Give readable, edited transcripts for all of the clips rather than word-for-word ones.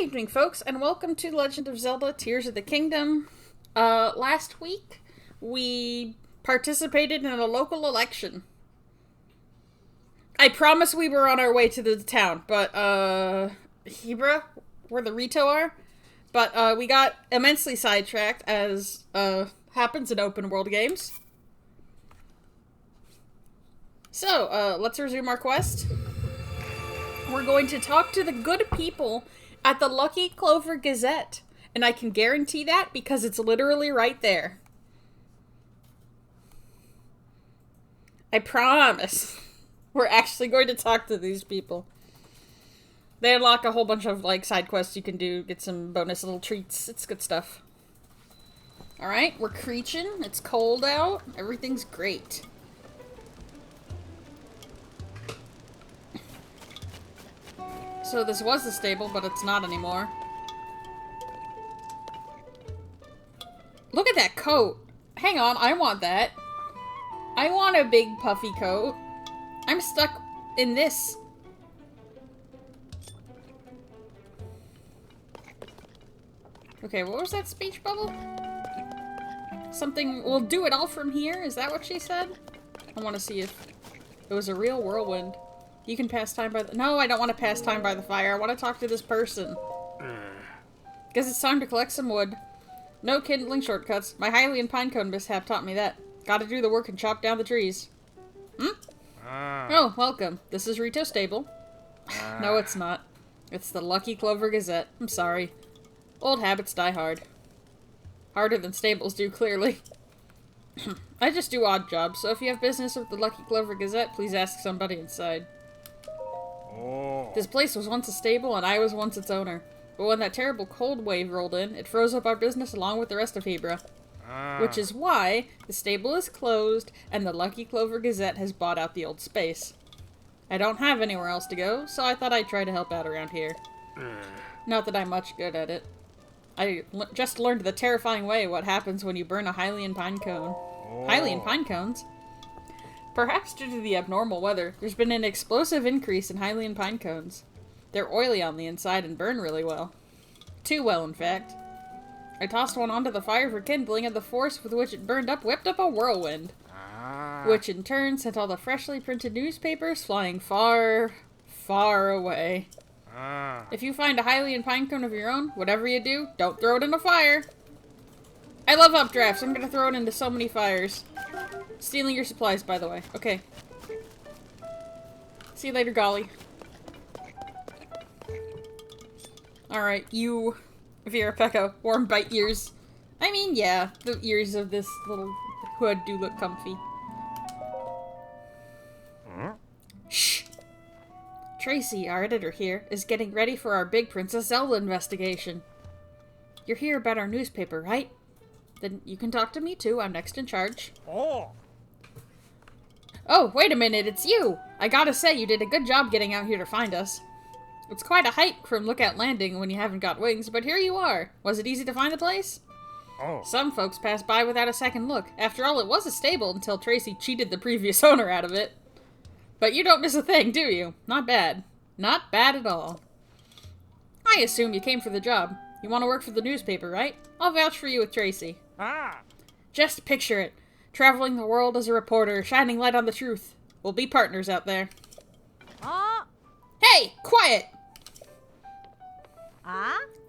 evening, folks, and welcome to Legend of Zelda Tears of the Kingdom. Last week, we participated in a local election. I promise we were on our way to the town, but, Hebra, where the Rito are, but, we got immensely sidetracked, as, happens in open world games. So, let's resume our quest. We're going to talk to the good people at the Lucky Clover Gazette. And I can guarantee that because it's literally right there. I promise. We're actually going to talk to these people. They unlock a whole bunch of, like, side quests you can do, get some bonus little treats. It's good stuff. Alright, we're creeching. It's cold out. Everything's great. So this was the stable, but it's not anymore. Look at that coat. Hang on, I want that. I want a big puffy coat. I'm stuck in this. Okay, what was that speech bubble? Something, we'll do it all from here? Is that what she said? I want to see if it was a real whirlwind. You can pass time by the... No, I don't want to pass time by the fire. I want to talk to this person. Guess it's time to collect some wood. No kindling shortcuts. My Hylian pinecone mishap taught me that. Gotta do the work and chop down the trees. Oh, welcome. This is Rito's stable. No, it's not. It's the Lucky Clover Gazette. I'm sorry. Old habits die hard. Harder than stables do, clearly. I just do odd jobs, so if you have business with the Lucky Clover Gazette, please ask somebody inside. This place was once a stable, and I was once its owner. But when that terrible cold wave rolled in, it froze up our business along with the rest of Hebra. Which is why the stable is closed, and the Lucky Clover Gazette has bought out the old space. I don't have anywhere else to go, so I thought I'd try to help out around here. Not that I'm much good at it. I just learned the terrifying way what happens when you burn a Hylian pinecone. Hylian pinecones? Perhaps due to the abnormal weather, there's been an explosive increase in Hylian pinecones. They're oily on the inside and burn really well. Too well, in fact. I tossed one onto the fire for kindling, and the force with which it burned up whipped up a whirlwind. Which in turn sent all the freshly printed newspapers flying far, far away. If you find a Hylian pinecone of your own, whatever you do, don't throw it in a fire. I love updrafts. I'm gonna throw it into so many fires. Stealing your supplies, by the way. Okay. See you later, Golly. Alright, you, Vera warm bite ears. I mean, yeah, the ears of this little hood do look comfy. Shh! Tracy, our editor here, is getting ready for our big Princess Zelda investigation. You're here about our newspaper, right? Then you can talk to me too, I'm next in charge. Oh, wait a minute, it's you! I gotta say, you did a good job getting out here to find us. It's quite a hike from Lookout Landing when you haven't got wings, but here you are. Was it easy to find the place? Some folks pass by without a second look. After all, it was a stable until Tracy cheated the previous owner out of it. But you don't miss a thing, do you? Not bad. Not bad at all. I assume you came for the job. You want to work for the newspaper, right? I'll vouch for you with Tracy. Just picture it. Traveling the world as a reporter, shining light on the truth. We'll be partners out there. Hey! Quiet!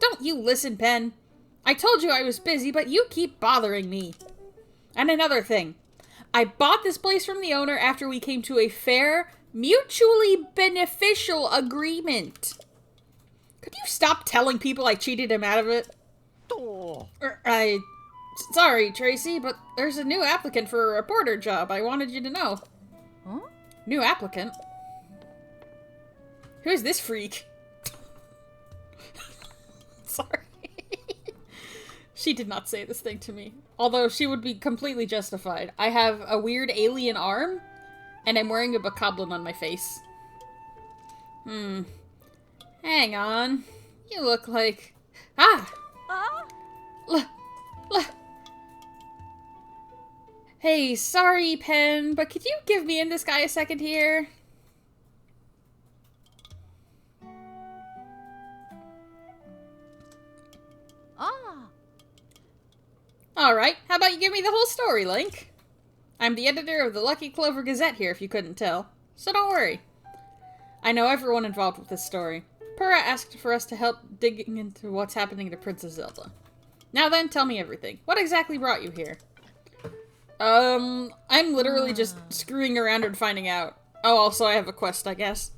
Don't you listen, Pen. I told you I was busy, but you keep bothering me. And another thing. I bought this place from the owner after we came to a fair, mutually beneficial agreement. Could you stop telling people I cheated him out of it? Sorry, Tracy, but there's a new applicant for a reporter job. I wanted you to know. New applicant? Who's this freak? Sorry. She did not say this thing to me. Although she would be completely justified. I have a weird alien arm, and I'm wearing a bokoblin on my face. Hang on. You look like... Hey, sorry, Pen, but could you give me and this guy a second here? Alright, how about you give me the whole story, Link? I'm the editor of the Lucky Clover Gazette here, if you couldn't tell. So don't worry. I know everyone involved with this story. Purah asked for us to help digging into what's happening to Princess Zelda. Now then, tell me everything. What exactly brought you here? I'm literally just screwing around and finding out. Oh, also I have a quest, I guess.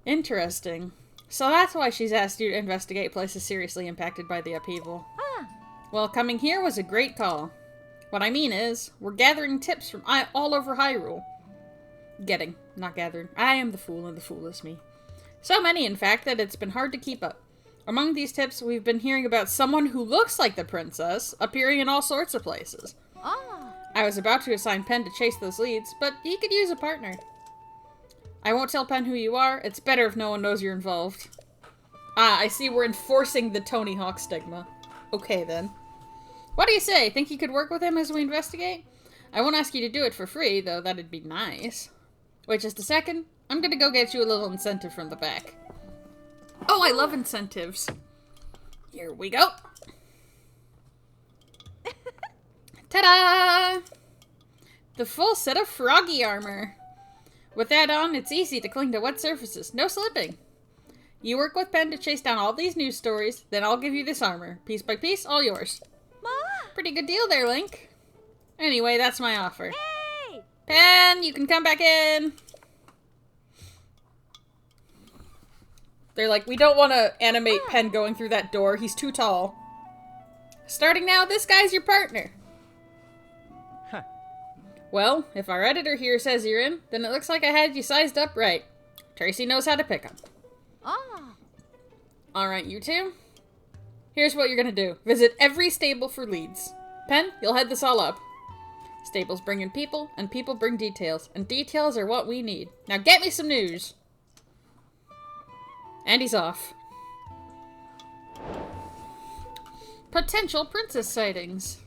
Interesting. So that's why she's asked you to investigate places seriously impacted by the upheaval. Well, coming here was a great call. What I mean is, we're gathering tips from all over Hyrule. Not gathering. I am the fool and the fool is me. So many, in fact, that it's been hard to keep up. Among these tips, we've been hearing about someone who looks like the princess appearing in all sorts of places. I was about to assign Pen to chase those leads, but he could use a partner. I won't tell Pen who you are. It's better if no one knows you're involved. Ah, I see we're enforcing the Tony Hawk stigma. Okay, then. What do you say? Think you could work with him as we investigate? I won't ask you to do it for free, though that'd be nice. Wait just a second. I'm gonna go get you a little incentive from the back. Oh, I love incentives. Here we go. Ta-da! The full set of Froggy armor. With that on, it's easy to cling to wet surfaces. No slipping. You work with Pen to chase down all these news stories, then I'll give you this armor. Piece by piece, all yours. Pretty good deal there, Link. Anyway, that's my offer. Hey! Pen, you can come back in. They're like, we don't want to animate Pen going through that door. He's too tall. Starting now, this guy's your partner. Huh. Well, if our editor here says you're in, then it looks like I had you sized up right. Tracy knows how to pick 'em. Alright, you two. Here's what you're gonna do. Visit every stable for leads. Pen, you'll head this all up. Stables bring in people, and people bring details. And details are what we need. Now get me some news. And he's off. Potential princess sightings.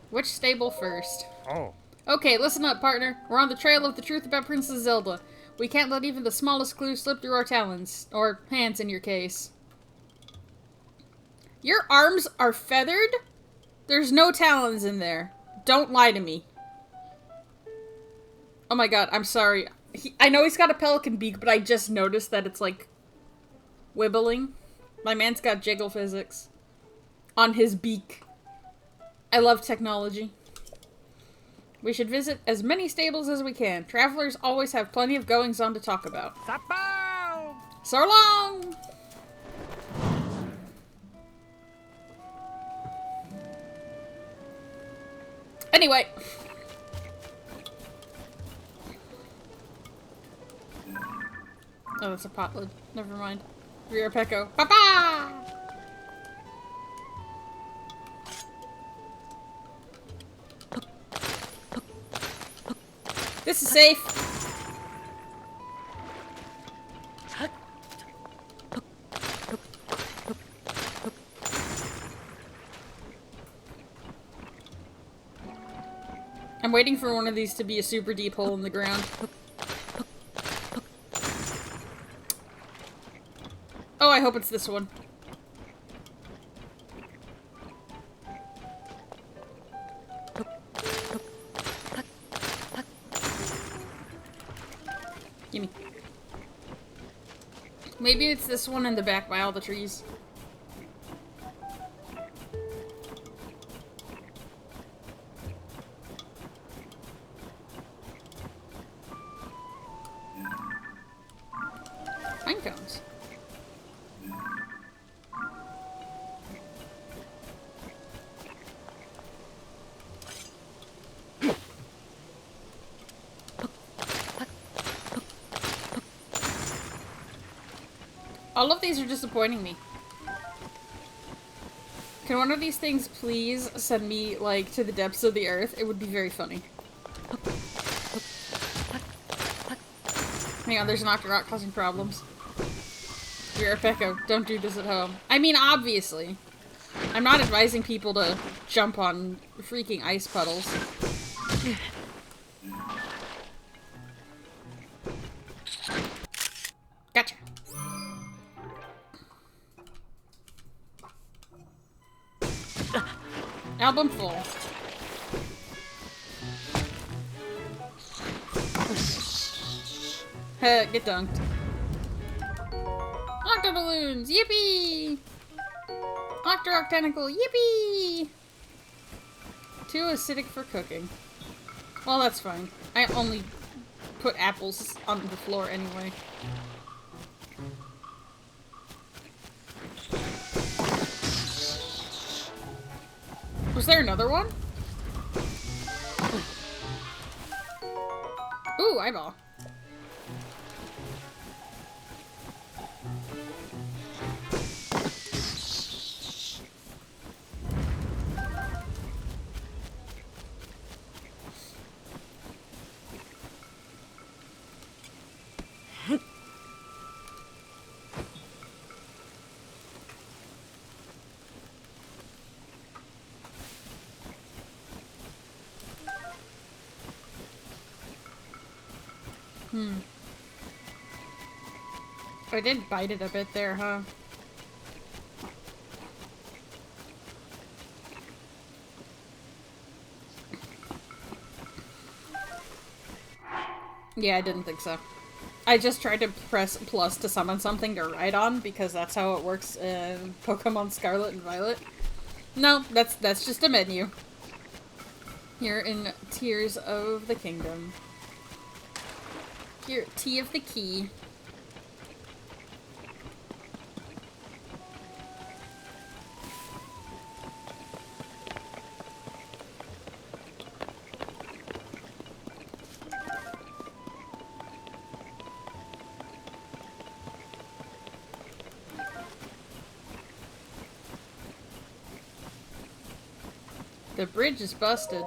Which stable first? Oh. Okay, listen up, partner. We're on the trail of the truth about Princess Zelda. We can't let even the smallest clue slip through our talons. Or hands, in your case. Your arms are feathered? There's no talons in there. Don't lie to me. Oh my god, I'm sorry. I know he's got a pelican beak, but I just noticed that it's, like, wibbling. My man's got jiggle physics on his beak. I love technology. We should visit as many stables as we can. Travelers always have plenty of goings-on to talk about. Sapo! So long! Anyway. Oh, that's a pot lid. Never mind. Rear Pecco. Papa! This is safe. I'm waiting for one of these to be a super deep hole in the ground. Oh, I hope it's this one. Gimme. Maybe it's this one in the back by all the trees. Pine cones. All of these are disappointing me. Can one of these things please send me, like, to the depths of the earth? It would be very funny. Hang on, there's an Octorok causing problems. You're a Pecco. Don't do this at home. I mean, obviously. I'm not advising people to jump on freaking ice puddles. Gotcha. Album full. Get dunked. Octo balloons! Yippee! Octorok tentacle! Yippee! Too acidic for cooking. Well, that's fine. I only put apples on the floor anyway. Was there another one? Ooh, eyeball. I did bite it a bit there, huh? Yeah, I didn't think so. I just tried to press plus to summon something to ride on, because that's how it works in Pokemon Scarlet and Violet. No, that's just a menu. Here in Tears of the Kingdom. Here, Tea of the Key. The bridge is busted.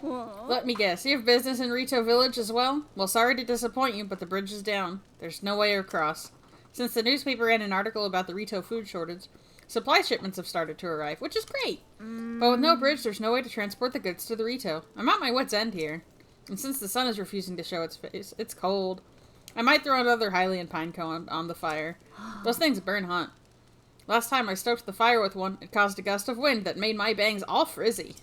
Let me guess, you have business in Rito Village as well? Well, sorry to disappoint you, but the bridge is down. There's no way across. Since the newspaper ran an article about the Rito food shortage, supply shipments have started to arrive, which is great. But with no bridge, there's no way to transport the goods to the Rito. I'm at my wit's end here. And since the sun is refusing to show its face, it's cold. I might throw another Hylian pine cone on the fire. Those things burn hot. Last time I stoked the fire with one, it caused a gust of wind that made my bangs all frizzy.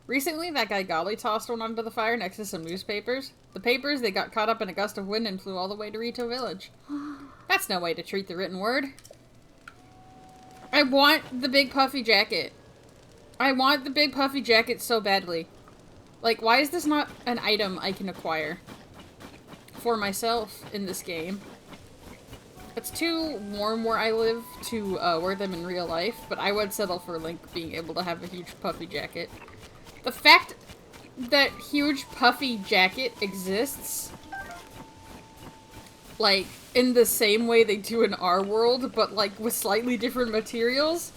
Recently, that guy Golly tossed one onto the fire next to some newspapers. The papers, they got caught up in a gust of wind and flew all the way to Rito Village. That's no way to treat the written word. I want the big puffy jacket. I want the big puffy jacket so badly. Like, why is this not an item I can acquire for myself in this game? It's too warm where I live to wear them in real life, but I would settle for Link being able to have a huge puffy jacket. The fact that huge puffy jacket exists, like, in the same way they do in our world, but, like, with slightly different materials,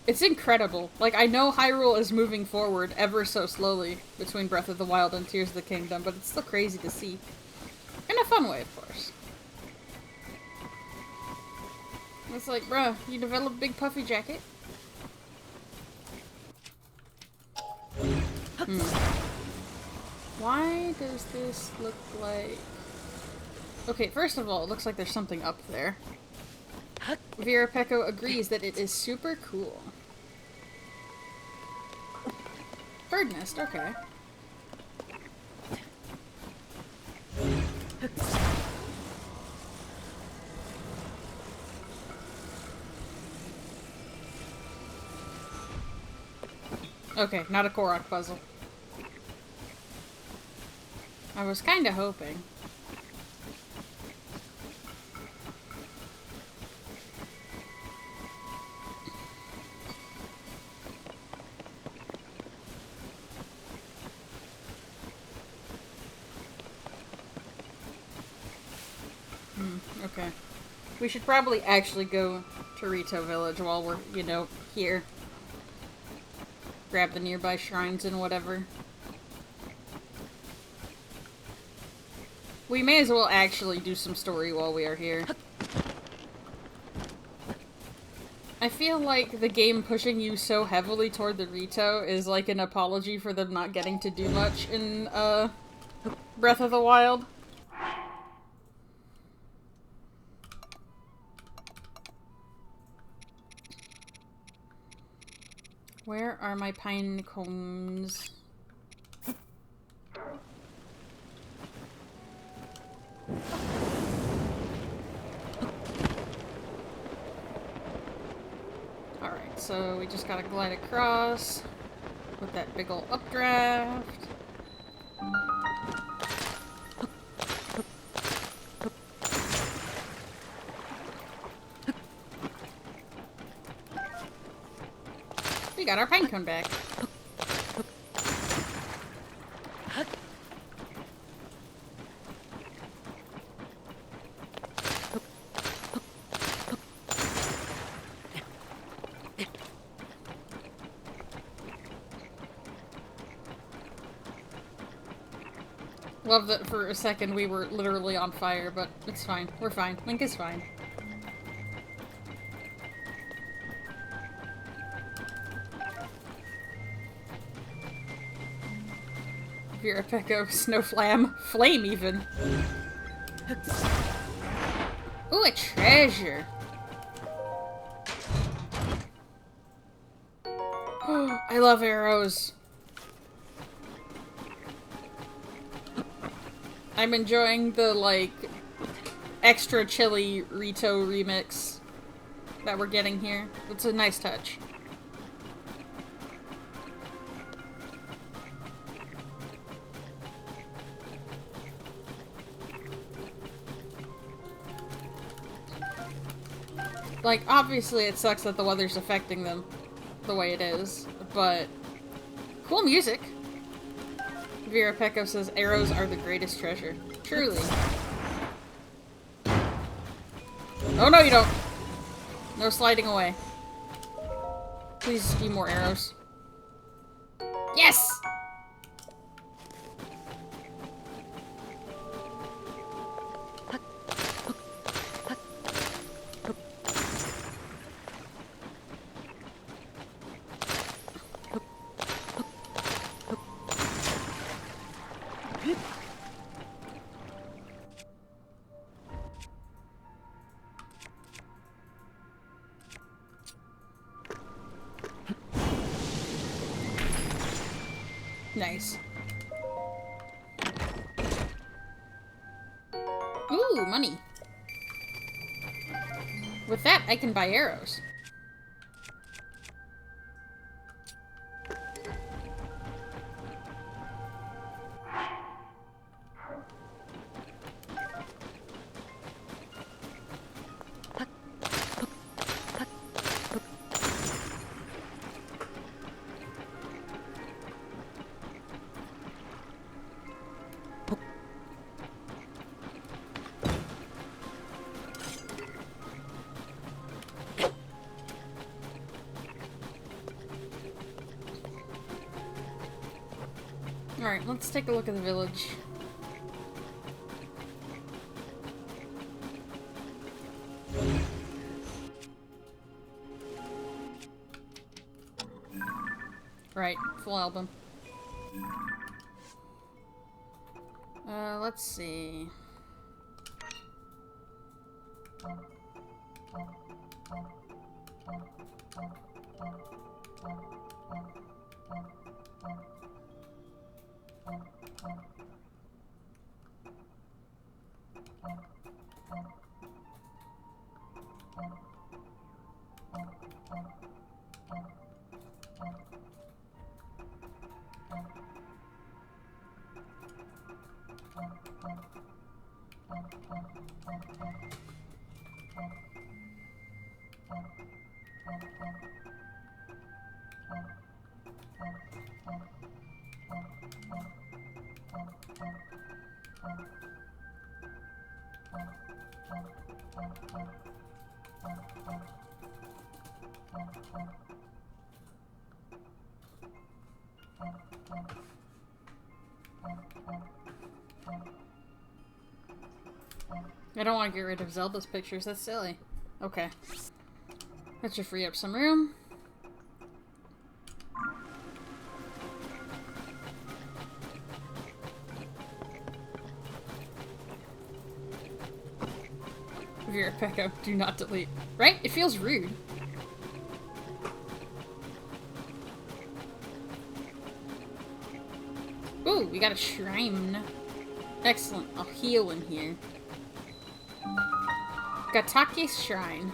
it's incredible. Like, I know Hyrule is moving forward ever so slowly between Breath of the Wild and Tears of the Kingdom, but it's still crazy to see. In a fun way, of course. It's like, bruh, you developed a big puffy jacket? Why does this look like... Okay, first of all, it looks like there's something up there. Vera Pecco agrees that it is super cool. Bird nest, okay. Okay, not a Korok puzzle. I was kinda hoping. Okay. We should probably actually go to Rito Village while we're, you know, here. Grab the nearby shrines and whatever. We may as well actually do some story while we are here. I feel like the game pushing you so heavily toward the Rito is like an apology for them not getting to do much in, Breath of the Wild. Where are my pine cones? Alright, so we just gotta glide across with that big ol' updraft. We got our pinecone back. Love that for a second we were literally on fire, but it's fine. We're fine. Link is fine. Vera Pecco, Snowflam, Flame even. Ooh, a treasure. I love arrows. I'm enjoying the, like, extra chilly Rito remix that we're getting here. It's a nice touch. Like, obviously it sucks that the weather's affecting them the way it is, but cool music. Vera Pecco says, arrows are the greatest treasure. Truly. Oh no, you don't. No sliding away. Please be more arrows. Yes! Nice. Ooh, money. With that, I can buy arrows. Alright, let's take a look at the village. Right, full album. Let's see. I don't want to get rid of Zelda's pictures, that's silly. Okay. That should free up some room. Vera Pecco, do not delete. Right? It feels rude. we got a shrine. Excellent. I'll heal in here. Gatake's shrine.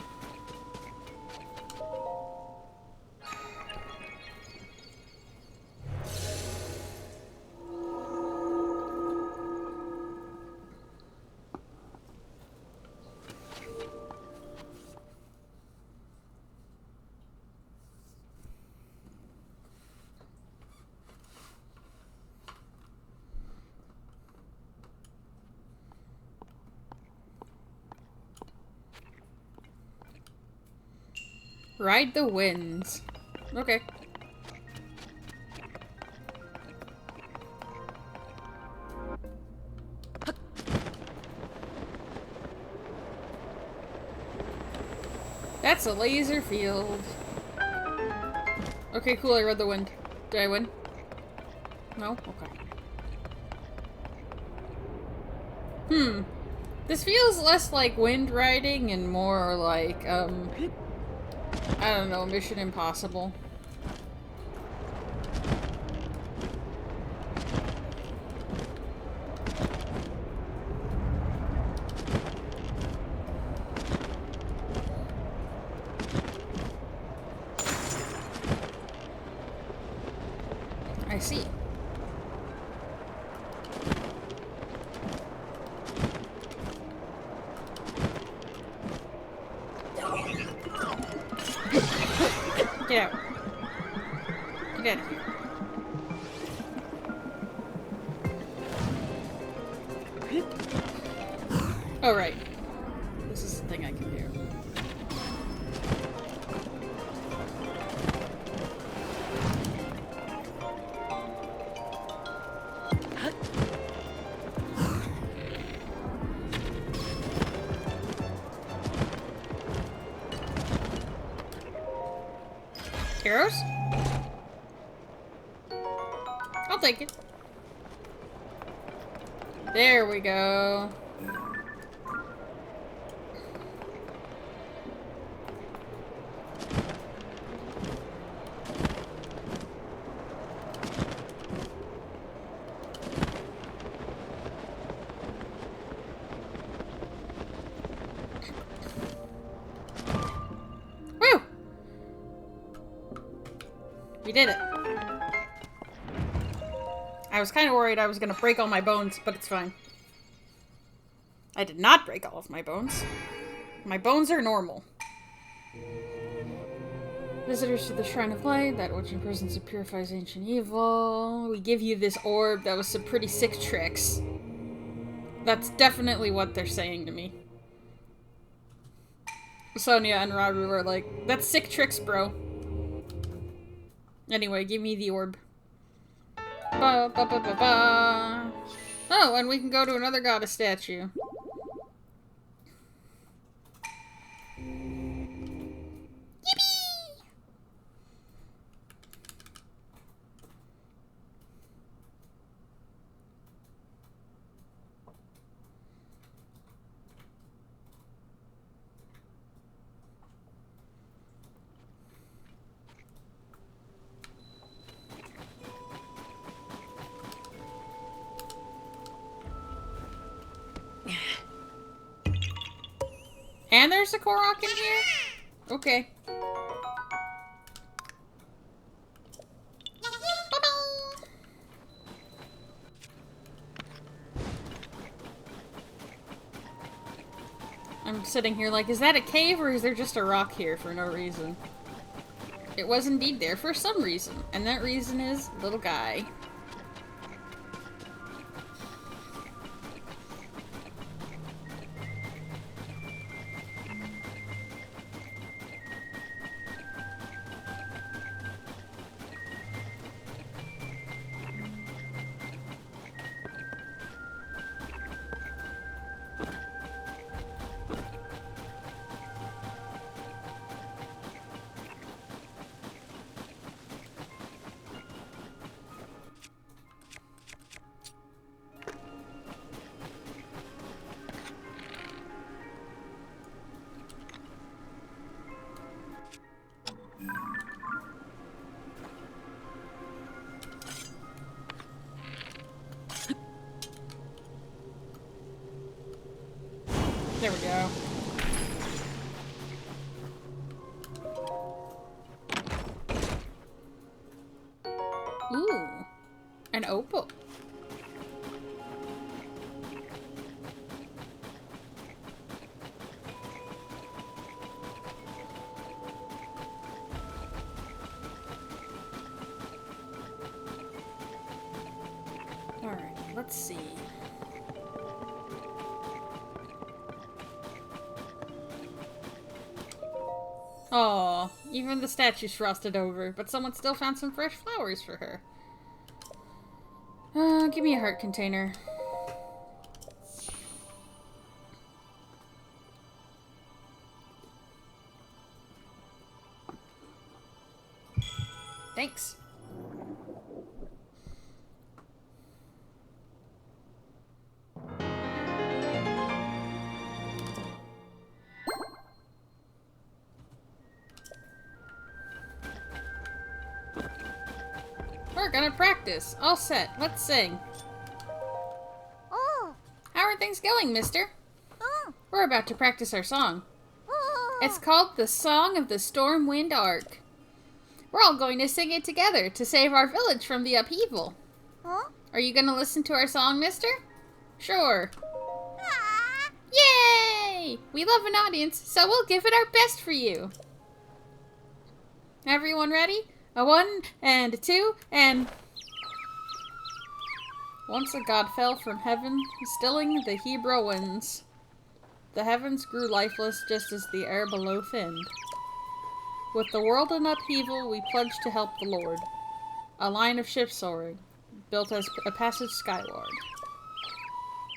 Ride the winds. Okay. That's a laser field. Okay, cool, I rode the wind. Did I win? No? Okay. This feels less like wind riding and more like, I don't know, Mission Impossible. I see. Get out. Get out of here. Oh, right. This is the thing I can do. Arrows? I'll take it. There we go. Woo! We did it. I was kind of worried I was going to break all my bones, but it's fine. I did not break all of my bones. My bones are normal. Visitors to the Shrine of Light, that which imprisons and purifies ancient evil. We give you this orb that was some pretty sick tricks. That's definitely what they're saying to me. Sonia and Raru were like, that's sick tricks, bro. Anyway, give me the orb. Ba, ba, ba, ba, ba. Oh, and we can go to another goddess statue. Yippee! And there's a Korok in here? Okay. I'm sitting here like, is that a cave or is there just a rock here for no reason? It was indeed there for some reason, and that reason is little guy. There we go. Ooh. An opal. Alright, let's see. Oh, even the statue's frosted over, but someone still found some fresh flowers for her. Give me a heart container. Thanks. We're gonna practice. All set. Let's sing. Oh. How are things going, mister? Oh. We're about to practice our song. Oh. It's called the Song of the Stormwind Ark. We're all going to sing it together to save our village from the upheaval. Huh? Are you gonna listen to our song, mister? Sure. Ah. Yay! We love an audience, so we'll give it our best for you. Everyone ready? A 1 and a 2 and... Once a god fell from heaven, stilling the Hebrew winds. The heavens grew lifeless just as the air below thinned. With the world in upheaval, we pledged to help the Lord. A line of ships soaring, built as a passage skyward.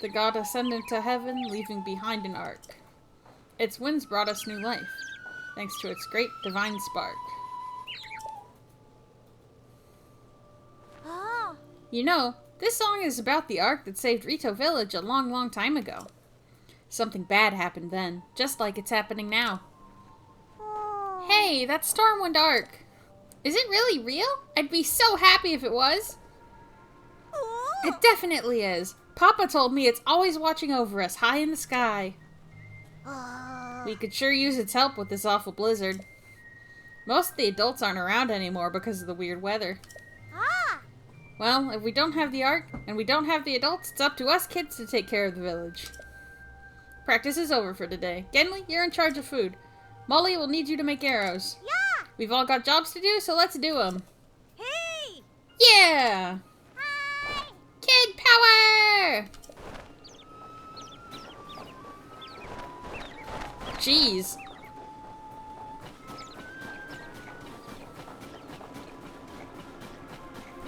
The god ascended to heaven, leaving behind an ark. Its winds brought us new life, thanks to its great divine spark. Oh. You know, this song is about the ark that saved Rito Village a long, long time ago. Something bad happened then, just like it's happening now. Oh. Hey, that's Stormwind Ark. Is it really real? I'd be so happy if it was. Oh. It definitely is. Papa told me it's always watching over us, high in the sky. Oh. We could sure use its help with this awful blizzard. Most of the adults aren't around anymore because of the weird weather. Ah. Well, if we don't have the ark, and we don't have the adults, it's up to us kids to take care of the village. Practice is over for today. Genly, you're in charge of food. Molly will need you to make arrows. Yeah. We've all got jobs to do, so let's do them. Hey. Yeah! Hi. Kid power! Jeez.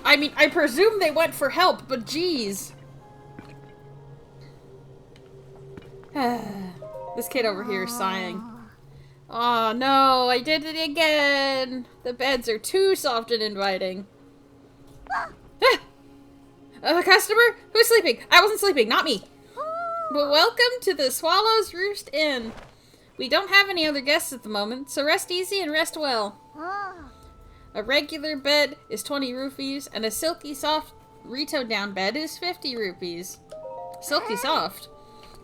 I mean, I presume they went for help, but jeez. This kid over here is sighing. Oh no, I did it again! The beds are too soft and inviting. A customer? Who's sleeping? I wasn't sleeping, not me. But welcome to the Swallow's Roost Inn. We don't have any other guests at the moment, so rest easy and rest well. Oh. A regular bed is 20 rupees, and a silky soft Rito down bed is 50 rupees. Silky soft.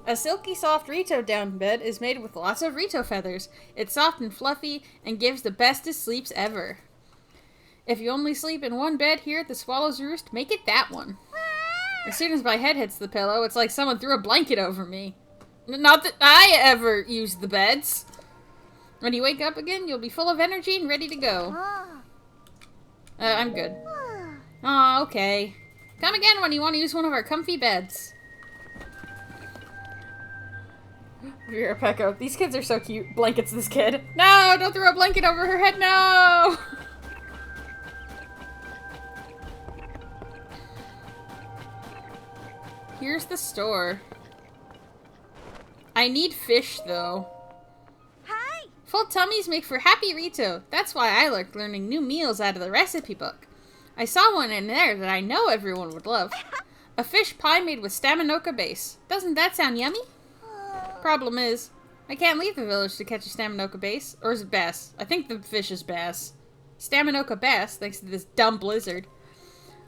A silky soft Rito down bed is made with lots of Rito feathers. It's soft and fluffy and gives the bestest sleeps ever. If you only sleep in one bed here at the Swallow's Roost, make it that one. As soon as my head hits the pillow, it's like someone threw a blanket over me. Not that I ever use the beds. When you wake up again, you'll be full of energy and ready to go. Oh. I'm good. Oh. Aw, okay. Come again when you want to use one of our comfy beds. Vera Pecco. These kids are so cute. Blankets this kid. No, don't throw a blanket over her head, no! Here's the store. I need fish, though. Hi. Full tummies make for happy Rito. That's why I like learning new meals out of the recipe book. I saw one in there that I know everyone would love. A fish pie made with staminoka base. Doesn't that sound yummy? Problem is, I can't leave the village to catch a staminoka base. Or is it bass? I think the fish is bass. Staminoka bass, thanks to this dumb blizzard.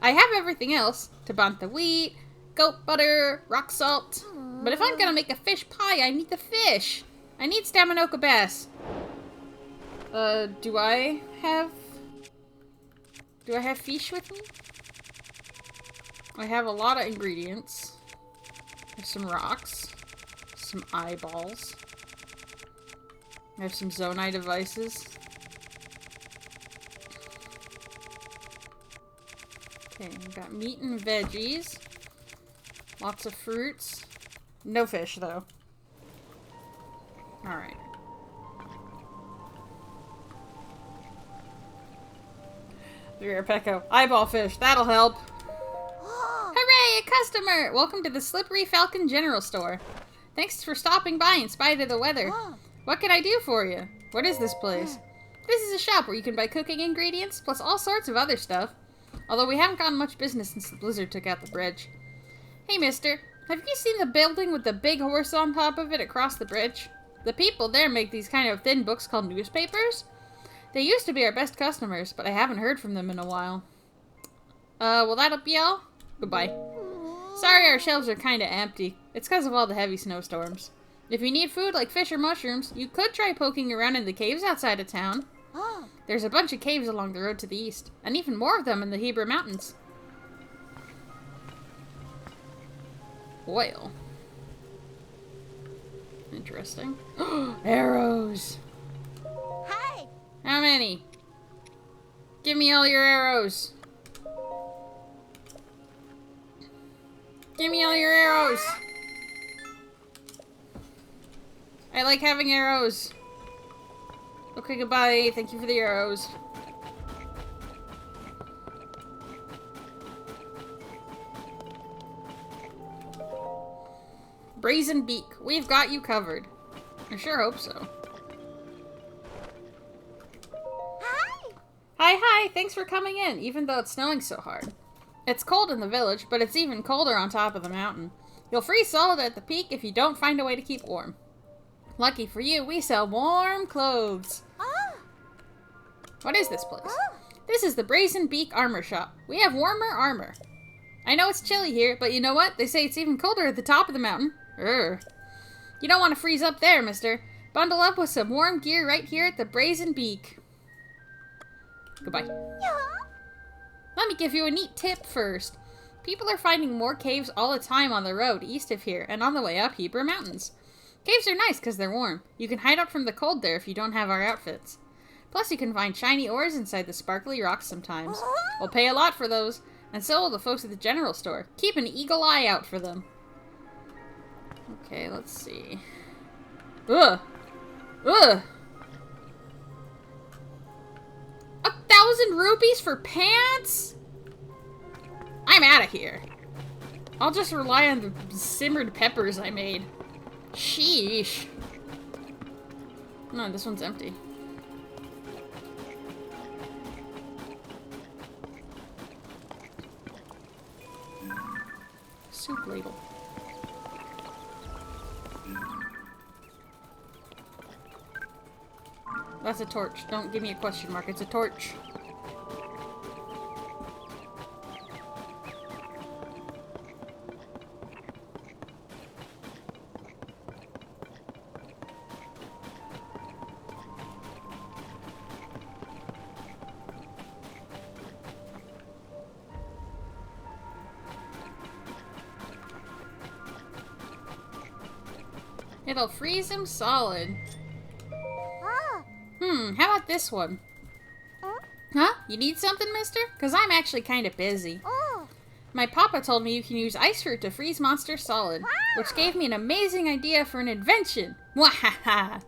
I have everything else. Tabantha wheat, goat butter, rock salt. But if I'm gonna make a fish pie, I need the fish. I need Staminoka bass. Do I have fish with me? I have a lot of ingredients. I have some rocks. Some eyeballs. I have some Zonai devices. Okay, we've got meat and veggies. Lots of fruits. No fish, though. Alright. Rare Pecco. Eyeball fish. That'll help. Hooray! A customer! Welcome to the Slippery Falcon General Store. Thanks for stopping by in spite of the weather. What can I do for you? What is this place? This is a shop where you can buy cooking ingredients, plus all sorts of other stuff. Although we haven't gotten much business since the blizzard took out the bridge. Hey, mister. Have you seen the building with the big horse on top of it across the bridge? The people there make these kind of thin books called newspapers. They used to be our best customers, but I haven't heard from them in a while. Will that be all? Goodbye. Sorry, our shelves are kinda empty. It's because of all the heavy snowstorms. If you need food like fish or mushrooms, you could try poking around in the caves outside of town. There's a bunch of caves along the road to the east, and even more of them in the Hebrew Mountains. Oil. Interesting. Arrows! Hi. How many? Give me all your arrows. Give me all your arrows. I like having arrows. Okay, goodbye. Thank you for the arrows. Brazen Beak. We've got you covered. I sure hope so. Hi. Hi. Thanks for coming in, even though it's snowing so hard. It's cold in the village, but it's even colder on top of the mountain. You'll freeze solid at the peak if you don't find a way to keep warm. Lucky for you, we sell warm clothes. What is this place? This is the Brazen Beak Armor Shop. We have warmer armor. I know it's chilly here, but you know what? They say it's even colder at the top of the mountain. You don't want to freeze up there, mister. Bundle up with some warm gear right here at the Brazen Beak. Goodbye. Let me give you a neat tip first. People are finding more caves all the time on the road east of here and on the way up Hebrew Mountains. Caves are nice because they're warm. You can hide out from the cold there if you don't have our outfits. Plus you can find shiny ores inside the sparkly rocks sometimes. We'll pay a lot for those, and so will the folks at the general store. Keep an eagle eye out for them. Okay, let's see. Ugh! 1,000 rupees for pants? I'm out of here. I'll just rely on the simmered peppers I made. Sheesh. No, this one's empty. Soup ladle. That's a torch. Don't give me a question mark. It's a torch. It'll freeze him solid. How about this one? Huh? You need something, mister? Because I'm actually kind of busy. My papa told me you can use ice fruit to freeze monsters solid, which gave me an amazing idea for an invention. Mwahaha!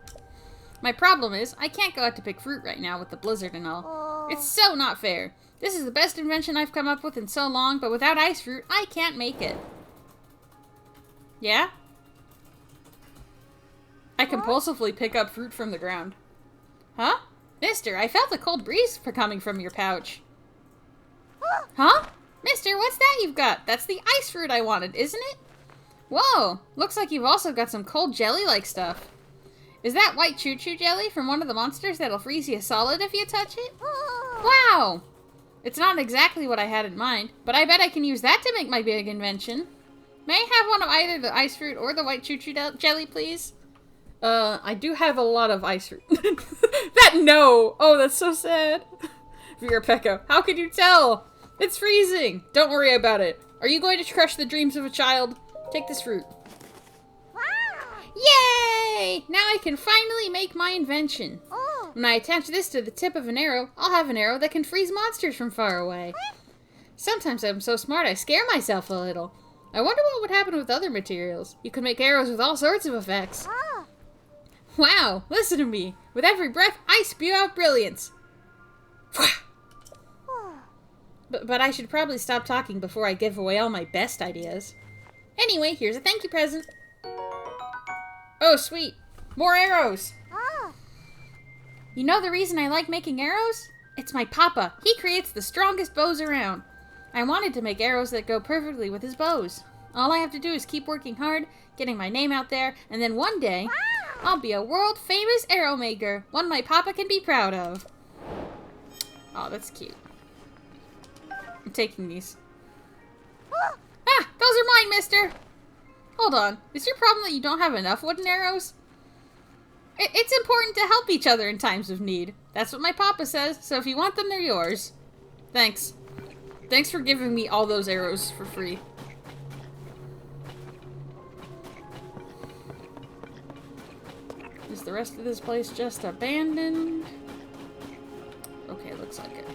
My problem is, I can't go out to pick fruit right now with the blizzard and all. It's so not fair. This is the best invention I've come up with in so long, but without ice fruit, I can't make it. Yeah? I compulsively pick up fruit from the ground. Huh? Mister, I felt a cold breeze coming from your pouch. Huh? Mister, what's that you've got? That's the ice fruit I wanted, isn't it? Whoa! Looks like you've also got some cold jelly-like stuff. Is that white choo-choo jelly from one of the monsters that'll freeze you solid if you touch it? Wow! It's not exactly what I had in mind, but I bet I can use that to make my big invention. May I have one of either the ice fruit or the white choo-choo jelly, please? I do have a lot of ice fruit. That no! Oh, that's so sad. Vera Pecco, how could you tell? It's freezing! Don't worry about it. Are you going to crush the dreams of a child? Take this fruit. Yay! Now I can finally make my invention. Oh. When I attach this to the tip of an arrow, I'll have an arrow that can freeze monsters from far away. Sometimes I'm so smart I scare myself a little. I wonder what would happen with other materials. You could make arrows with all sorts of effects. Oh. Wow, listen to me. With every breath, I spew out brilliance. But I should probably stop talking before I give away all my best ideas. Anyway, here's a thank you present. Oh, sweet. More arrows. Oh. You know the reason I like making arrows? It's my papa. He creates the strongest bows around. I wanted to make arrows that go perfectly with his bows. All I have to do is keep working hard, getting my name out there, and then one day, I'll be a world-famous arrow maker, one my papa can be proud of. Oh, that's cute. I'm taking these. Ah, those are mine, mister! Hold on, is your problem that you don't have enough wooden arrows? It's important to help each other in times of need. That's what my papa says, so if you want them, they're yours. Thanks. Thanks for giving me all those arrows for free. Is the rest of this place just abandoned? Okay, looks like it.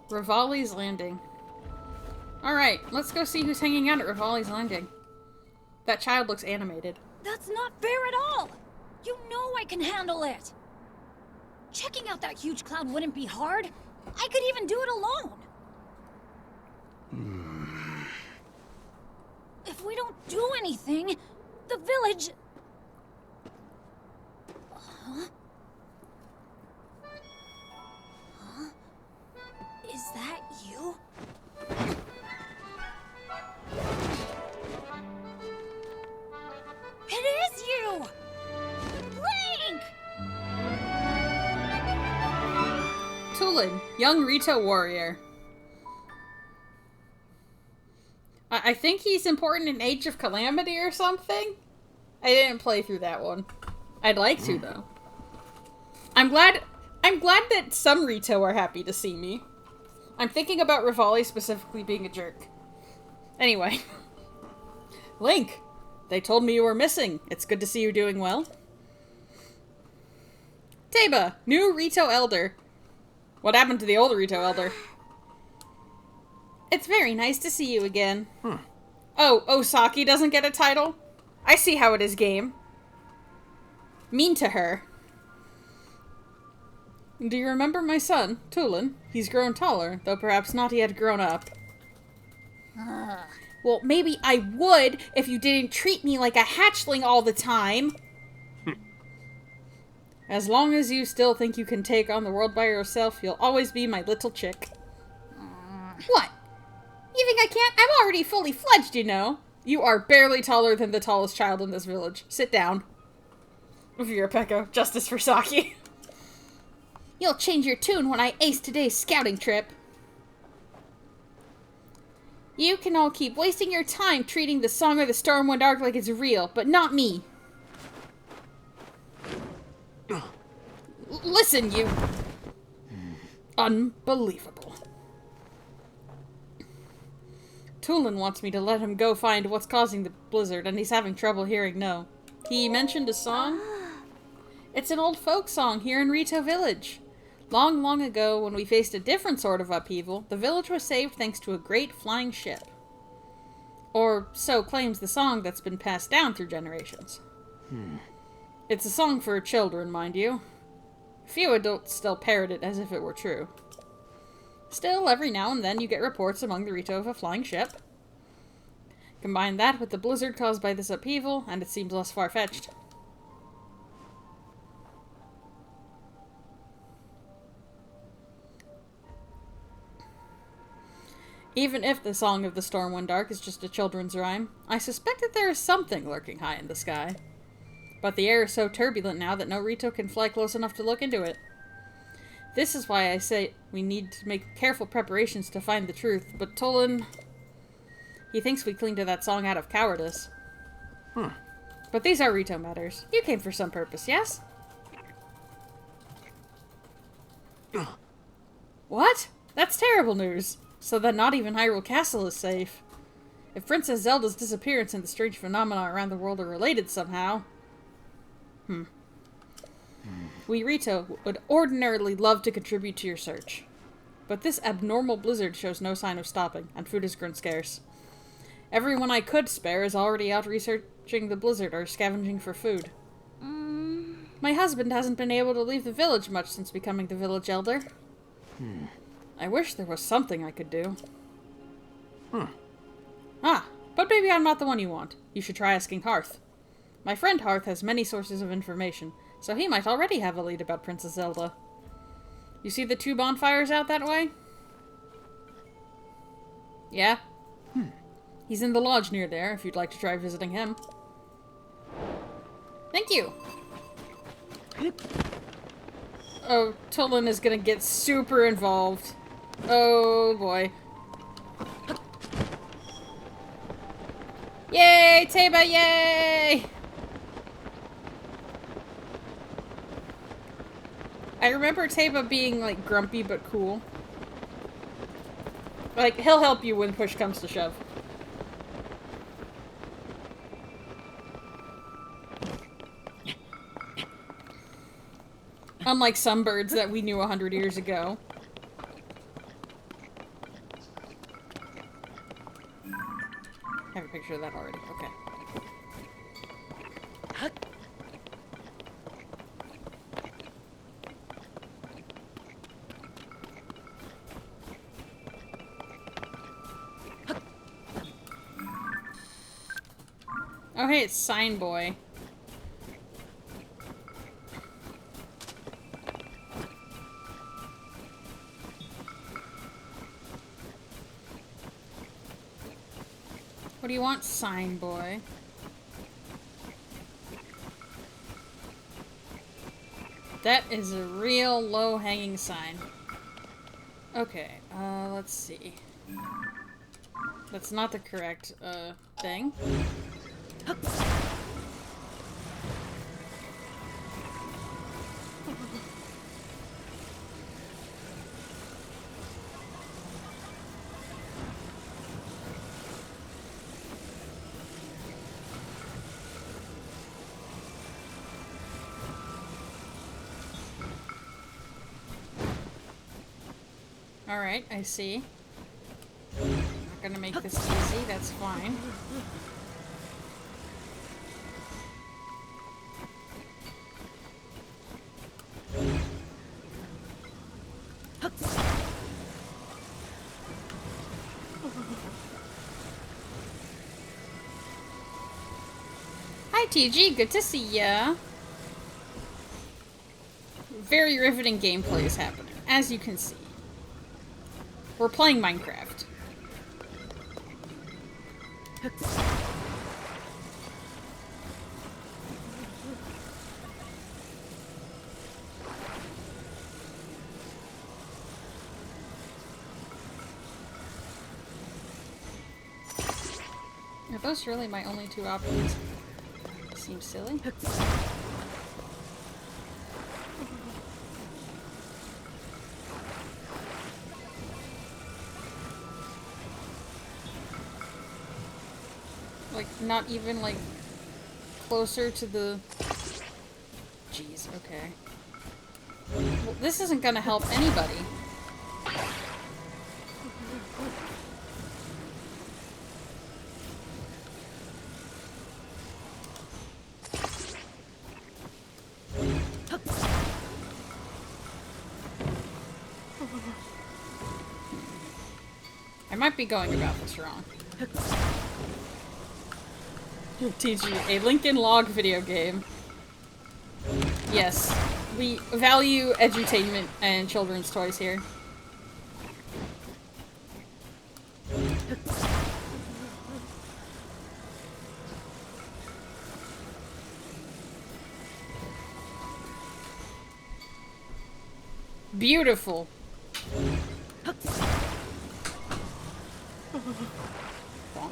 Rivali's Landing. Alright, let's go see who's hanging out at Rivali's Landing. That child looks animated. That's not fair at all! You know I can handle it! Checking out that huge cloud wouldn't be hard. I could even do it alone. If we don't do anything, the village... Huh? Huh? Is that you? It is you! Link! Tulin, young Rito warrior. I think he's important in Age of Calamity or something? I didn't play through that one. I'd like to, though. I'm glad that some Rito are happy to see me. I'm thinking about Rivali specifically being a jerk. Anyway. Link, they told me you were missing. It's good to see you doing well. Teba, new Rito Elder. What happened to the old Rito Elder? It's very nice to see you again. Oh, Osaki doesn't get a title? I see how it is, game. Mean to her. Do you remember my son, Tulin? He's grown taller, though perhaps not yet grown up. Well, maybe I would if you didn't treat me like a hatchling all the time. As long as you still think you can take on the world by yourself, you'll always be my little chick. What? You think I can't? I'm already fully fledged, you know. You are barely taller than the tallest child in this village. Sit down. Vera Pecco, justice for Saki. You'll change your tune when I ace today's scouting trip. You can all keep wasting your time treating the Song of the Stormwind Ark like it's real, but not me. Listen, you... Unbelievable. Tulin wants me to let him go find what's causing the blizzard, and he's having trouble hearing no. He mentioned a song? It's an old folk song here in Rito Village. Long, long ago, when we faced a different sort of upheaval, the village was saved thanks to a great flying ship. Or so claims the song that's been passed down through generations. It's a song for children, mind you. Few adults still parrot it as if it were true. Still, every now and then you get reports among the Rito of a flying ship. Combine that with the blizzard caused by this upheaval, and it seems less far-fetched. Even if the Song of the Stormwind Ark is just a children's rhyme, I suspect that there is something lurking high in the sky. But the air is so turbulent now that no Rito can fly close enough to look into it. This is why I say we need to make careful preparations to find the truth, but Tolan... He thinks we cling to that song out of cowardice. But these are Rito matters. You came for some purpose, yes? What? That's terrible news. So then not even Hyrule Castle is safe. If Princess Zelda's disappearance and the strange phenomena around the world are related somehow... We Rito would ordinarily love to contribute to your search. But this abnormal blizzard shows no sign of stopping, and food has grown scarce. Everyone I could spare is already out researching the blizzard or scavenging for food. My husband hasn't been able to leave the village much since becoming the village elder. I wish there was something I could do. But maybe I'm not the one you want. You should try asking Hearth. My friend Hearth has many sources of information, so he might already have a lead about Princess Zelda. You see the 2 bonfires out that way? Yeah? He's in the lodge near there, if you'd like to try visiting him. Thank you! Oh, Tolan is gonna get super involved. Oh boy. Yay! Teba, yay! I remember Teba being, like, grumpy but cool. Like, he'll help you when push comes to shove. Unlike some birds that we knew 100 years ago. I have a picture of that already. Okay. Oh hey, it's Sign Boy. What do you want, Sign Boy? That is a real low-hanging sign. Okay, let's see. That's not the correct, thing. Alright, I see. Not gonna make this easy, that's fine. Hi TG, good to see ya. Very riveting gameplay is happening, as you can see. We're playing Minecraft. Are those really my only 2 options? Seems silly. Like, not even, like, closer to the... Jeez, okay. Well, this isn't gonna help anybody. I might be going about this wrong. TG, a Lincoln Log video game. Yes, we value edutainment and children's toys here. Beautiful. Bonk.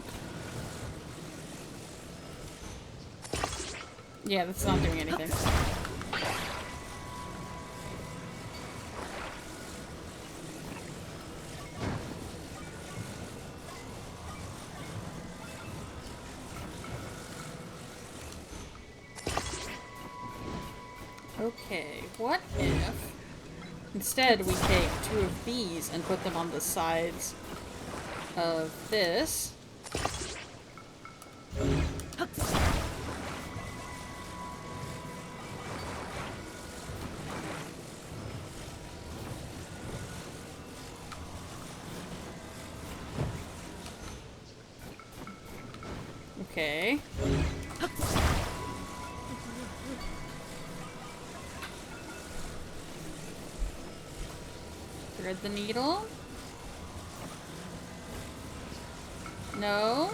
Yeah, that's not doing anything. Okay, what if instead we take 2 of these and put them on the sides of this? Okay. Thread the needle. No.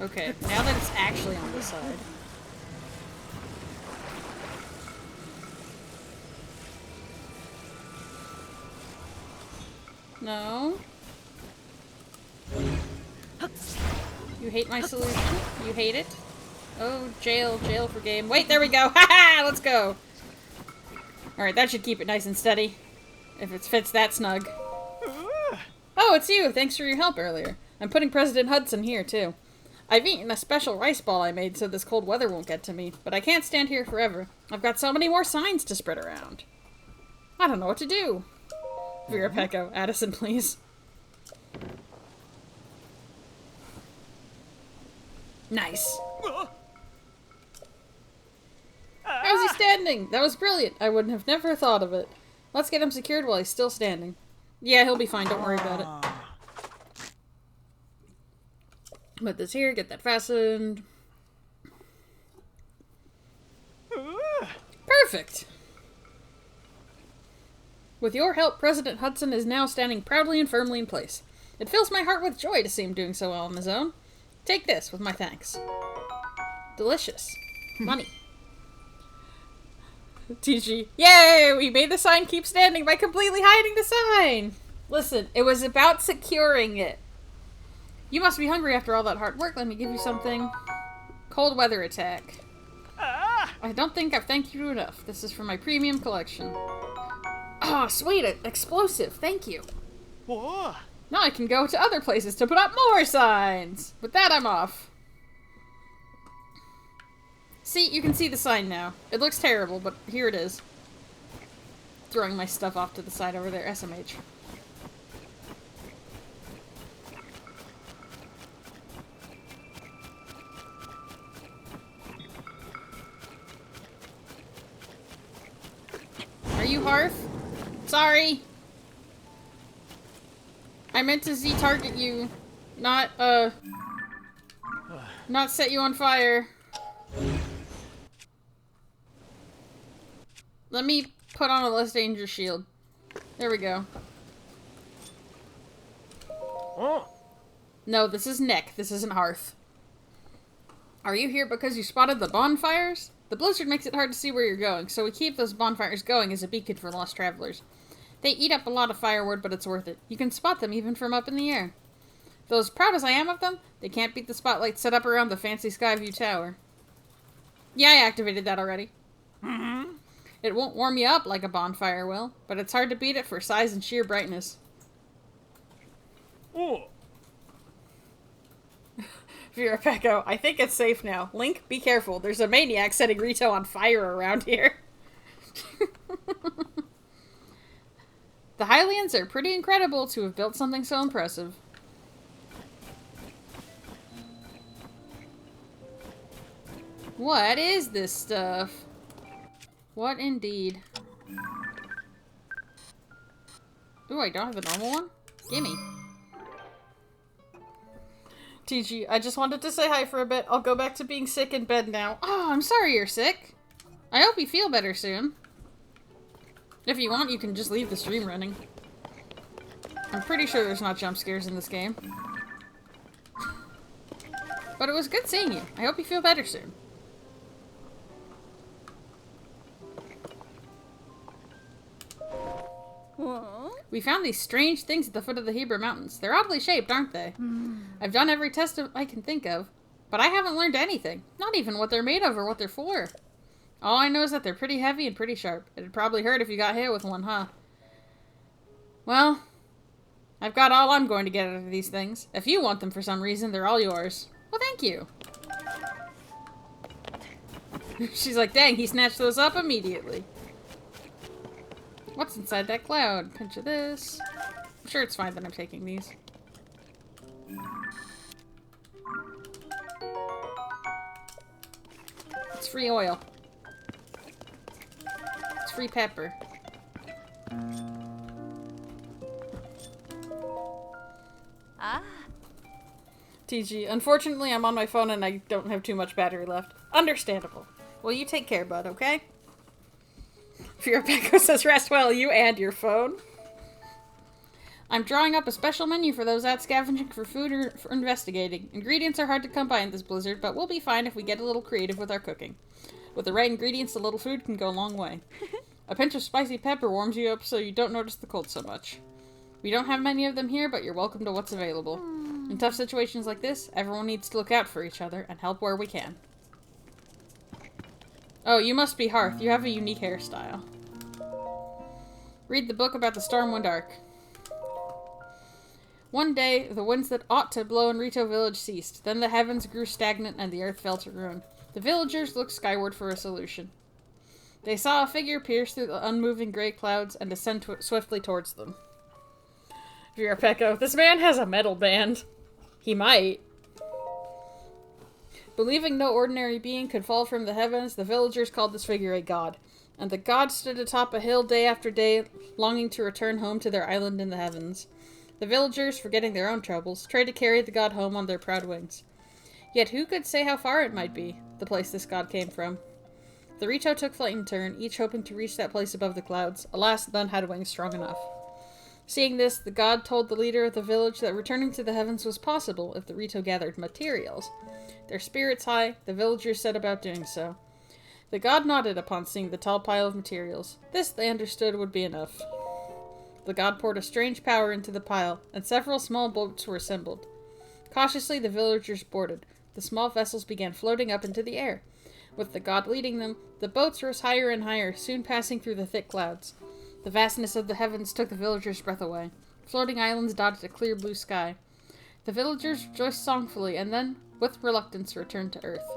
Okay, now that it's actually on this side. No. You hate my solution? You hate it? Oh, jail for game. Wait, there we go! Haha! Let's go! Alright, that should keep it nice and steady. If it fits that snug. Oh, it's you! Thanks for your help earlier. I'm putting President Hudson here, too. I've eaten a special rice ball I made so this cold weather won't get to me, but I can't stand here forever. I've got so many more signs to spread around. I don't know what to do. Vera Pecco, Addison, please. Nice. How's he standing? That was brilliant. I wouldn't have never thought of it. Let's get him secured while he's still standing. Yeah, he'll be fine. Don't worry about it. Put this here, get that fastened. Perfect! With your help, President Hudson is now standing proudly and firmly in place. It fills my heart with joy to see him doing so well on his own. Take this with my thanks. Delicious. Money. TG. Yay! We made the sign keep standing by completely hiding the sign! Listen, it was about securing it. You must be hungry after all that hard work. Let me give you something. Cold weather attack. I don't think I've thanked you enough. This is for my premium collection. Oh, sweet. Explosive. Thank you. Now I can go to other places to put up more signs. With that, I'm off. See, you can see the sign now. It looks terrible, but here it is. Throwing my stuff off to the side over there. SMH. Are you Hearth? Sorry. I meant to Z-target you, not set you on fire. Let me put on a less dangerous shield. There we go. Oh. No, this is Nick. This isn't Hearth. Are you here because you spotted the bonfires? The blizzard makes it hard to see where you're going, so we keep those bonfires going as a beacon for lost travelers. They eat up a lot of firewood, but it's worth it. You can spot them even from up in the air. Though as proud as I am of them, they can't beat the spotlight set up around the fancy Skyview Tower. Yeah, I activated that already. Mm-hmm. It won't warm you up like a bonfire will, but it's hard to beat it for size and sheer brightness. Oh. Vera Pecco, I think it's safe now. Link, be careful. There's a maniac setting Rito on fire around here. The Hylians are pretty incredible to have built something so impressive. What is this stuff? What indeed? Ooh, I don't have the normal one? Gimme. TG, I just wanted to say hi for a bit. I'll go back to being sick in bed now. Oh, I'm sorry you're sick. I hope you feel better soon. If you want, you can just leave the stream running. I'm pretty sure there's not jump scares in this game. But it was good seeing you. I hope you feel better soon. We found these strange things at the foot of the Hebrew Mountains. They're oddly shaped, aren't they? I've done every test I can think of, but I haven't learned anything. Not even what they're made of or what they're for. All I know is that they're pretty heavy and pretty sharp. It'd probably hurt if you got hit with one, huh? Well, I've got all I'm going to get out of these things. If you want them for some reason, they're all yours. Well, thank you. She's like, dang, he snatched those up immediately. What's inside that cloud? Pinch of this. I'm sure it's fine that I'm taking these. It's free oil. It's free pepper. Ah. TG, unfortunately I'm on my phone and I don't have too much battery left. Understandable. Well, you take care, bud, okay? Fearpecco says rest well, you and your phone. I'm drawing up a special menu for those out scavenging for food or for investigating. Ingredients are hard to come by in this blizzard, but we'll be fine if we get a little creative with our cooking. With the right ingredients, a little food can go a long way. A pinch of spicy pepper warms you up so you don't notice the cold so much. We don't have many of them here, but you're welcome to what's available. In tough situations like this, everyone needs to look out for each other and help where we can. Oh, you must be Hearth. You have a unique hairstyle. Read the book about the Stormwind Ark. One day, the winds that ought to blow in Rito village ceased. Then the heavens grew stagnant and the earth fell to ruin. The villagers looked skyward for a solution. They saw a figure pierce through the unmoving gray clouds and descend swiftly towards them. Fearpecco, this man has a metal band. He might. Believing no ordinary being could fall from the heavens, the villagers called this figure a god. And the god stood atop a hill day after day, longing to return home to their island in the heavens. The villagers, forgetting their own troubles, tried to carry the god home on their proud wings. Yet who could say how far it might be, the place this god came from? The Rito took flight in turn, each hoping to reach that place above the clouds. Alas, none had wings strong enough. Seeing this, the god told the leader of the village that returning to the heavens was possible if the Rito gathered materials. Their spirits high, the villagers set about doing so. The god nodded upon seeing the tall pile of materials. This, they understood, would be enough. The god poured a strange power into the pile, and several small boats were assembled. Cautiously, the villagers boarded. The small vessels began floating up into the air. With the god leading them, the boats rose higher and higher, soon passing through the thick clouds. The vastness of the heavens took the villagers' breath away. Floating islands dotted a clear blue sky. The villagers rejoiced songfully, and then, with reluctance, returned to earth.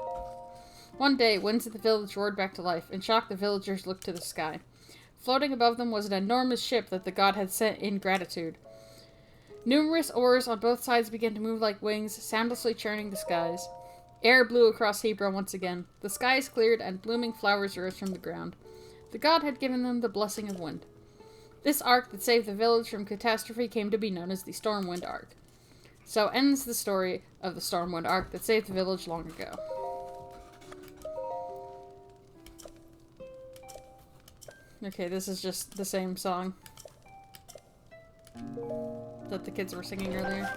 One day, winds of the village roared back to life. In shock, the villagers looked to the sky. Floating above them was an enormous ship that the god had sent in gratitude. Numerous oars on both sides began to move like wings, soundlessly churning the skies. Air blew across Hebron once again. The skies cleared, and blooming flowers rose from the ground. The god had given them the blessing of wind. This ark that saved the village from catastrophe came to be known as the Stormwind Ark. So ends the story of the Stormwind Ark that saved the village long ago. Okay, this is just the same song that the kids were singing earlier.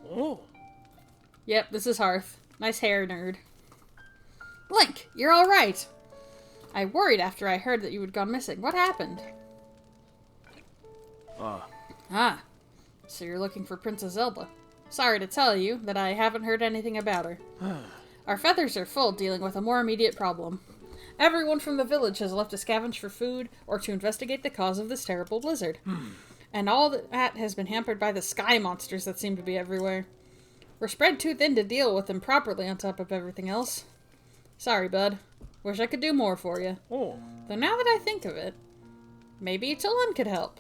Oh. Yep, this is Hearth. Nice hair, nerd. Link, you're alright! I worried after I heard that you had gone missing. What happened? Ah, so you're looking for Princess Zelda. Sorry to tell you that I haven't heard anything about her. Our feathers are full dealing with a more immediate problem. Everyone from the village has left to scavenge for food or to investigate the cause of this terrible blizzard. And all that has been hampered by the sky monsters that seem to be everywhere. We're spread too thin to deal with them properly on top of everything else. Sorry, bud. Wish I could do more for you. Oh. Though now that I think of it, maybe Tulin could help.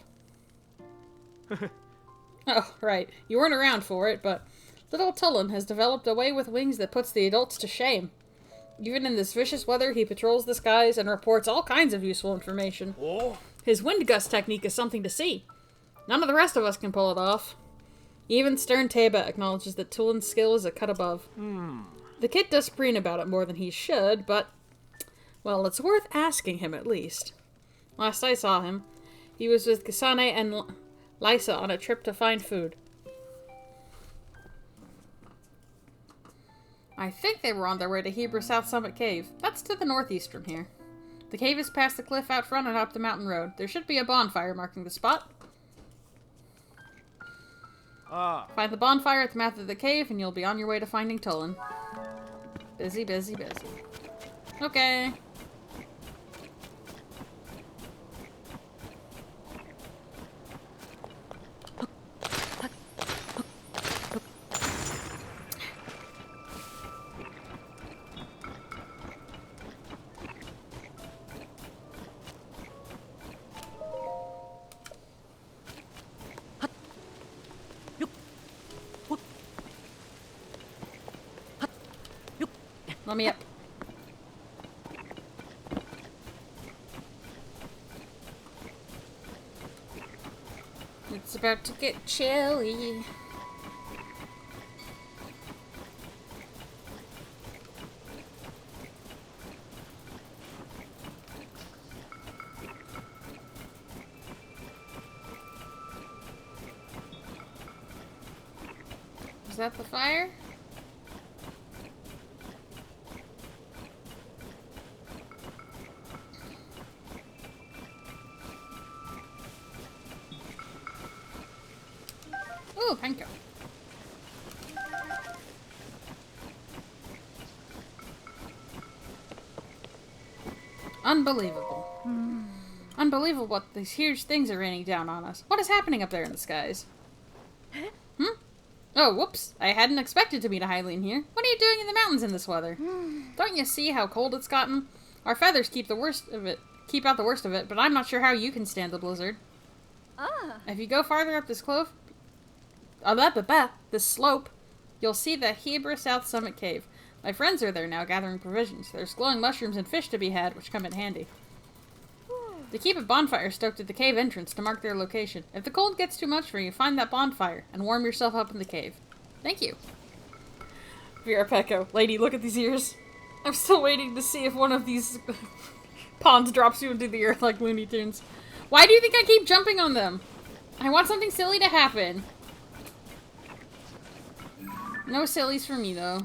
Oh, right. You weren't around for it, but little Tulin has developed a way with wings that puts the adults to shame. Even in this vicious weather, he patrols the skies and reports all kinds of useful information. Oh. His wind gust technique is something to see. None of the rest of us can pull it off. Even stern Teba acknowledges that Tulin's skill is a cut above. The kid does preen about it more than he should, but, well, it's worth asking him at least. Last I saw him, he was with Kasane and Lysa on a trip to find food. I think they were on their way to Hebra South Summit Cave. That's to the northeast from here. The cave is past the cliff out front and up the mountain road. There should be a bonfire marking the spot. Find the bonfire at the mouth of the cave and you'll be on your way to finding Tulin. Busy, busy, busy. Okay. Let me up. It's about to get chilly. Is that the fire? Oh, thank you. Unbelievable. Unbelievable what these huge things are raining down on us. What is happening up there in the skies? Oh, whoops. I hadn't expected to meet a Hylian here. What are you doing in the mountains in this weather? Don't you see how cold it's gotten? Our feathers keep out the worst of it, but I'm not sure how you can stand the blizzard. If you go farther up this this slope, you'll see the Hebra South Summit Cave. My friends are there now gathering provisions. There's glowing mushrooms and fish to be had, which come in handy. They keep a bonfire stoked at the cave entrance to mark their location. If the cold gets too much for you, find that bonfire and warm yourself up in the cave. Thank you. Vera Pecco. Lady, look at these ears. I'm still waiting to see if one of these ponds drops you into the earth like Looney Tunes. Why do you think I keep jumping on them? I want something silly to happen. No sillies for me, though.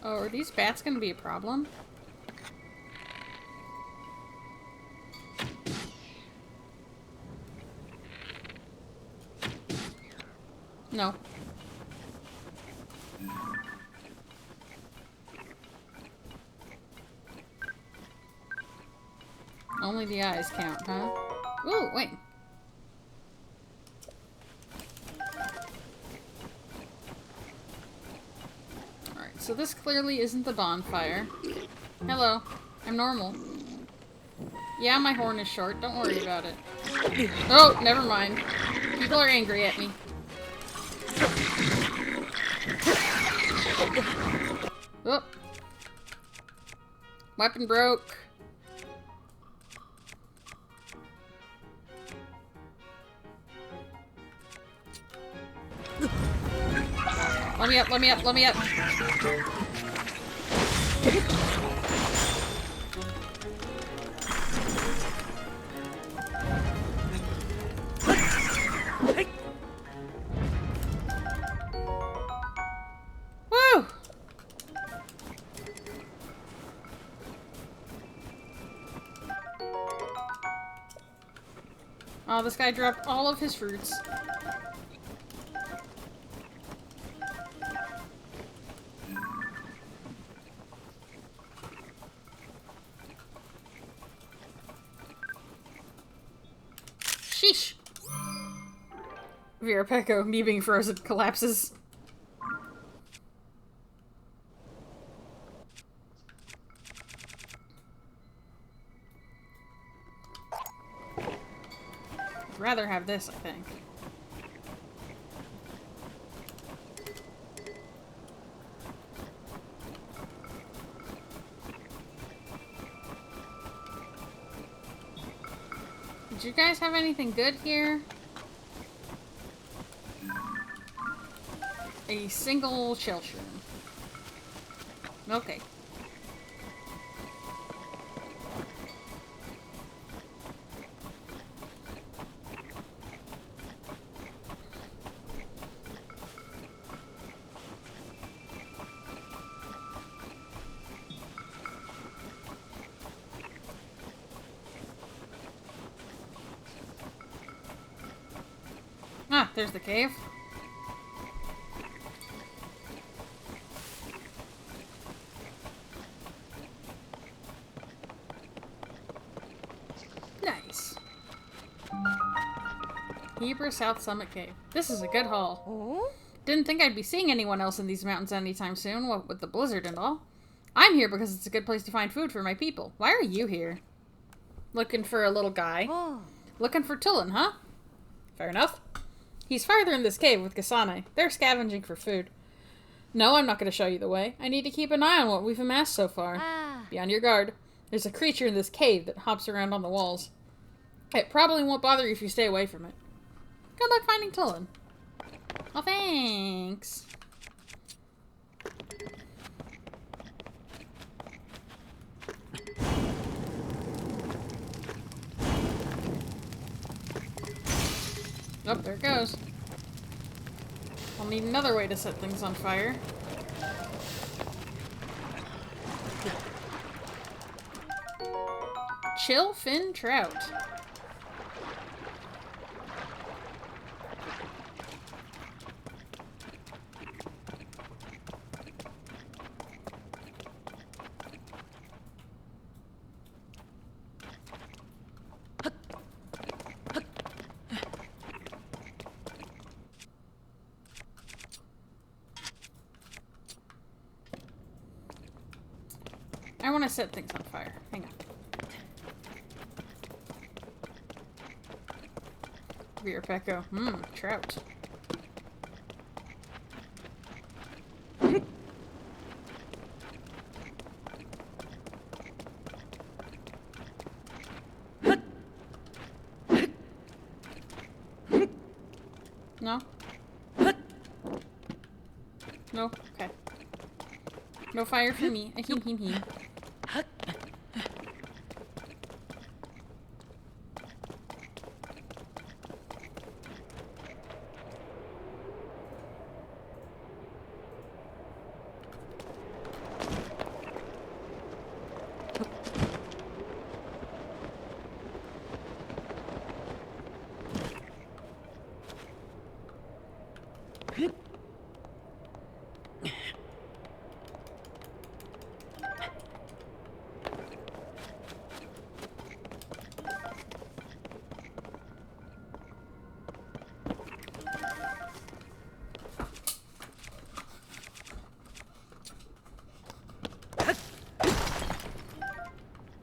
Oh, are these bats gonna be a problem? No. Only the eyes count, huh? Ooh, wait. Alright, so this clearly isn't the bonfire. Hello. I'm normal. Yeah, my horn is short. Don't worry about it. Oh, never mind. People are angry at me. Oh. Weapon broke. Let me up, let me up, let me up. Woo! Oh, this guy dropped all of his fruits. Sheesh. Vera Pecco, me being frozen, collapses. I'd rather have this, I think. Did you guys have anything good here? A single shell shroom. Okay. Ah, there's the cave. Nice. Heber South Summit Cave. This is a good haul. Oh? Didn't think I'd be seeing anyone else in these mountains anytime soon, what with the blizzard and all. I'm here because it's a good place to find food for my people. Why are you here? Looking for a little guy. Oh. Looking for Tulin, huh? Fair enough. He's farther in this cave with Kasane. They're scavenging for food. No, I'm not going to show you the way. I need to keep an eye on what we've amassed so far. Ah. Be on your guard. There's a creature in this cave that hops around on the walls. It probably won't bother you if you stay away from it. Good luck finding Tulin. Oh, thanks. Oh, there it goes. I'll need another way to set things on fire. Chill fin trout. I want to set things on fire. Hang on. Rear Pecco. Trout. No? No? Okay. No fire for me. A heen heen heen.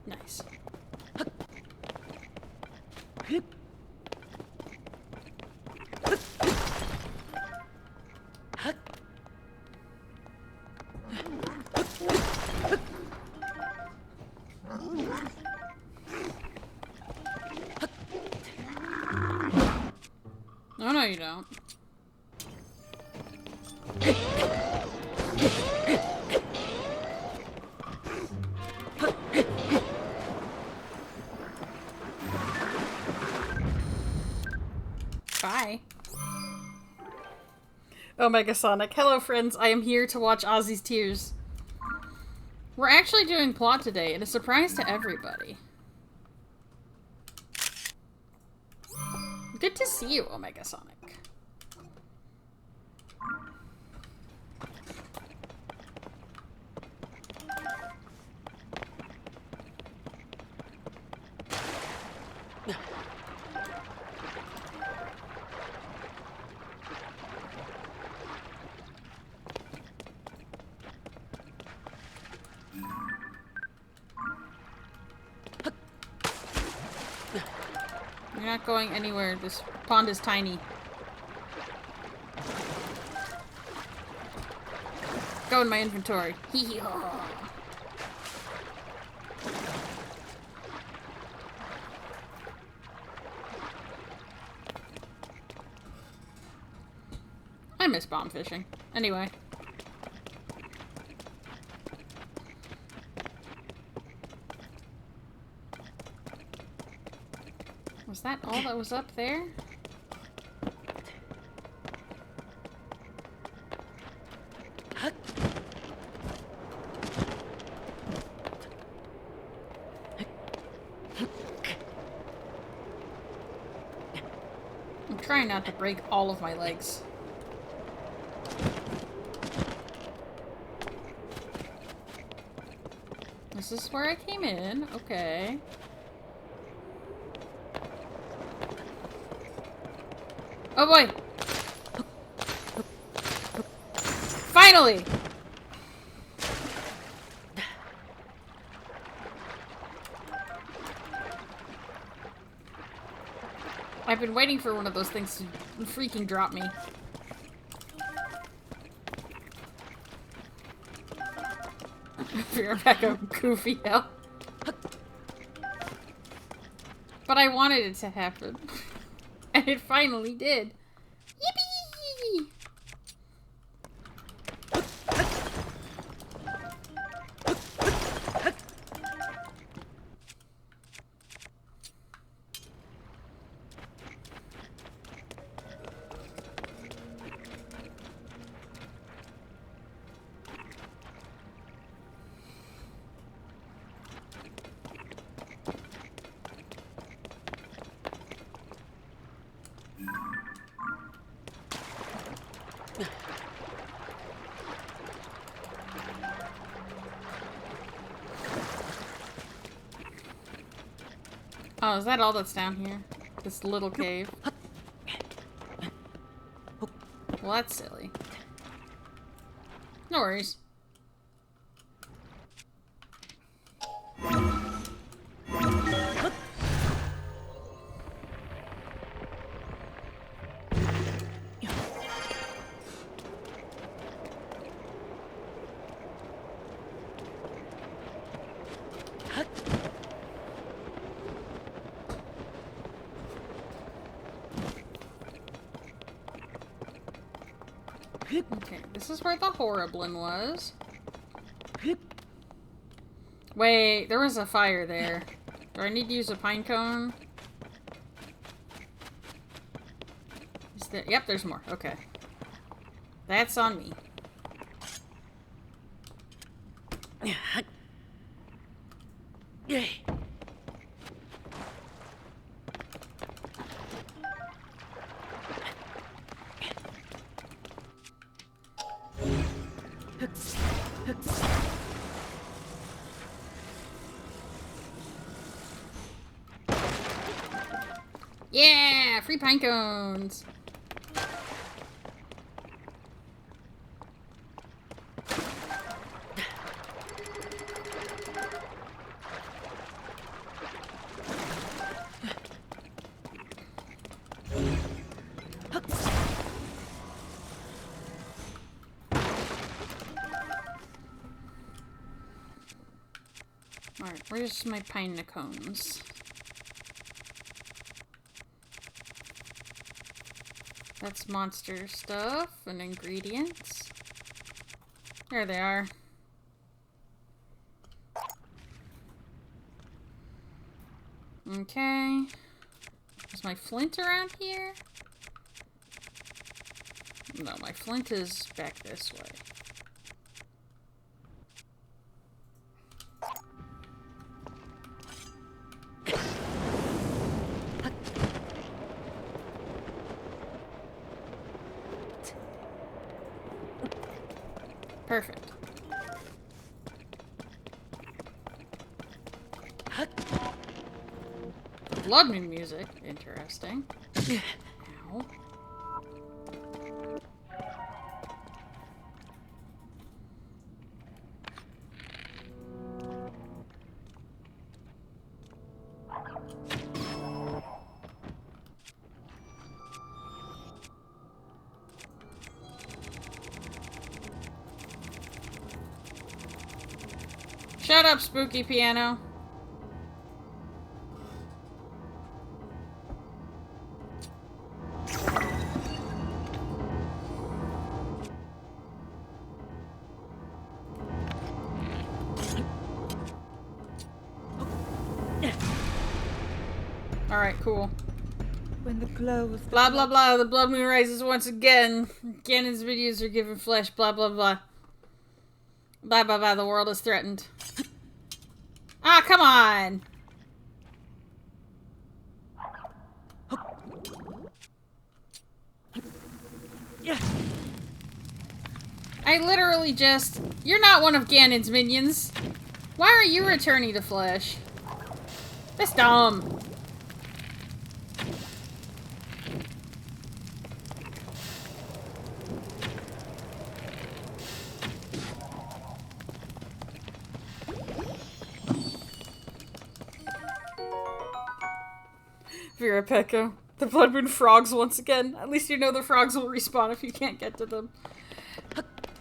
Nice. Oh, no, you don't. Bye. Omega Sonic. Hello, friends. I am here to watch Ozzy's Tears. We're actually doing plot today, and a surprise to everybody. Good to see you, Omega Sonic. You're not going anywhere. This pond is tiny. Go in my inventory. Hee hee haw. miss bomb fishing. Anyway. Was that all that was up there? I'm trying not to break all of my legs. This is where I came in. Okay. Oh boy! Finally! I've been waiting for one of those things to freaking drop me. You're back up, goofy hell. But I wanted it to happen. And it finally did. Yippee! Oh, is that all that's down here? This little cave? Well, that's silly. No worries. Okay, this is where the Horriblin was. Wait, there was a fire there. Do I need to use a pine cone? Is there... Yep, there's more. Okay. That's on me. Yeah! Free pine cones! Alright, where's my pine cones? That's monster stuff and ingredients. There they are. Okay. Is my flint around here? No, my flint is back this way. Perfect. Blood moon music. Interesting. Ow. Shut up, spooky piano. Alright, cool. When the glow of the Blah blah blah, the blood moon rises once again. Ganon's videos are given flesh, blah blah blah. Blah blah blah, the world is threatened. Ah, come on! Yeah. I literally just... You're not one of Ganon's minions. Why are you returning to flesh? That's dumb. Vera Pecco. The Blood Moon frogs once again. At least you know the frogs will respawn if you can't get to them.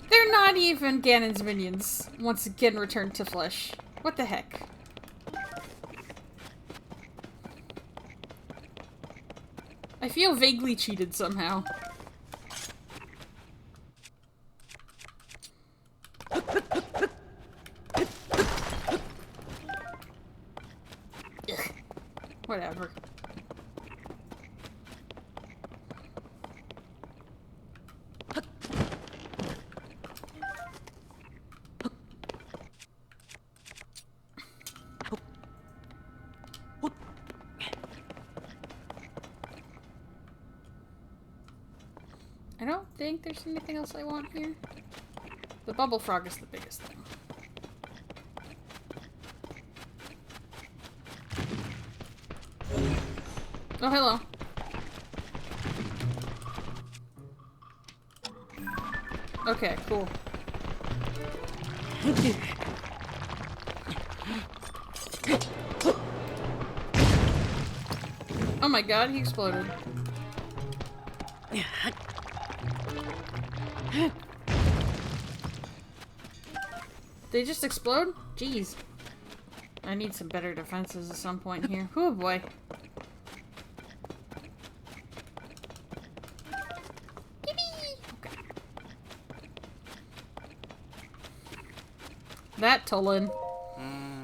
They're not even Ganon's minions. Once again returned to flesh. What the heck? I feel vaguely cheated somehow. Ugh. Whatever. I don't think there's anything else I want here. The bubble frog is the biggest thing. Oh, hello. Okay, cool. Oh my god, he exploded. They just explode? Jeez. I need some better defenses at some point here. Oh boy. Okay. That Tulin.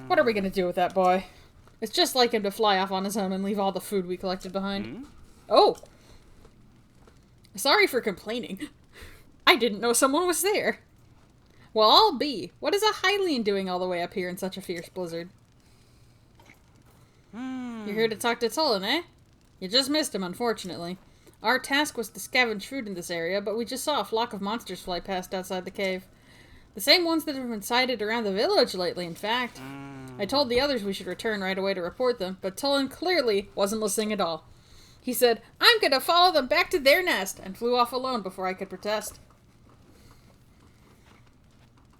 What are we gonna do with that boy? It's just like him to fly off on his own and leave all the food we collected behind. Oh! Sorry for complaining. I didn't know someone was there. Well, I'll be. What is a Hylian doing all the way up here in such a fierce blizzard? You're here to talk to Tulin, eh? You just missed him, unfortunately. Our task was to scavenge food in this area, but we just saw a flock of monsters fly past outside the cave. The same ones that have been sighted around the village lately, in fact. I told the others we should return right away to report them, but Tulin clearly wasn't listening at all. He said, "I'm gonna follow them back to their nest," and flew off alone before I could protest.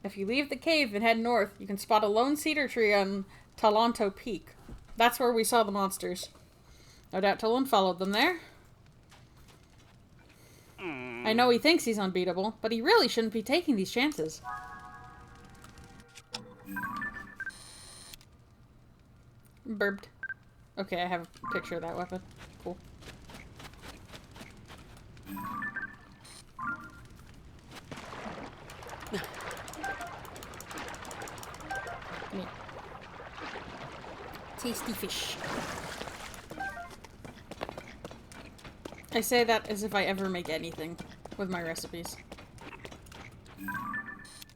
If you leave the cave and head north, you can spot a lone cedar tree on Talanto Peak. That's where we saw the monsters. No doubt Tulin followed them there. I know he thinks he's unbeatable, but he really shouldn't be taking these chances. Burped. Okay, I have a picture of that weapon. Cool. Me. Tasty fish. I say that as if I ever make anything with my recipes.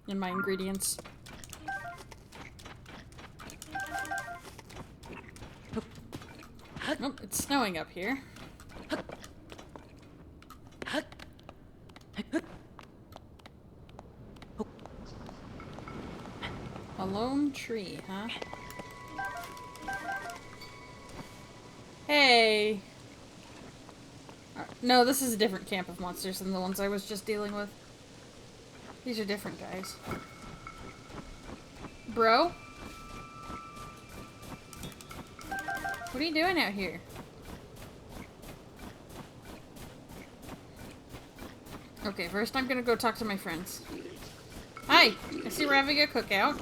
And my ingredients. Oh, it's snowing up here. A lone tree, huh? Hey! No, this is a different camp of monsters than the ones I was just dealing with. These are different guys. Bro? What are you doing out here? Okay, first I'm gonna go talk to my friends. Hi! I see we're having a cookout.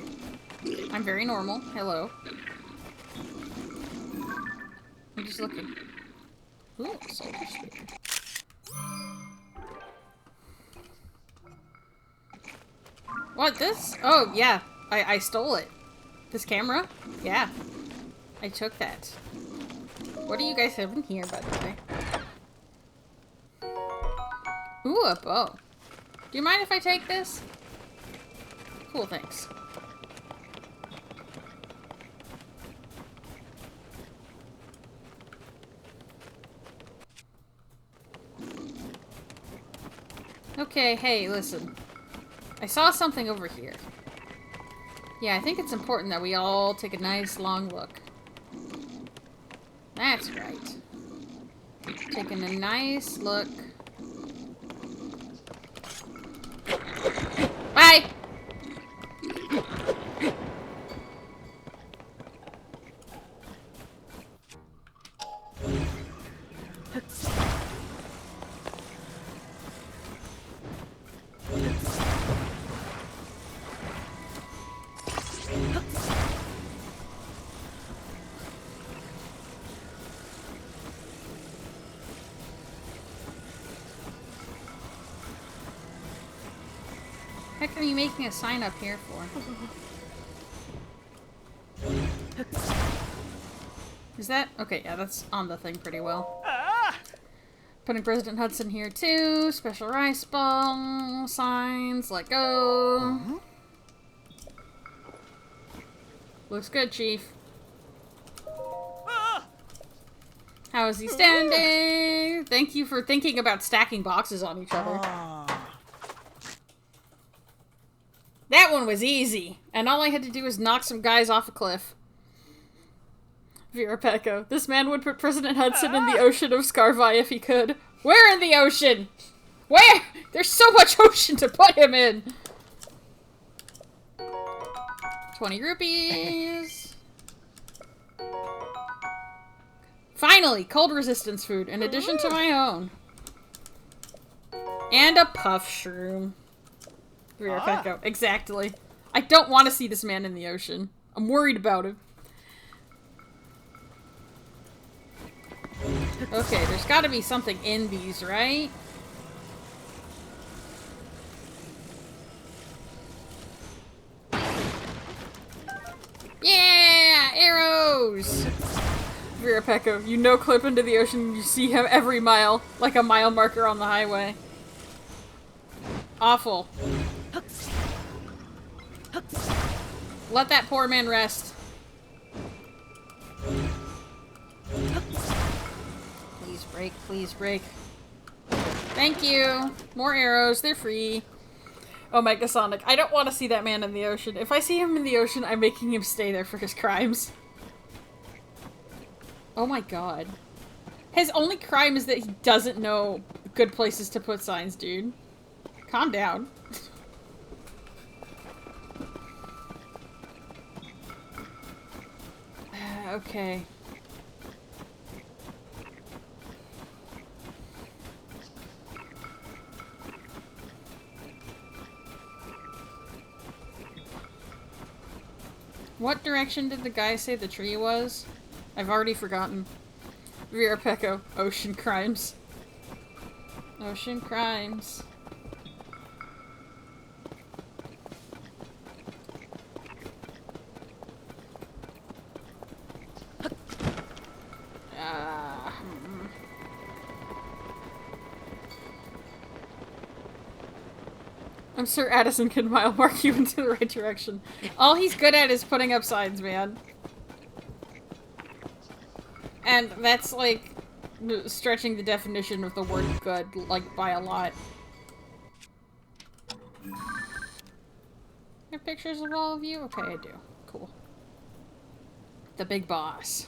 I'm very normal. Hello. I'm just looking. Ooh, soldier spear. What, this? Oh, yeah. I stole it. This camera? Yeah. I took that. What do you guys have in here, by the way? Ooh, a bow. Do you mind if I take this? Cool, thanks. Okay, hey, listen. I saw something over here. Yeah, I think it's important that we all take a nice long look. That's right. Taking a nice look. Bye! Heck are you making a sign up here for? Is that? Okay, yeah, that's on the thing pretty well. Putting President Hudson here too. Special rice ball signs. Let go. Looks good, Chief. How is he standing? Thank you for thinking about stacking boxes on each other. That one was easy, and all I had to do was knock some guys off a cliff. Vera Pecco. This man would put President Hudson in the ocean of Scarvi if he could. Where in the ocean? Where? There's so much ocean to put him in! 20 rupees. Finally, cold resistance food, in addition to my own. And a puff shroom. Vera Pecco. Exactly. I don't want to see this man in the ocean. I'm worried about him. Okay, there's got to be something in these, right? Yeah! Arrows! Vera Pecco, you no-clip into the ocean and you see him every mile, like a mile marker on the highway. Awful. Let that poor man rest. Please break, please break. Thank you. More arrows, they're free. Oh, Megasonic, I don't want to see that man in the ocean. If I see him in the ocean, I'm making him stay there for his crimes. Oh my god. His only crime is that he doesn't know good places to put signs, dude. Calm down. Okay. What direction did the guy say the tree was? I've already forgotten. Vera Pecco. Ocean crimes. Ocean crimes. I'm sure Addison can mile mark you into the right direction. All he's good at is putting up signs, man. And that's like stretching the definition of the word good, like, by a lot. You have pictures of all of you? Okay, I do. Cool. The big boss.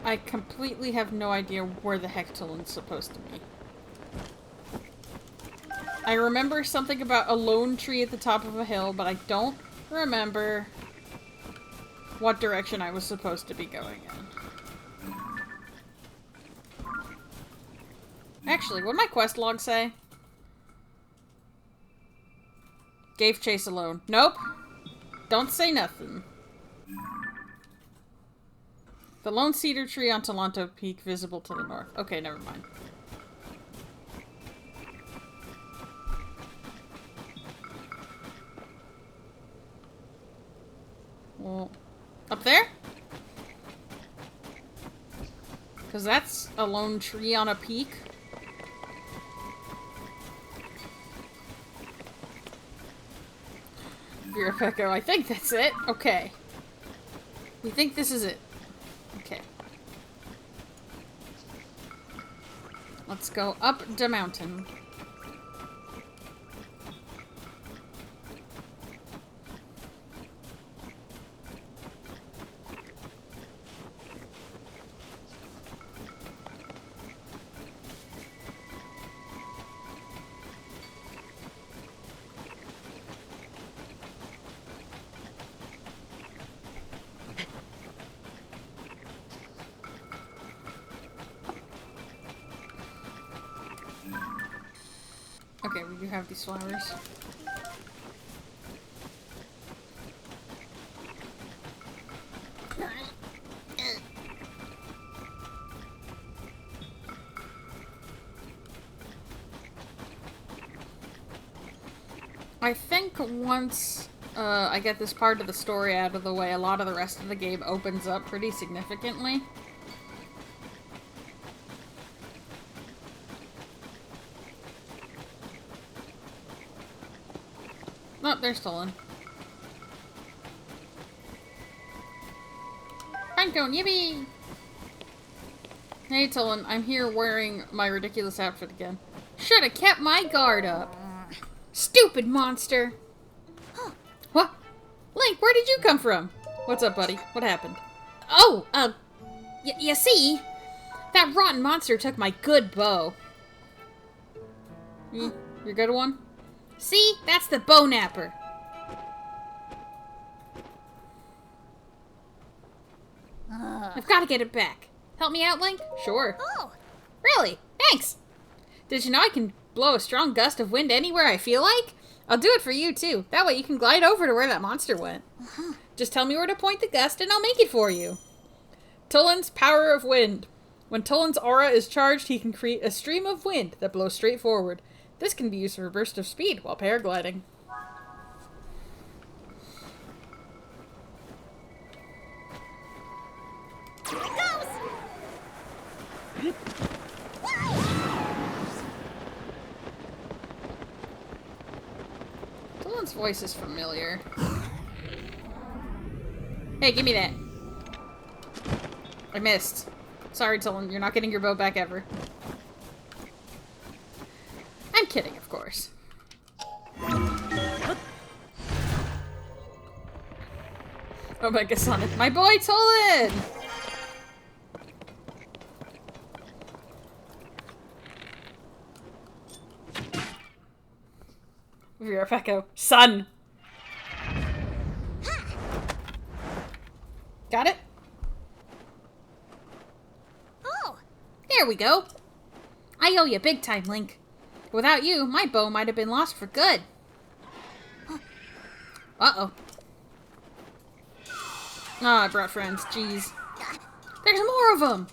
I completely have no idea where the heck Tillin's supposed to be. I remember something about a lone tree at the top of a hill, but I don't remember what direction I was supposed to be going in. Actually, what'd my quest log say? Gave chase alone. Nope. Don't say nothing. The lone cedar tree on Talanto Peak visible to the north. Okay, never mind. Well, up there? Because that's a lone tree on a peak. Echo, I think that's it. Okay. We think this is it. Okay. Let's go up the mountain. Okay, we do have these flowers. I think once I get this part of the story out of the way, a lot of the rest of the game opens up pretty significantly. Oh, they're stolen. Pinecone, yippee! Hey, Tolan, I'm here wearing my ridiculous outfit again. Should've kept my guard up. Stupid monster! What? Link, where did you come from? What's up, buddy? What happened? Oh, you see? That rotten monster took my good bow. Your good one? See? That's the bow napper. I've got to get it back. Help me out, Link? Sure. Oh. Really? Thanks. Did you know I can blow a strong gust of wind anywhere I feel like? I'll do it for you, too. That way you can glide over to where that monster went. Just tell me where to point the gust and I'll make it for you. Tolan's power of wind. When Tolan's aura is charged, he can create a stream of wind that blows straight forward. This can be used for a burst of speed while paragliding. Here it goes! Tolan's voice is familiar. Hey, give me that. I missed. Sorry, Tolan, you're not getting your bow back ever. I'm kidding, of course. Omega Sonic. My boy, Tolan! Echo. Sun! Got it? Oh! There we go. I owe you big time, Link. Without you, my bow might have been lost for good. Uh-oh. Oh, I brought friends. Jeez. There's more of them!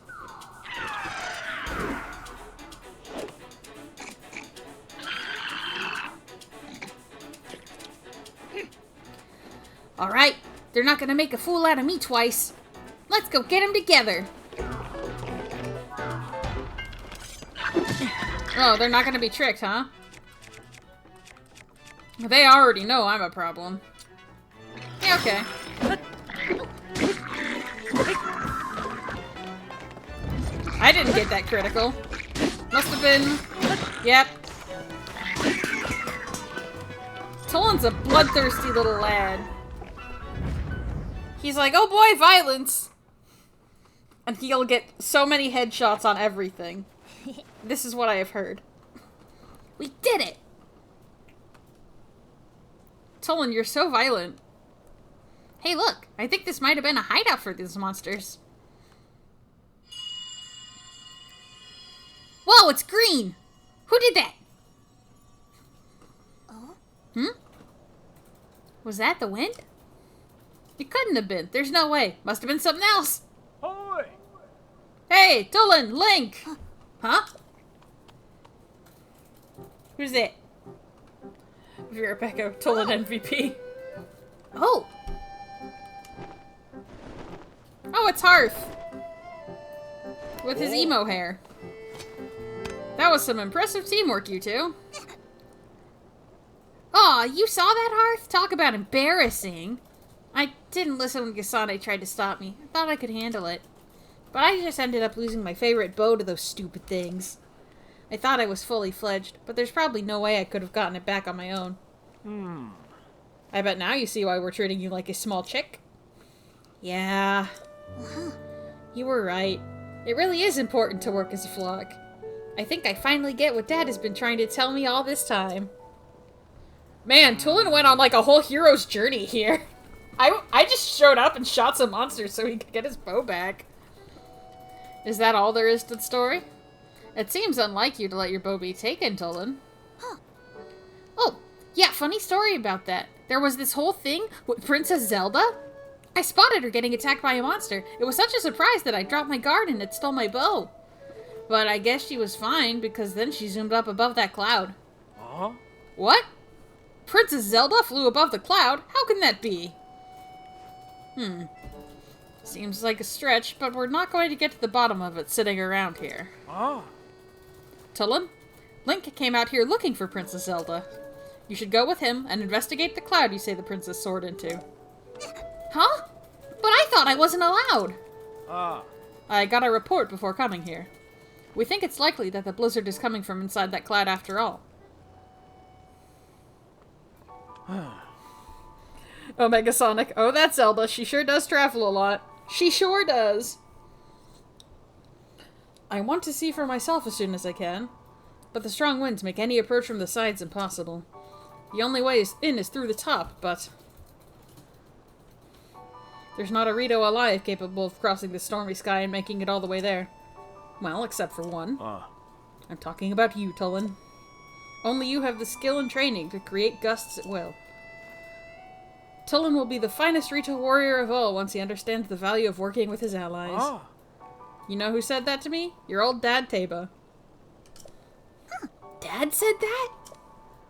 Alright, they're not gonna make a fool out of me twice. Let's go get them together. Oh, they're not gonna be tricked, huh? They already know I'm a problem. Yeah, okay. I didn't get that critical. Must have been... Yep. Tolan's a bloodthirsty little lad. He's like, oh boy, violence! And he'll get so many headshots on everything. This is what I have heard. We did it! Tolan, you're so violent. Hey, look! I think this might have been a hideout for these monsters. Whoa, it's green! Who did that? Oh? Hmm? Was that the wind? It couldn't have been. There's no way. Must have been something else. Hoy! Hey, Tolan, Link! Huh? Who's that? Vera Pecco, Tolan MVP. Oh! Oh, it's Hearth! With his emo hair. That was some impressive teamwork, you two. Aw, you saw that, Hearth? Talk about embarrassing. I didn't listen when Gasane tried to stop me. I thought I could handle it. But I just ended up losing my favorite bow to those stupid things. I thought I was fully fledged, but there's probably no way I could have gotten it back on my own. I bet now you see why we're treating you like a small chick. Yeah. You were right. It really is important to work as a flock. I think I finally get what Dad has been trying to tell me all this time. Man, Tulin went on like a whole hero's journey here. I just showed up and shot some monsters so he could get his bow back. Is that all there is to the story? It seems unlike you to let your bow be taken, Tulin. Huh. Oh, yeah, funny story about that. There was this whole thing with Princess Zelda. I spotted her getting attacked by a monster. It was such a surprise that I dropped my guard and it stole my bow. But I guess she was fine because then she zoomed up above that cloud. Huh? What? Princess Zelda flew above the cloud? How can that be? Seems like a stretch, but we're not going to get to the bottom of it sitting around here. Ah. Tulin, Link came out here looking for Princess Zelda. You should go with him and investigate the cloud you say the princess soared into. Huh? But I thought I wasn't allowed. Ah. I got a report before coming here. We think it's likely that the blizzard is coming from inside that cloud after all. Omega Sonic. Oh, that's Zelda. She sure does travel a lot. She sure does. I want to see for myself as soon as I can, but the strong winds make any approach from the sides impossible. The only way in is through the top, but there's not a Rito alive capable of crossing the stormy sky and making it all the way there. Well, except for one. I'm talking about you, Tulin. Only you have the skill and training to create gusts at will. Tulin will be the finest Rito warrior of all once he understands the value of working with his allies. Ah. You know who said that to me? Your old dad, Taba. Huh. Dad said that?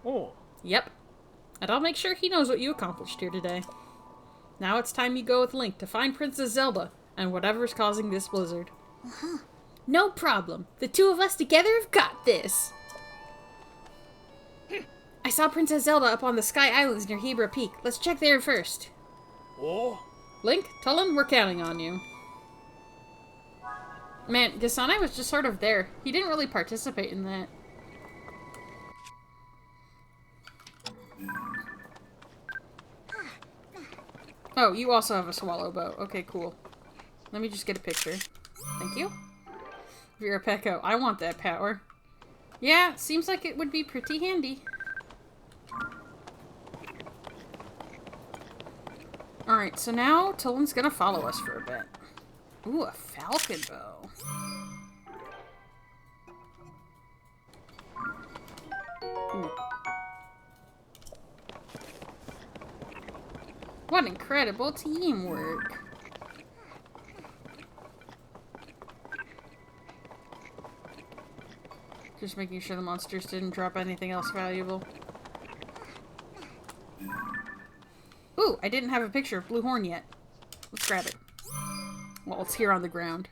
Oh. Yep. And I'll make sure he knows what you accomplished here today. Now it's time you go with Link to find Princess Zelda and whatever's causing this blizzard. No problem. The two of us together have got this. I saw Princess Zelda up on the Sky Islands near Hebra Peak. Let's check there first. Oh. Link, Tulin, we're counting on you. Man, Gasane was just sort of there. He didn't really participate in that. Oh, you also have a swallow bow. Okay, cool. Let me just get a picture. Thank you. Vera Pecco. I want that power. Yeah, seems like it would be pretty handy. Alright, so now Tulin's gonna follow us for a bit. Ooh, a falcon bow. Ooh. What incredible teamwork. Just making sure the monsters didn't drop anything else valuable. Ooh, I didn't have a picture of Blue Horn yet. Let's grab it. Well, it's here on the ground.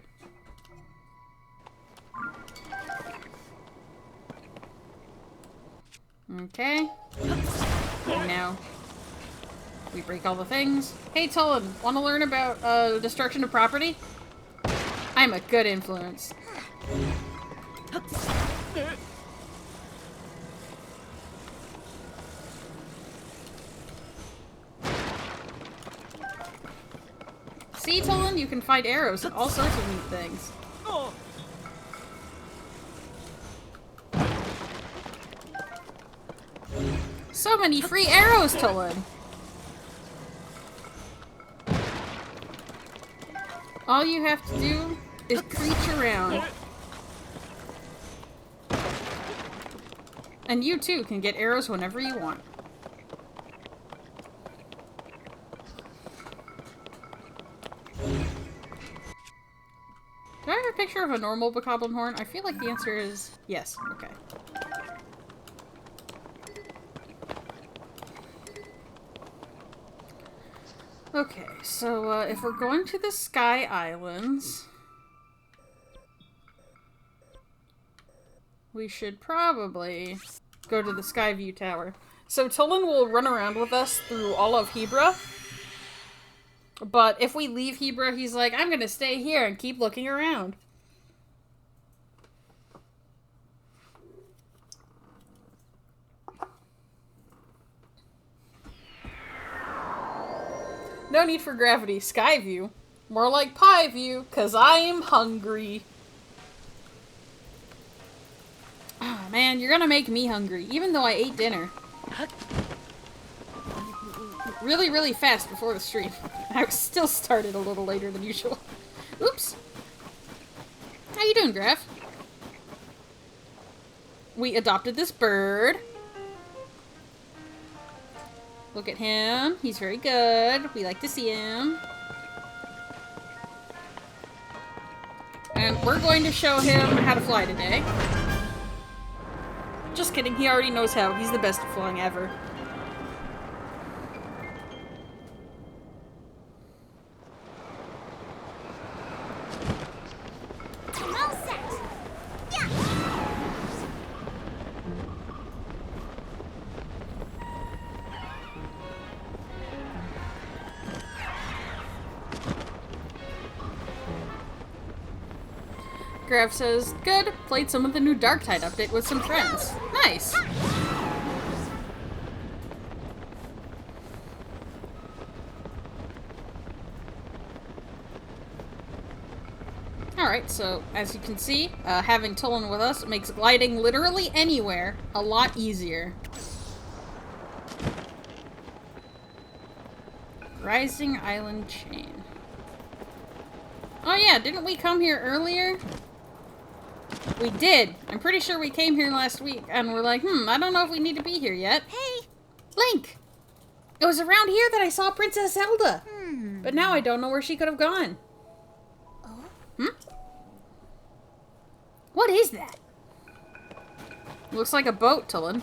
Okay. And now we break all the things. Hey, Tulin, want to learn about destruction of property? I'm a good influence. See, Tulin, you can find arrows and all sorts of neat things. Oh. So many free arrows, Tulin! All you have to do is creech around. And you too can get arrows whenever you want. Do I have a picture of a normal bokoblin horn? I feel like the answer is yes. Okay. Okay, so if we're going to the Sky Islands, we should probably go to the Skyview Tower. So Tolan will run around with us through all of Hebra. But if we leave Hebra, he's like, I'm gonna stay here and keep looking around. No need for gravity. Skyview. More like pie view, cause I'm hungry. Oh man, you're gonna make me hungry, even though I ate dinner. Really, really fast before the stream. I still started a little later than usual. Oops. How you doing, Graf? We adopted this bird. Look at him. He's very good. We like to see him. And we're going to show him how to fly today. Just kidding. He already knows how. He's the best at flying ever. Grav says, good. Played some of the new Darktide update with some friends. Nice. Alright, so as you can see, having Tolan with us makes gliding literally anywhere a lot easier. Rising Island Chain. Oh yeah, didn't we come here earlier? We did. I'm pretty sure we came here last week, and we're like, I don't know if we need to be here yet. Hey! Link! It was around here that I saw Princess Zelda. But now I don't know where she could have gone. Oh? What is that? Looks like a boat, Tolan.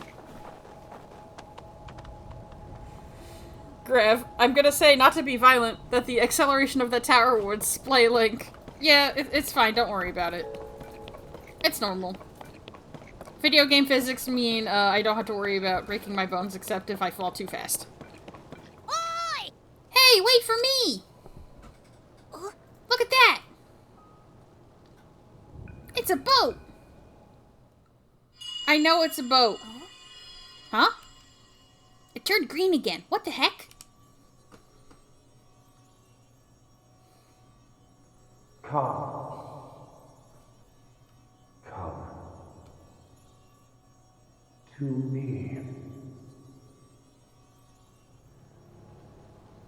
Grav, I'm gonna say, not to be violent, that the acceleration of the tower would splay Link. Yeah, it's fine, don't worry about it. It's normal. Video game physics mean I don't have to worry about breaking my bones except if I fall too fast. Oi! Hey, wait for me! Look at that! It's a boat! I know it's a boat. Huh? It turned green again. What the heck? Come. To me.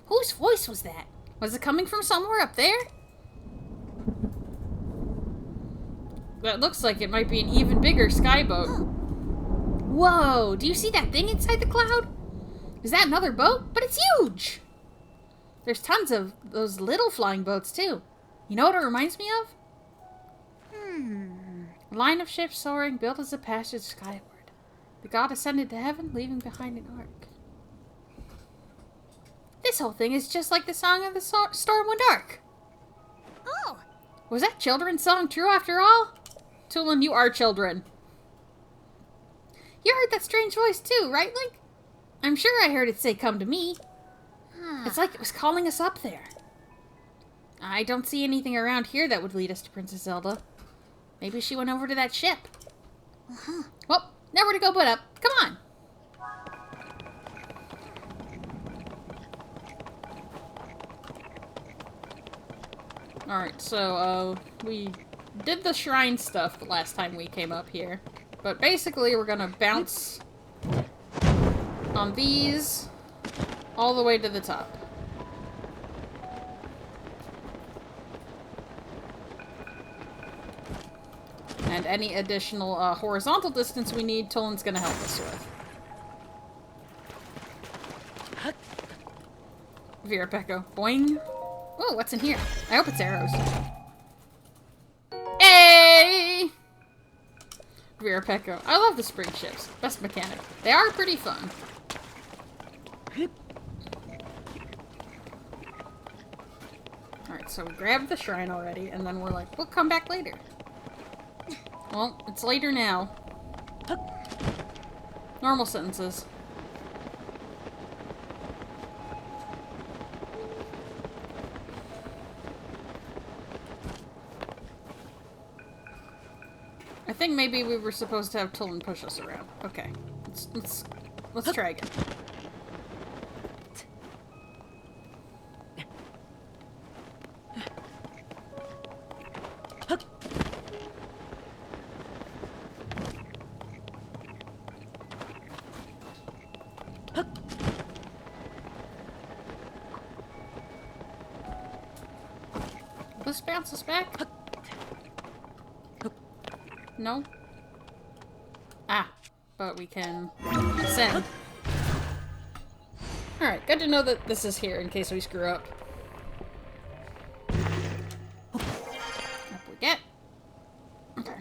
Whose voice was that? Was it coming from somewhere up there? That looks like it might be an even bigger skyboat. Whoa, do you see that thing inside the cloud? Is that another boat? But it's huge! There's tons of those little flying boats, too. You know what it reminds me of? A line of ships soaring, built as a passage skyward. The god ascended to heaven, leaving behind an ark. This whole thing is just like the song of the Stormwind Ark. Oh! Was that children's song true after all? Tolan, you are children. You heard that strange voice too, right, Link? I'm sure I heard it say, come to me. It's like it was calling us up there. I don't see anything around here that would lead us to Princess Zelda. Maybe she went over to that ship. Well, nowhere to go but up. Come on. Alright, so, we did the shrine stuff the last time we came up here. But basically, we're gonna bounce on these all the way to the top. And any additional horizontal distance we need, Tolan's gonna help us with. Vera Pecco. Boing. Oh, what's in here? I hope it's arrows. Hey! Vera Pecco. I love the spring ships. Best mechanic. They are pretty fun. Alright, so we grabbed the shrine already, and then we're like, we'll come back later. Well, it's later now. Normal sentences. I think maybe we were supposed to have Tulin push us around. Okay. Let's try again. Will this bounce us back? No? Ah, but we can ascend. Alright, good to know that this is here in case we screw up. Up we get. Okay.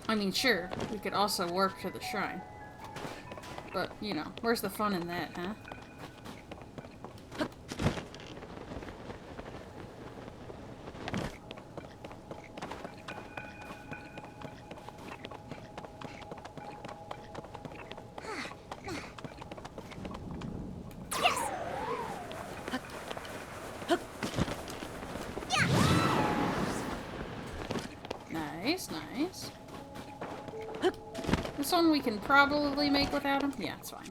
I mean, sure, we could also warp to the shrine. But, you know, where's the fun in that, huh? Nice. This one we can probably make without him. Yeah, it's fine.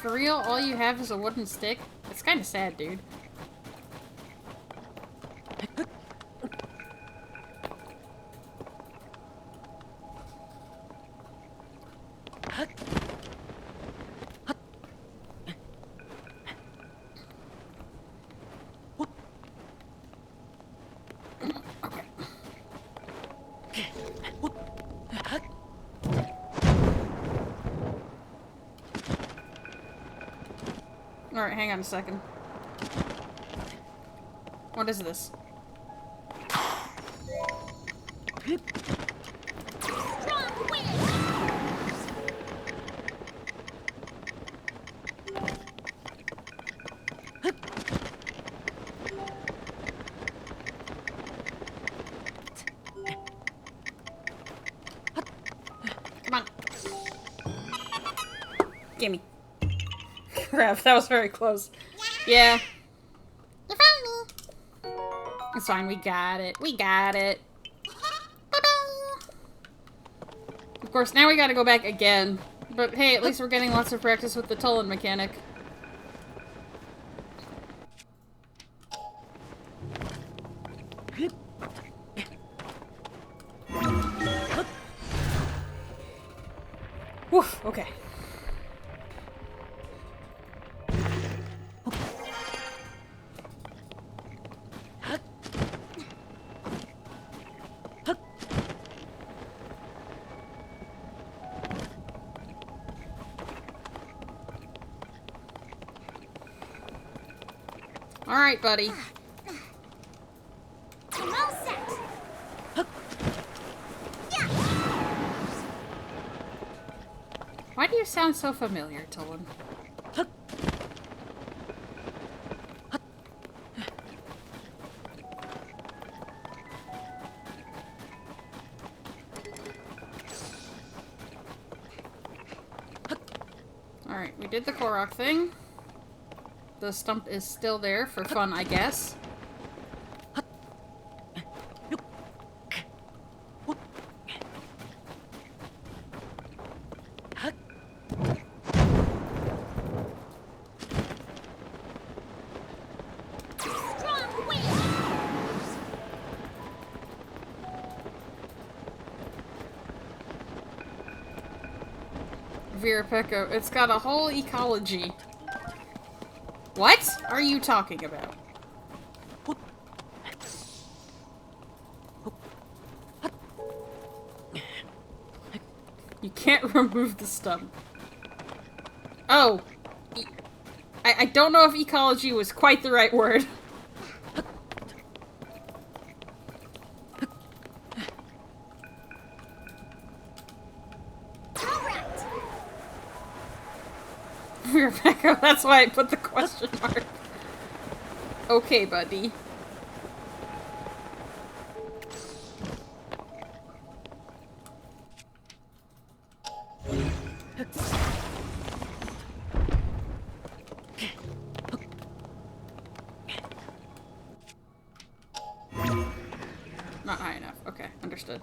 For real, all you have is a wooden stick? It's kind of sad, dude. Alright, hang on a second. What is this? Come on. Gimme. Crap, that was very close. Yeah. You found me. It's fine, we got it. We got it. Bye-bye. Of course, now we gotta go back again. But hey, at least we're getting lots of practice with the Tulin mechanic. Woof, okay. Alright, buddy. I'm all set. Why do you sound so familiar, Tulin? Alright, we did the Korok thing. The stump is still there for fun, I guess. Virapeko, it's got a whole ecology. What are you talking about? You can't remove the stump. Oh. I don't know if ecology was quite the right word. Rebecca, that's why I put the question mark. Okay, buddy. Not high enough. Okay, understood.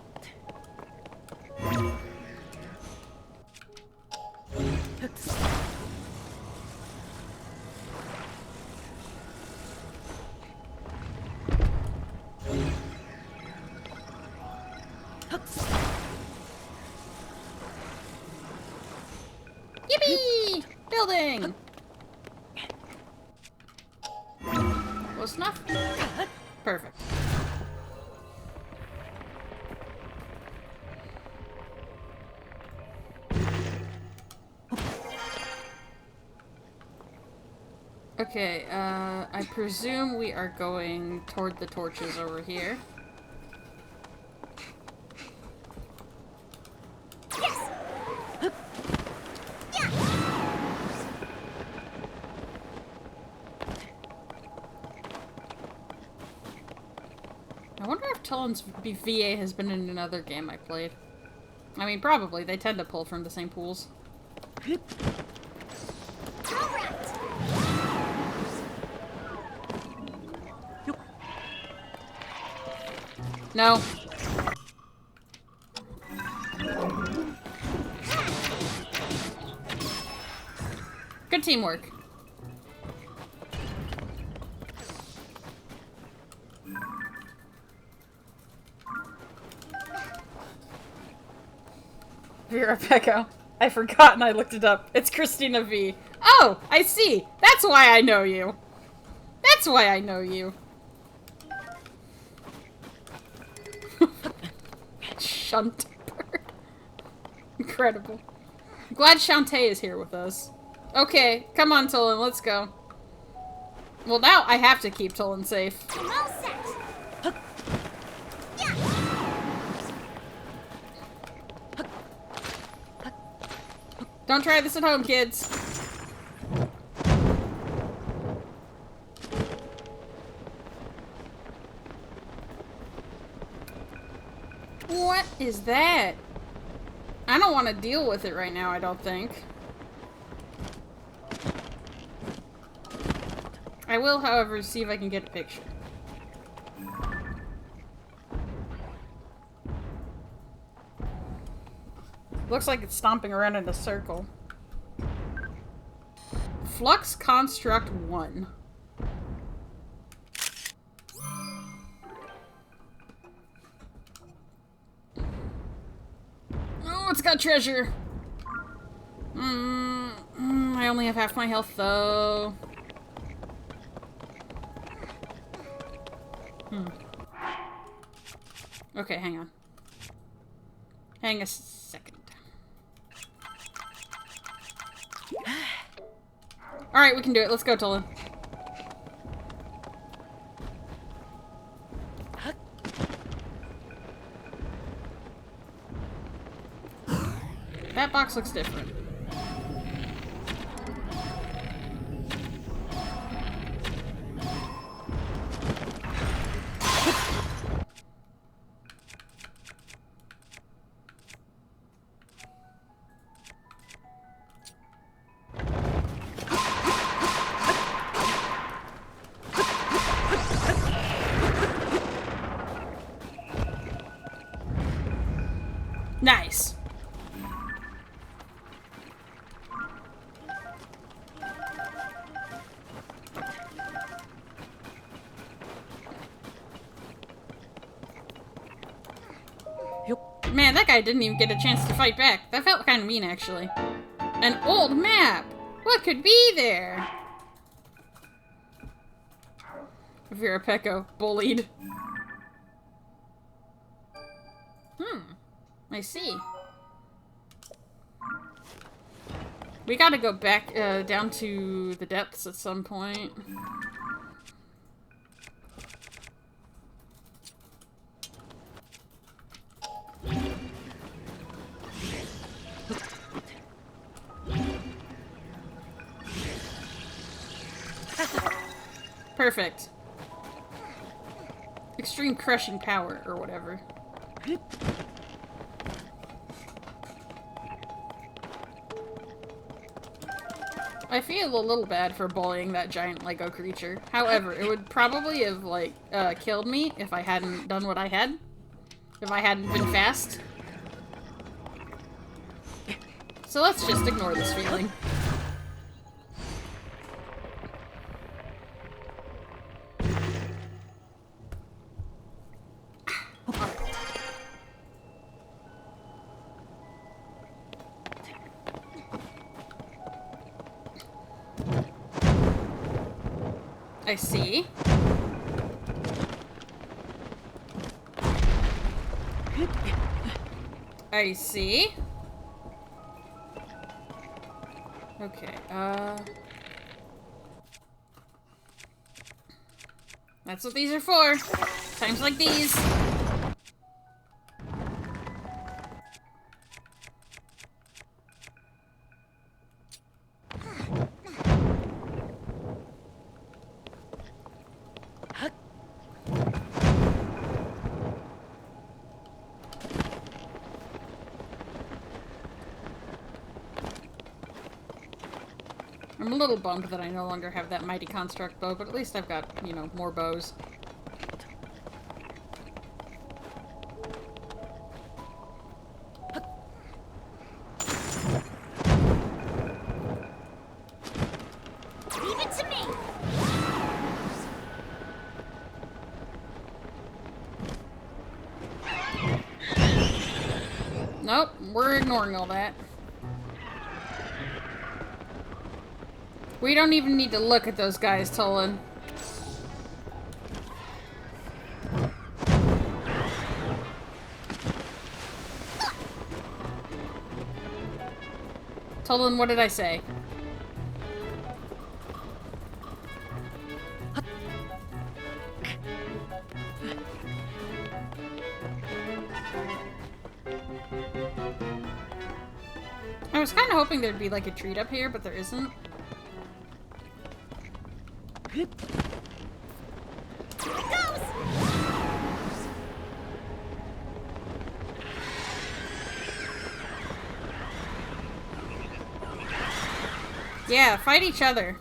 Yippee! Building! Close enough? Perfect. Okay, I presume we are going toward the torches over here. I wonder if Tullen's VA has been in another game I played. I mean, probably. They tend to pull from the same pools. No. Good teamwork. Vera Pecco. I forgot and I looked it up. It's Christina V. Oh, I see. That's why I know you. That's why I know you. Shunt bird. Incredible. Glad Shantae is here with us. Okay, come on, Tullen, let's go. Well, now I have to keep Tullen safe. I'm all set. Don't try this at home, kids. What is that? I don't want to deal with it right now, I don't think. I will, however, see if I can get a picture. Looks like it's stomping around in a circle. Flux Construct 1. Oh, it's got treasure. I only have half my health, though. Okay, hang on. Hang a second. Alright, we can do it. Let's go, Tullen. That box looks different. Nice. Man, that guy didn't even get a chance to fight back. That felt kind of mean, actually. An old map! What could be there? Vera Pecco, bullied. I see. We gotta go back down to the depths at some point. Perfect. Extreme crushing power, or whatever. I feel a little bad for bullying that giant Lego creature. However, it would probably have, like, killed me if I hadn't done what I had. If I hadn't been fast. So let's just ignore this feeling. I see. I see. Okay, that's what these are for. Times like these. I'm a little bummed that I no longer have that mighty construct bow, but at least I've got, you know, more bows. Leave it to me! Nope, we're ignoring all that. We don't even need to look at those guys, Tolan. Tolan, what did I say? I was kind of hoping there'd be like a treat up here, but there isn't. Yeah, fight each other.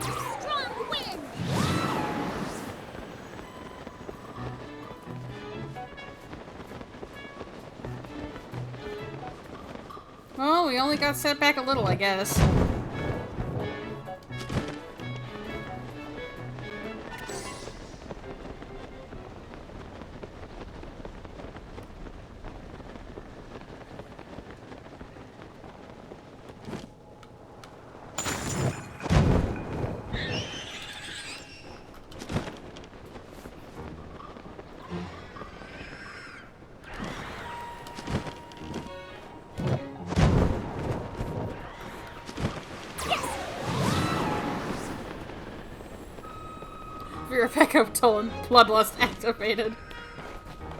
Strong wind! Well, we only got set back a little, I guess. Fear of Echo Tolan. Bloodlust activated.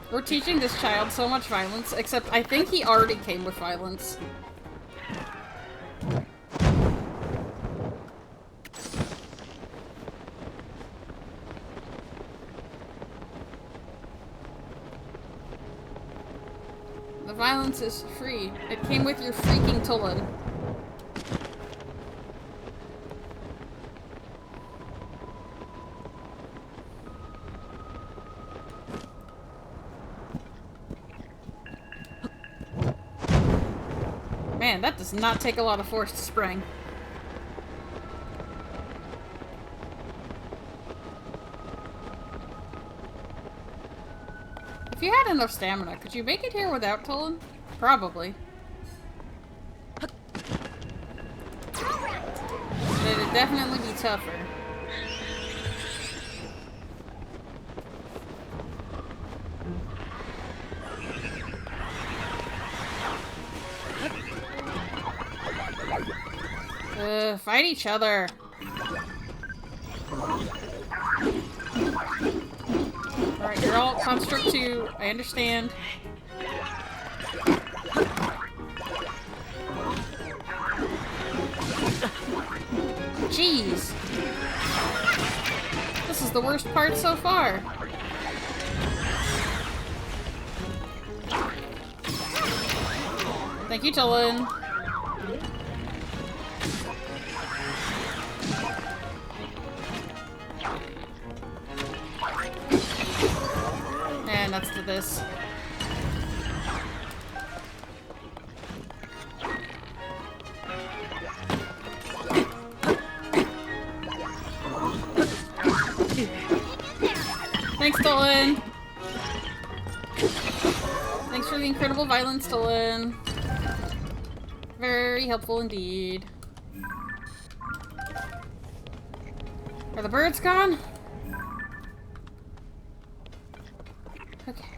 We're teaching this child so much violence, except I think he already came with violence. The violence is free. It came with your freaking Tolan. Man, that does not take a lot of force to spring. I you had enough stamina, could you make it here without Tulin? Probably. But it'd definitely be tougher. Fight each other. Alright, you're all construct 2. I understand. Jeez. This is the worst part so far. Thank you, Tulin. And let's do this. Thanks, Dolan. Thanks for the incredible violence, Dolan. Very helpful indeed. Are the birds gone? Okay.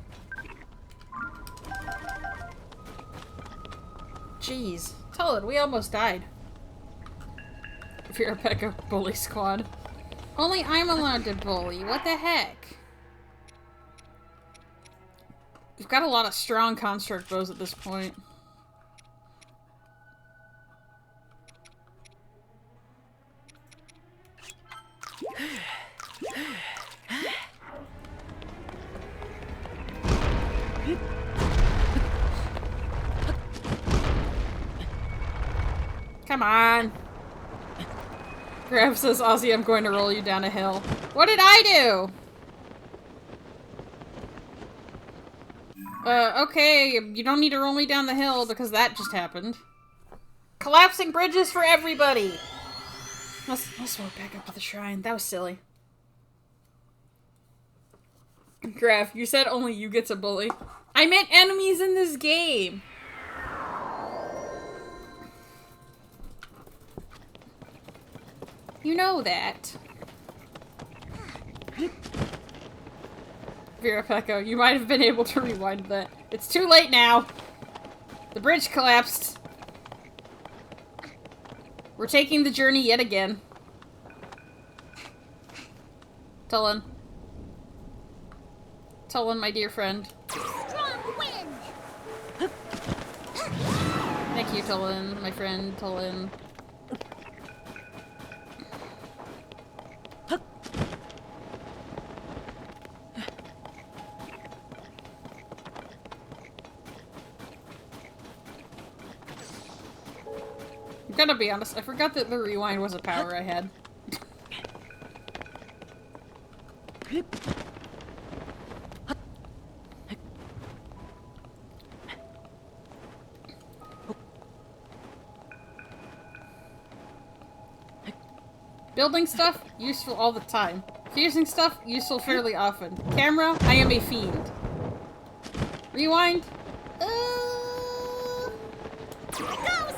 Jeez. Tulin, we almost died. If you're a Pekka bully squad. Only I'm allowed to bully. What the heck? We've got a lot of strong construct bows at this point. Come on. Graham says, Ozzy, I'm going to roll you down a hill. What did I do? Okay, you don't need to roll me down the hill because that just happened. Collapsing bridges for everybody! Let's walk back up to the shrine. That was silly. Graf, you said only you get to bully. I meant enemies in this game! You know that. Vera Pecco, you might have been able to rewind that. It's too late now! The bridge collapsed. We're taking the journey yet again. Tulin. Tulin, my dear friend. Strong wind. Thank you, Tulin, my friend, Tulin. I'm gonna be honest, I forgot that the rewind was a power I had. Building stuff, useful all the time. Fusing stuff, useful fairly often. Camera, I am a fiend. Rewind? Here it goes.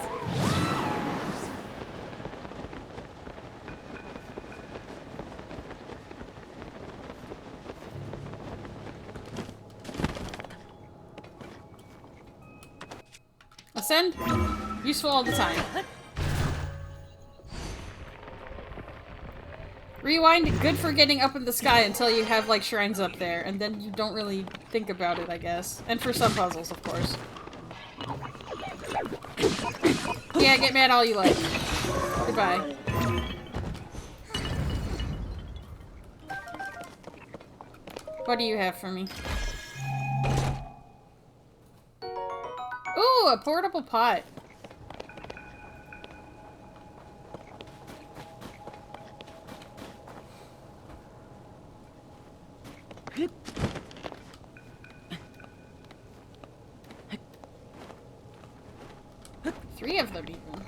Ascend, useful all the time. Rewind, good for getting up in the sky until you have, like, shrines up there, and then you don't really think about it, I guess. And for some puzzles, of course. Yeah, get mad all you like. Goodbye. What do you have for me? Ooh, a portable pot. Three of them even.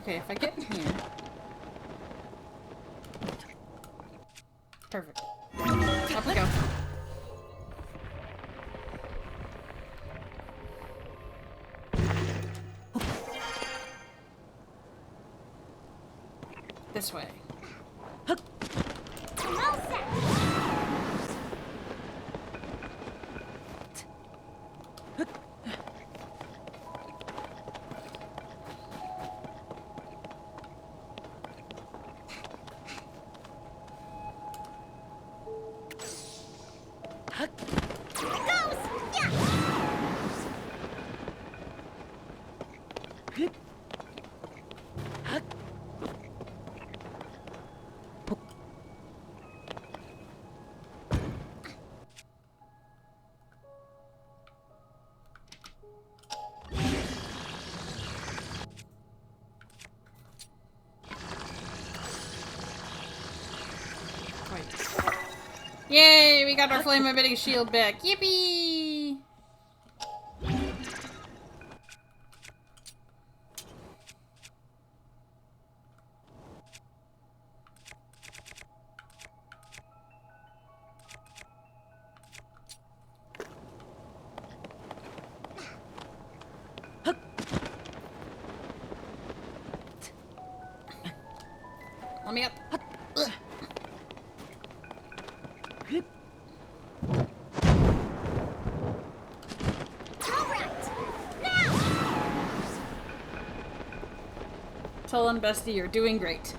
Okay, if I get in here. Perfect. Up we go. This way. Yay! We got our flame emitting shield back. Yippee! Let me up. Ugh. Tolan, bestie, you're doing great.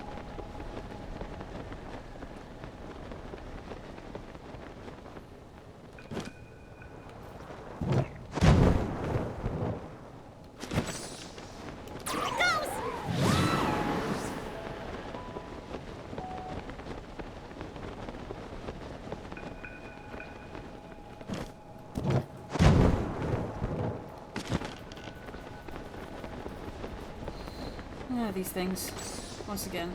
Ah, these things. Once again.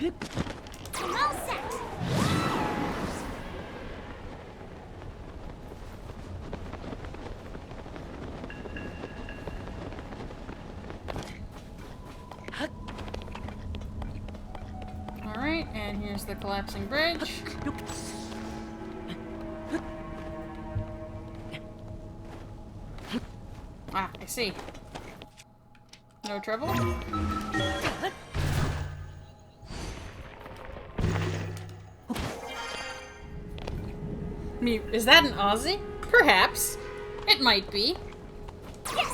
I'm all set. Alright, and here's the collapsing bridge. Ah, I see. No trouble? Is that an Aussie? Perhaps. It might be. Yes.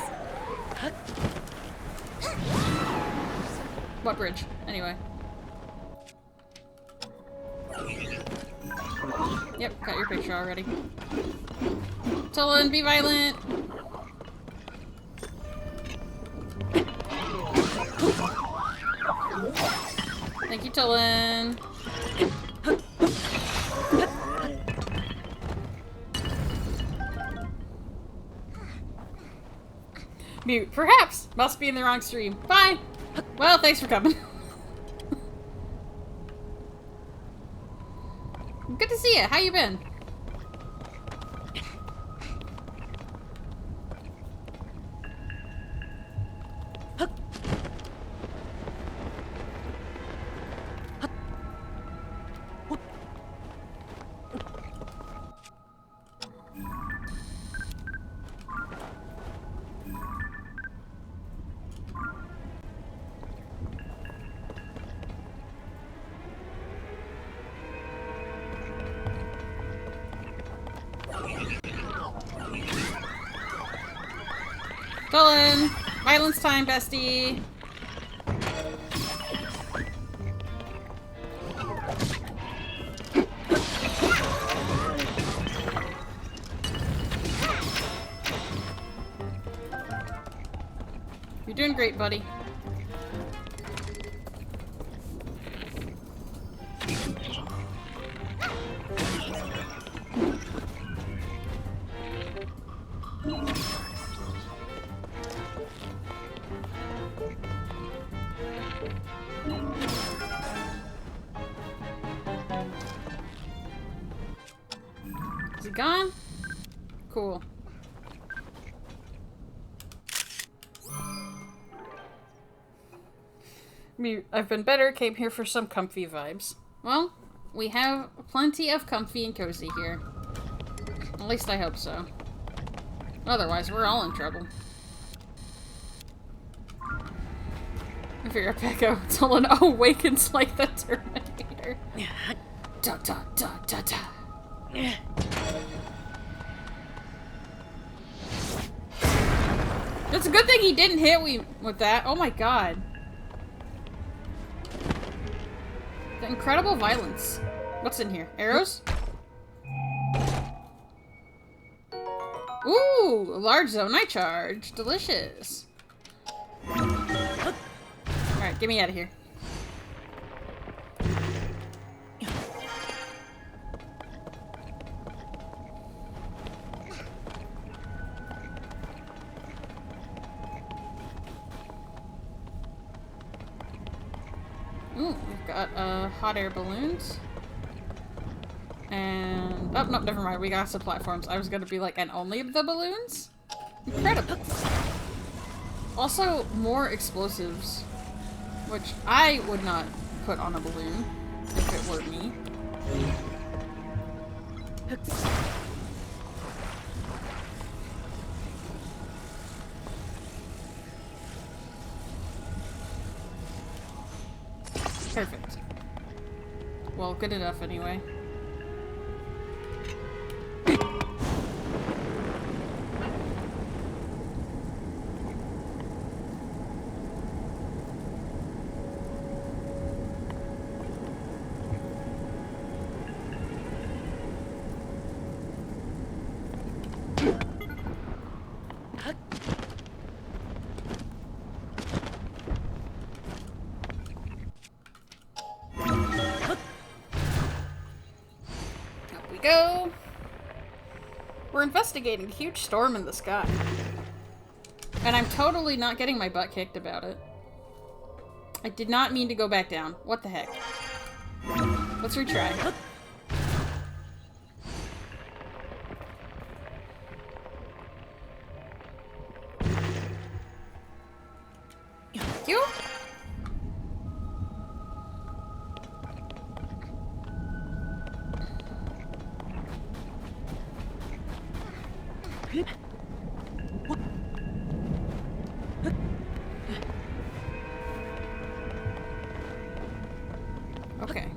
What bridge? Anyway. Yep, got your picture already. Tolan, be violent! Thank you, Tolan. Mute. Perhaps. Must be in the wrong stream. Bye. Well, thanks for coming. Good to see you. How you been? Tolan! Violence time, bestie! You're doing great, buddy. gone? Cool. I've been better, came here for some comfy vibes. Well, we have plenty of comfy and cozy here. At least I hope so. Otherwise, we're all in trouble. If you're a Pecco, Tolan awakens like the Terminator. Da da da da da. It's a good thing he didn't hit me with that. Oh my god. The incredible violence. What's in here? Arrows? Ooh, a large zonite charge. Delicious. Alright, get me out of here. Ooh, we've got hot air balloons. And... oh, no, never mind. We got some platforms. I was gonna be like, and only the balloons? Incredible. Also, more explosives. Which I would not put on a balloon if it were me. Perfect. Well, good enough anyway. Go. We're investigating a huge storm in the sky. And I'm totally not getting my butt kicked about it. I did not mean to go back down. What the heck? Let's retry. Thank you. Okay.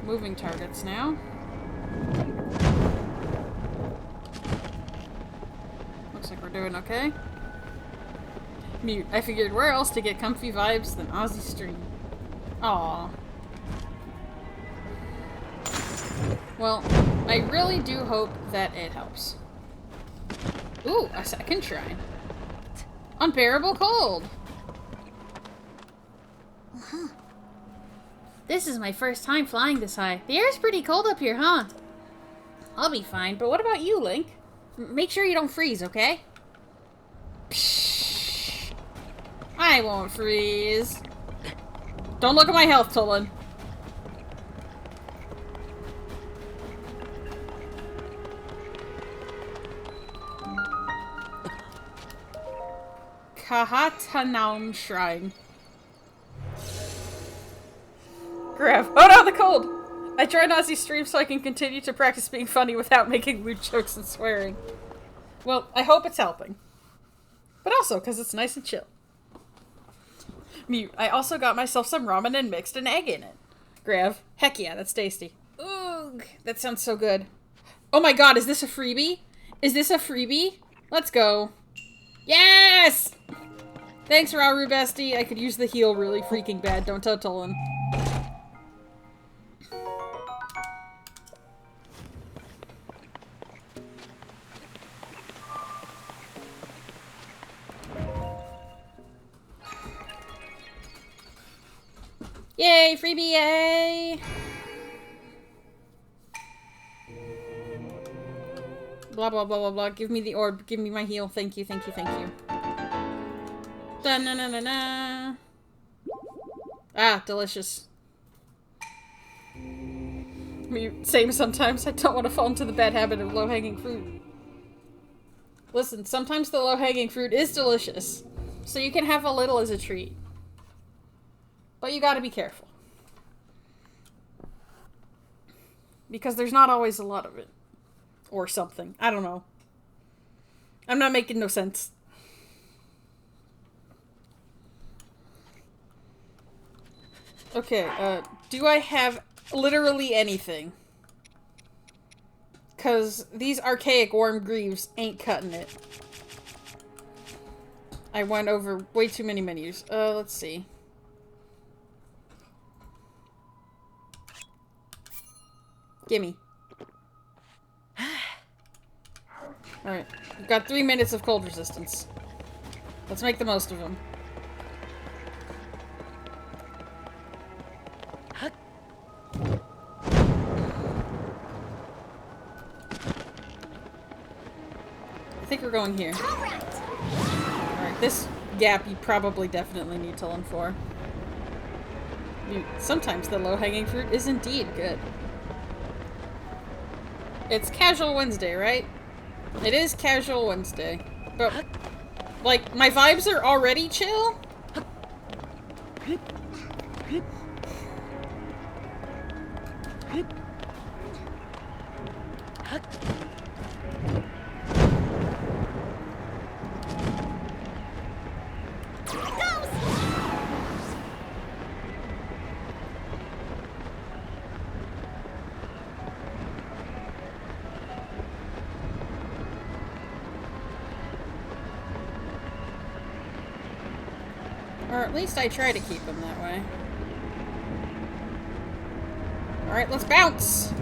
Moving targets now. Looks like we're doing okay. Mute. I figured where else to get comfy vibes than Ozzy stream. Aww. Well, I really do hope that it helps. Ooh, a second shrine. Unbearable cold. This is my first time flying this high. The air's pretty cold up here, huh? I'll be fine, but what about you, Link? Make sure you don't freeze, okay? Psh, I won't freeze. Don't look at my health, Tolan. Kahatanaum Shrine. Grab. Oh no, the cold! I joined Ozzy's stream so I can continue to practice being funny without making lewd jokes and swearing. Well, I hope it's helping. But also, because it's nice and chill. Mute. I also got myself some ramen and mixed an egg in it. Grav. Heck yeah, that's tasty. Ooh, that sounds so good. Oh my god, is this a freebie? Is this a freebie? Let's go. Yes! Thanks, Rauru Bestie. I could use the heal really freaking bad. Don't tell Tolan. Yay, freebie, yay! Blah, blah, blah, blah, blah. Give me the orb. Give me my heal. Thank you, thank you, thank you. Da-na-na-na-na. Ah, delicious. Same sometimes. I don't want to fall into the bad habit of low-hanging fruit. Listen, sometimes the low-hanging fruit is delicious. So you can have a little as a treat. But you gotta be careful. Because there's not always a lot of it. Or something. I don't know. I'm not making no sense. Okay, do I have literally anything? Because these archaic worm greaves ain't cutting it. I went over way too many menus. Let's see. Gimme. Alright, we've got 3 minutes of cold resistance. Let's make the most of them. I think we're going here. Alright, this gap you probably definitely need to learn for. Sometimes the low-hanging fruit is indeed good. It's Casual Wednesday, right? It is Casual Wednesday. But, like, my vibes are already chill? Or at least I try to keep them that way. Alright, let's bounce!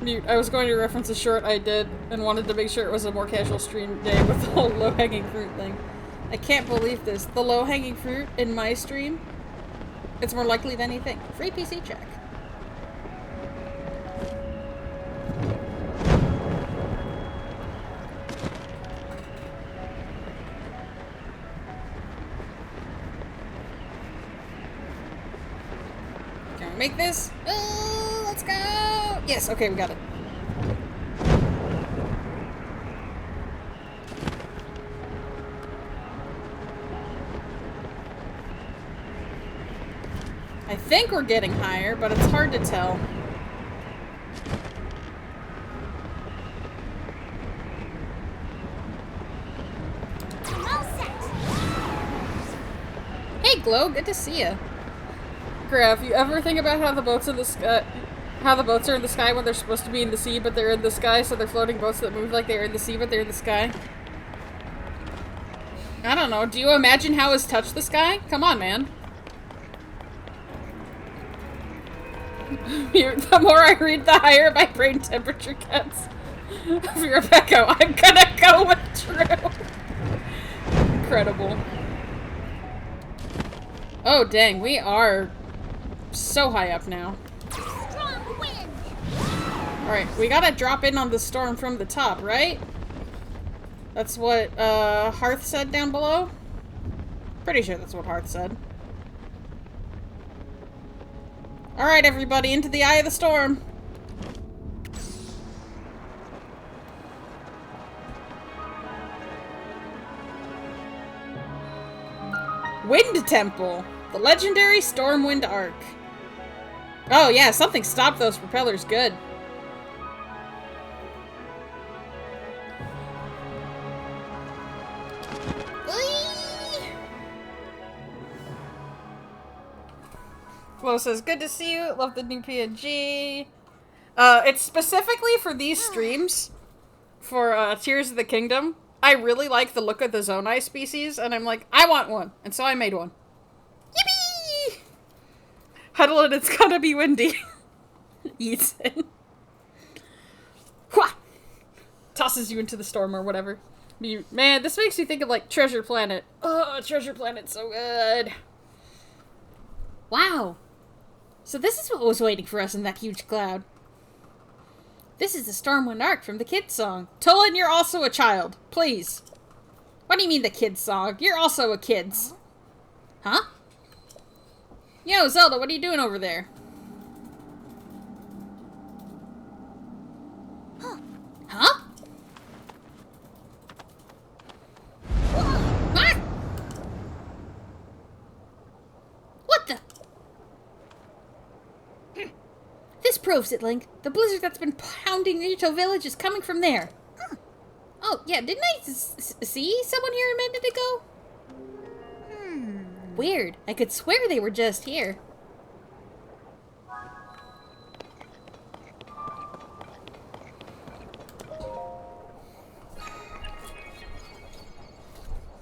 Mute. I was going to reference a short I did and wanted to make sure it was a more casual stream day with the whole low-hanging fruit thing. I can't believe this. The low-hanging fruit in my stream? It's more likely than you think. Free PC check. Make this. Let's go. Yes, okay, we got it. I think we're getting higher, but it's hard to tell. Hey, Glow, good to see ya. Graph, you ever think about how the boats in the sky, how the boats are in the sky when they're supposed to be in the sea, but they're in the sky, so they're floating boats that move like they're in the sea, but they're in the sky? I don't know. Do you imagine how his touch the sky? Come on, man. The more I read, the higher my brain temperature gets. Rebecca, I'm gonna go with true. Incredible. Oh, dang, we are so high up now. Strong wind. Alright, we gotta drop in on the storm from the top, right? That's what, Hearth said down below? Pretty sure that's what Hearth said. Alright, everybody, into the eye of the storm. Wind Temple. The legendary Stormwind Ark. Oh yeah, something stopped those propellers good. Flo says, good to see you. Love the new PNG. It's specifically for these streams. For, Tears of the Kingdom. I really like the look of the Zonai species, and I'm like, I want one. And so I made one. Yippee! Huddle and it's gonna be windy. Ethan. Wha! Tosses you into the storm or whatever. Man, this makes me think of, like, Treasure Planet. Oh, Treasure Planet's so good. Wow. So this is what was waiting for us in that huge cloud. This is the Stormwind Ark from the kids' song. Tolan, you're also a child. Please. What do you mean the kids' song? You're also a kid's. Huh? Yo, Zelda, what are you doing over there? Huh? What? What the? This proves it, Link. The blizzard that's been pounding Rito Village is coming from there. Oh, yeah, didn't I see someone here a minute ago? Weird. I could swear they were just here.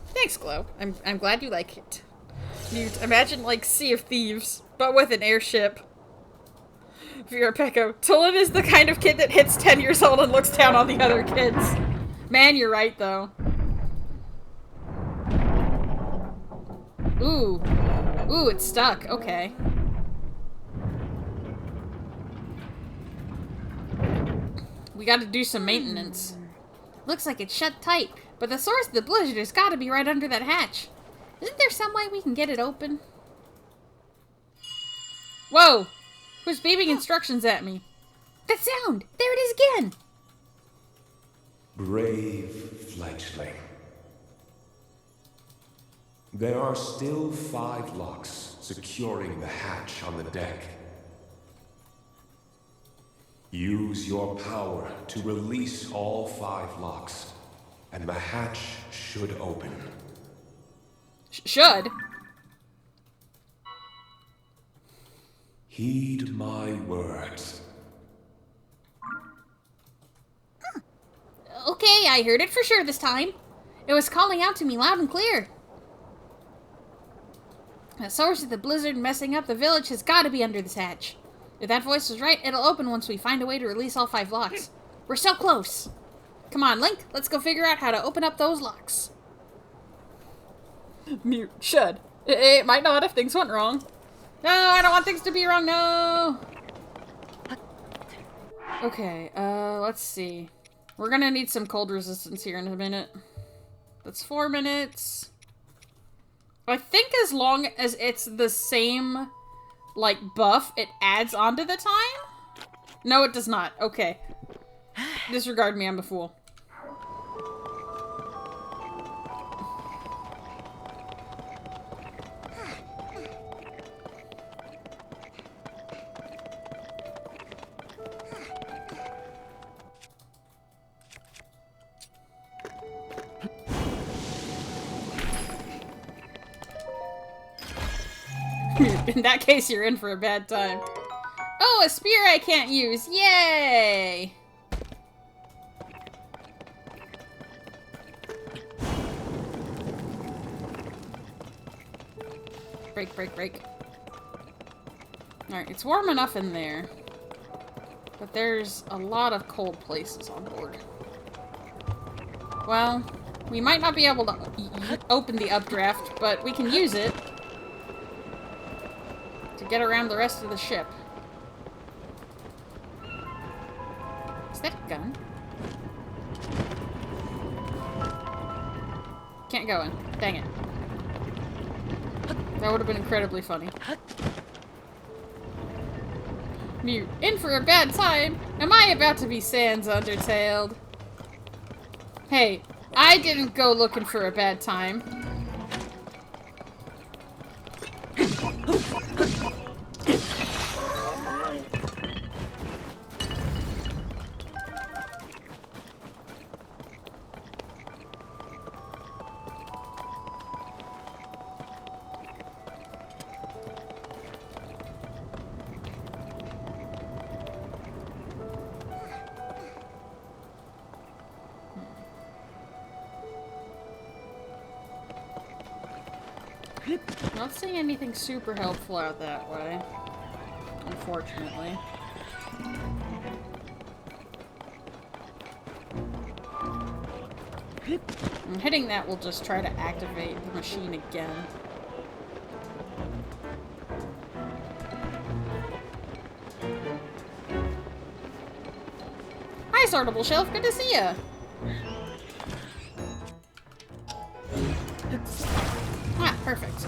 Thanks, Glow. I'm glad you like it. You imagine like Sea of Thieves, but with an airship. Vera Pecco. Tolan is the kind of kid that hits 10 years old and looks down on the other kids. Man, you're right, though. Ooh. Ooh, it's stuck. Okay. We gotta do some maintenance. Looks like it's shut tight, but the source of the blizzard has gotta be right under that hatch. Isn't there some way we can get it open? Whoa! Who's beeping instructions at me? That sound! There it is again! Brave fledgling. There are still 5 locks securing the hatch on the deck. Use your power to release all 5 locks, and the hatch should open. Should? Heed my words. Okay, I heard it for sure this time. It was calling out to me loud and clear. The source of the blizzard messing up the village has got to be under this hatch. If that voice was right, it'll open once we find a way to release all 5 locks. We're so close. Come on, Link, let's go figure out how to open up those locks. Mute. Should. It might not if things went wrong. No, I don't want things to be wrong, no! Okay, let's see. We're gonna need some cold resistance here in a minute. That's 4 minutes. I think as long as it's the same, like, buff it adds onto the time? No, it does not. Okay. Disregard me, I'm a fool. In that case, you're in for a bad time. Oh, a spear I can't use. Yay! Break, break, break. Alright, it's warm enough in there. But there's a lot of cold places on board. Well, we might not be able to open the updraft, but we can use it to get around the rest of the ship. Is that a gun? Can't go in. Dang it. That would have been incredibly funny. Mute. In for a bad time? Am I about to be sans undertailed? Hey, I didn't go looking for a bad time. Not seeing anything super helpful out that way, unfortunately. And hitting that will just try to activate the machine again. sortable shelf. Good to see ya. Ah, perfect.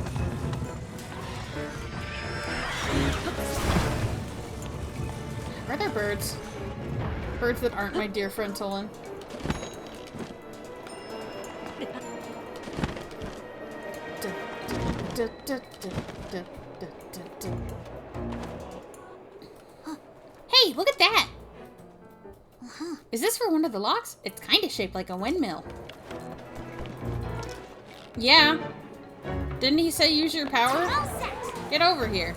Are there birds? Birds that aren't my dear friend Tolan. Hey, look at that! Is this for one of the locks? It's kind of shaped like a windmill. Yeah. Didn't he say use your power? All set. Get over here.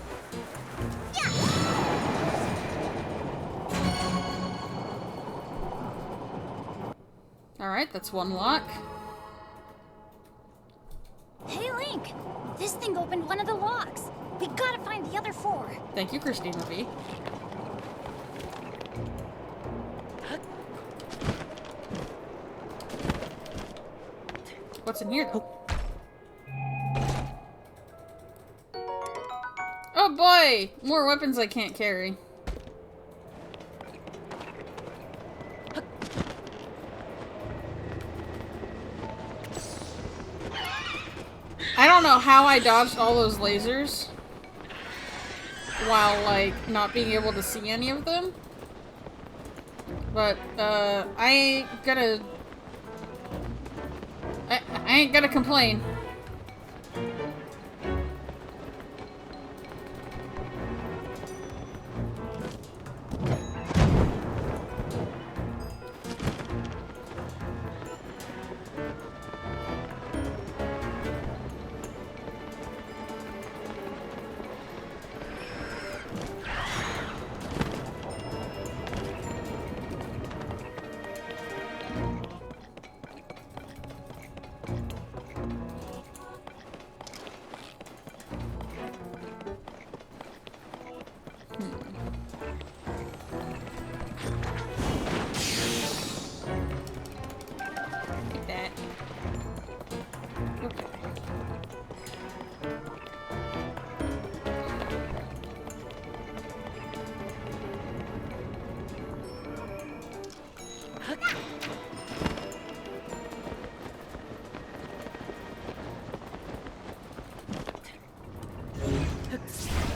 Alright, that's one lock. Hey, Link. This thing opened one of the locks. We gotta find the other 4. Thank you, Christina V. What's in here? Oh boy! More weapons I can't carry. I don't know how I dodged all those lasers while, like, not being able to see any of them. But, I ain't gonna... I ain't gonna complain.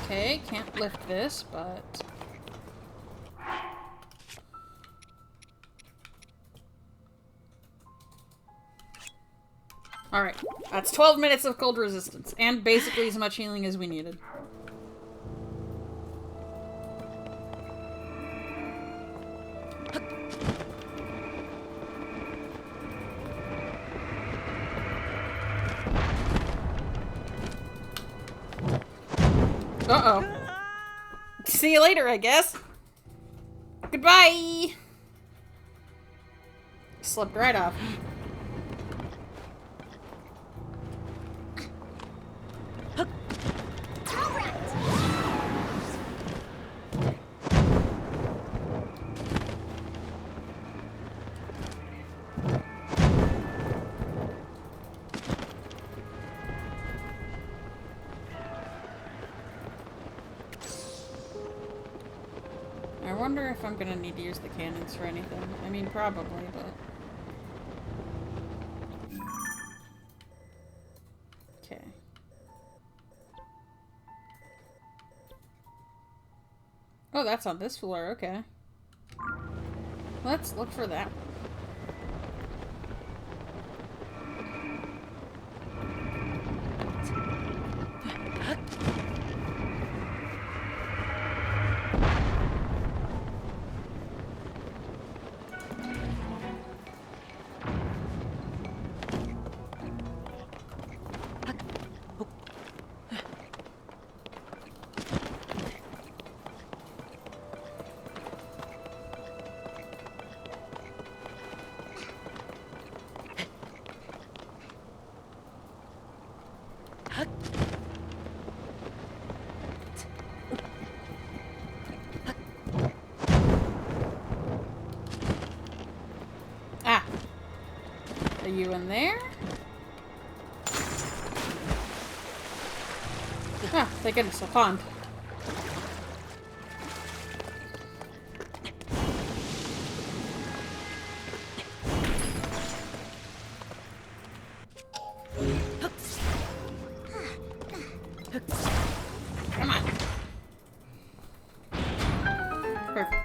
Okay, can't lift this, but... Alright, that's 12 minutes of cold resistance, and basically as much healing as we needed. Uh-oh. See you later, I guess. Goodbye! Slipped right off. I wonder if I'm gonna need to use the cannons for anything. I mean, probably, but... Okay. Oh, that's on this floor, okay. Let's look for that. Ah! Are you in there? Ah, thank goodness, a pond. Come on. Perfect.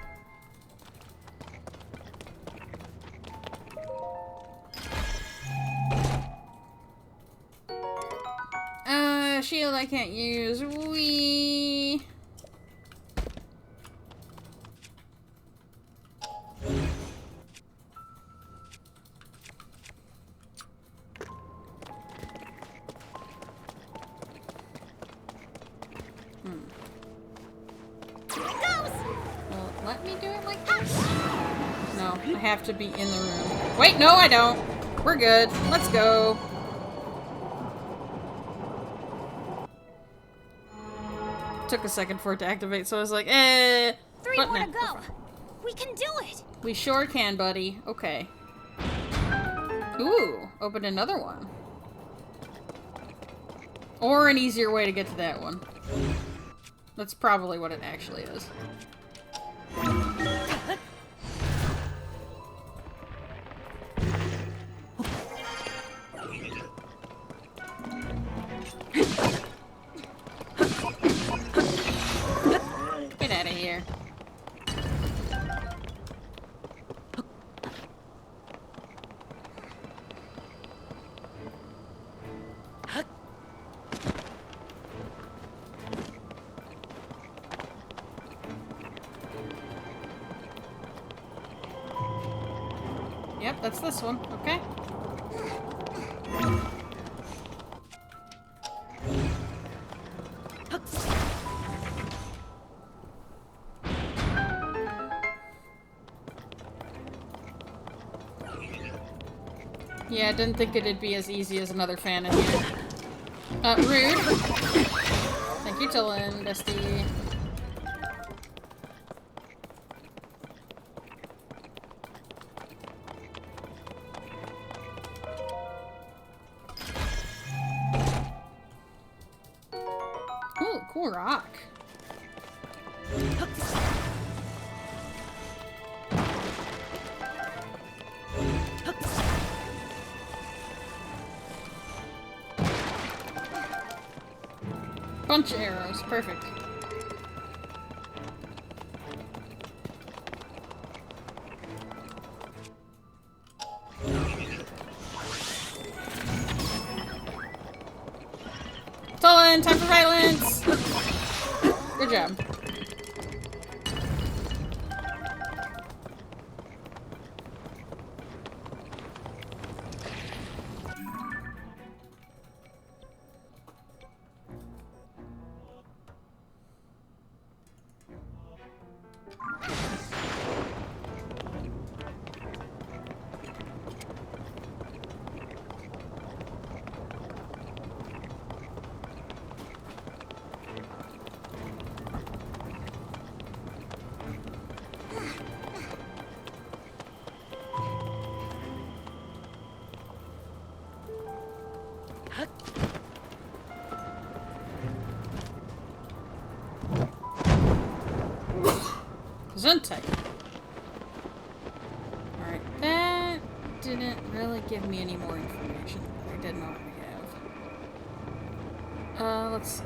Shield I can't use. Wee. Well, let me do it like this. No, I have to be in the room. Wait, no, I don't. We're good. Let's go. Took a second for it to activate, so I was like, eh. 3 But more nah, to we're go. fine. We can do it. We sure can, buddy. Okay. Ooh, opened another one. Or an easier way to get to that one. That's probably what it actually is. Get out of here. Yep, that's this one. Okay. Yeah, I didn't think it'd be as easy as another fan in here. Rude. Thank you, Tillin, bestie. Ooh, cool rock. Bunch of arrows, perfect. Tolan, time for violence! Good job. Zuntech. Alright, that didn't really give me any more information that I didn't already have. Let's see.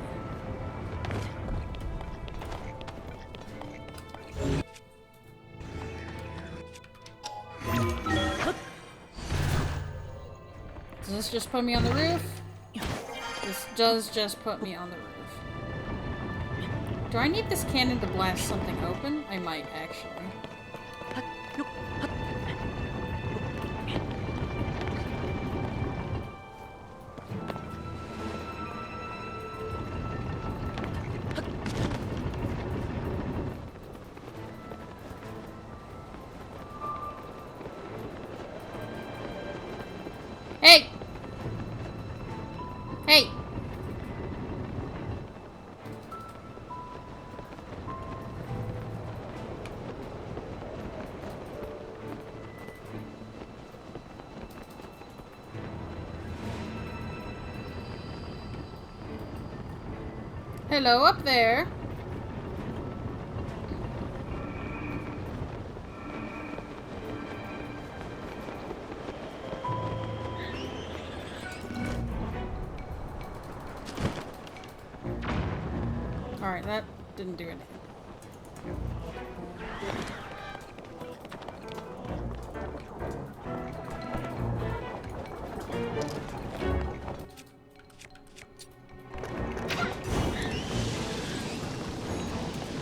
Does this just put me on the roof? This does just put me on the roof. Do I need this cannon to blast something open? I might, actually. Hey! Hey! Hello up there. Alright, that didn't do anything.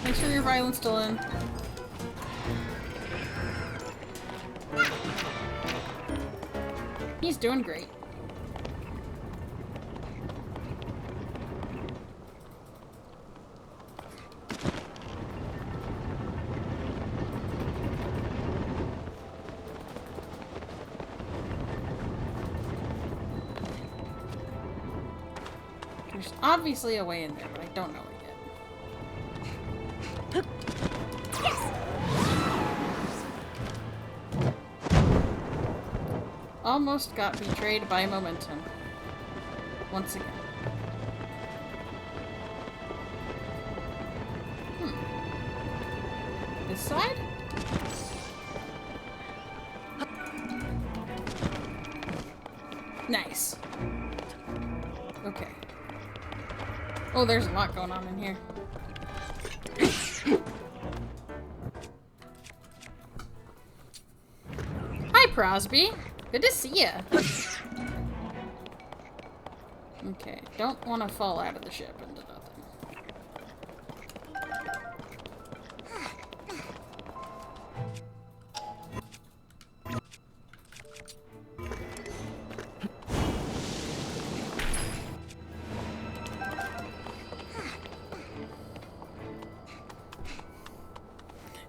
Make sure your violence still in. He's doing great. There's obviously a way in there, but I don't know it yet. Almost got betrayed by momentum. Once again. This side? Nice. Okay. Oh, there's a lot going on in here. Hi, Crosby. Good to see ya. Okay, don't want to fall out of the ship into nothing.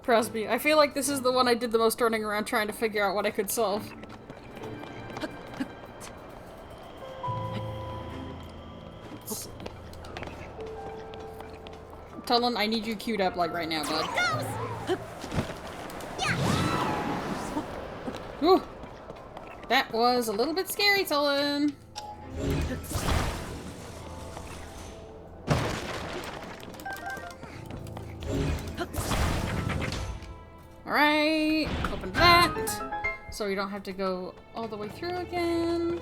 Crosby, I feel like this is the one I did the most running around trying to figure out what I could solve. Tullen, I need you queued up like right now, bud. Ooh, that was a little bit scary, Tullen. Alright, open that, so you don't have to go all the way through again.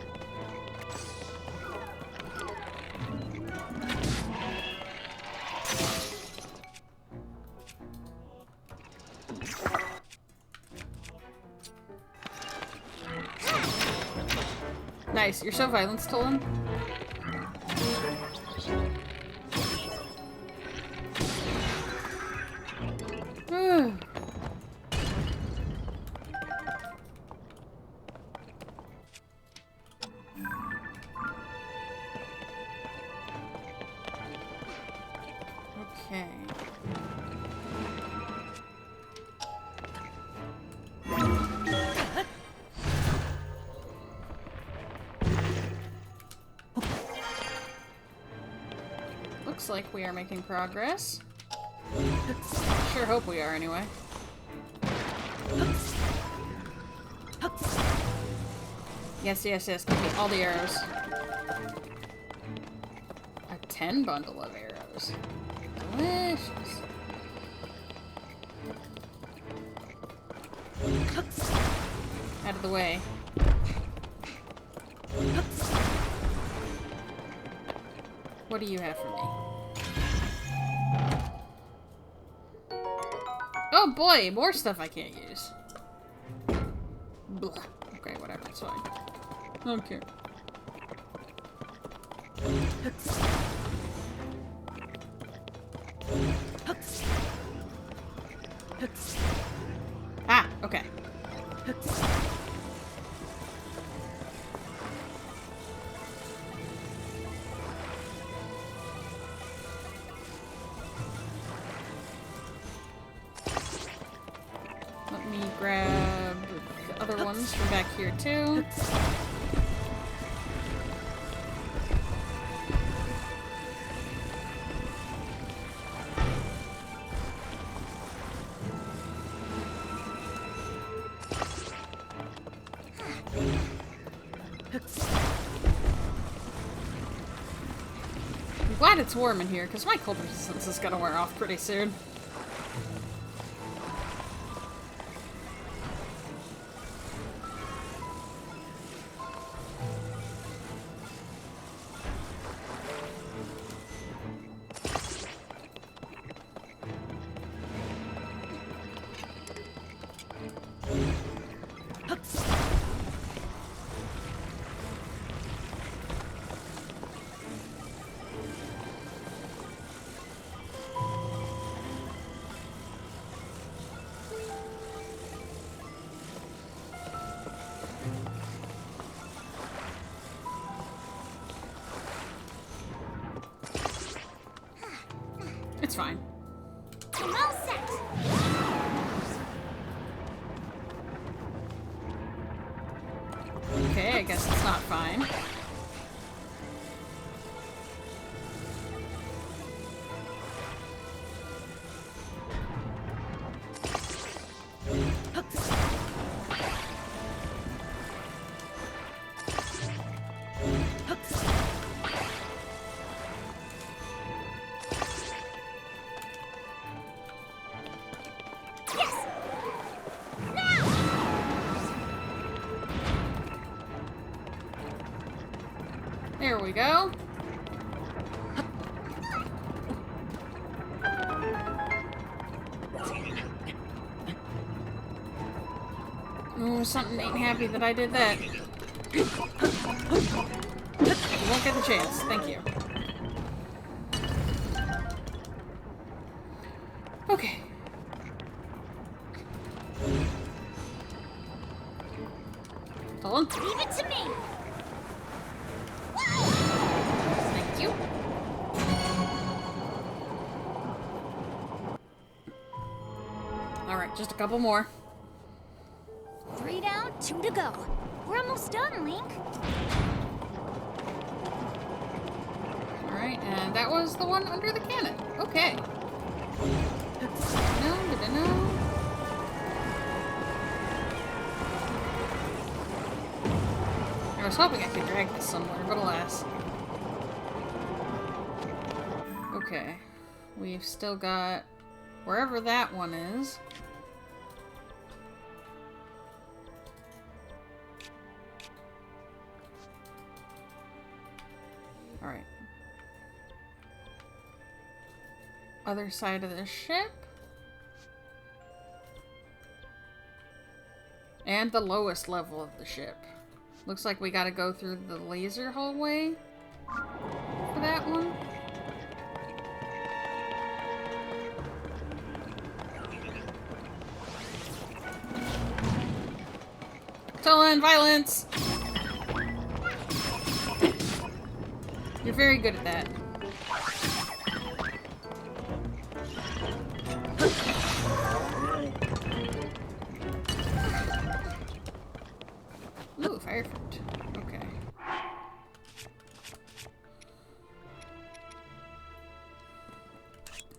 Nice, you're so violent, Stolen. Okay. Looks like we are making progress. Sure hope we are, anyway. Yes, yes, yes. Give me all the arrows. A 10 bundle of arrows. Delicious. Out of the way. What do you have for me? Oh boy, more stuff I can't use. Blah. Okay, whatever, it's fine. I don't care. Ah, okay. Let me grab the other ones from back here too. I'm glad it's warm in here, because my cold resistance is gonna wear off pretty soon. it's fine. I'm all set. Okay, I guess it's not fine. There we go. Oh, something ain't happy that I did that. You won't get the chance. Thank you. Okay. Hold on. Leave it to me. Thank you. Alright, just a couple more. 3 down, 2 to go. We're almost done, Link. Alright, and that was the one under the cannon. Okay. No, didn't know. I was hoping I could drag this somewhere, but alas. Okay. We've still got wherever that one is. Alright. Other side of the ship. And the lowest level of the ship. Looks like we gotta go through the laser hallway for that one. Stolen violence! You're very good at that. Ooh, fire fruit. Okay.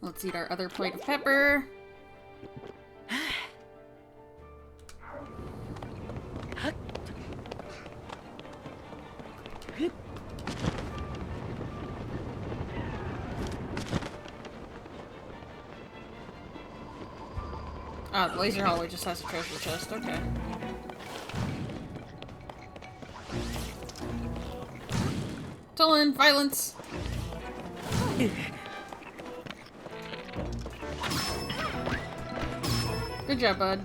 Let's eat our other plate of pepper. Ah, the laser hallway just has a treasure chest. Okay. Stolen violence. Good job, bud.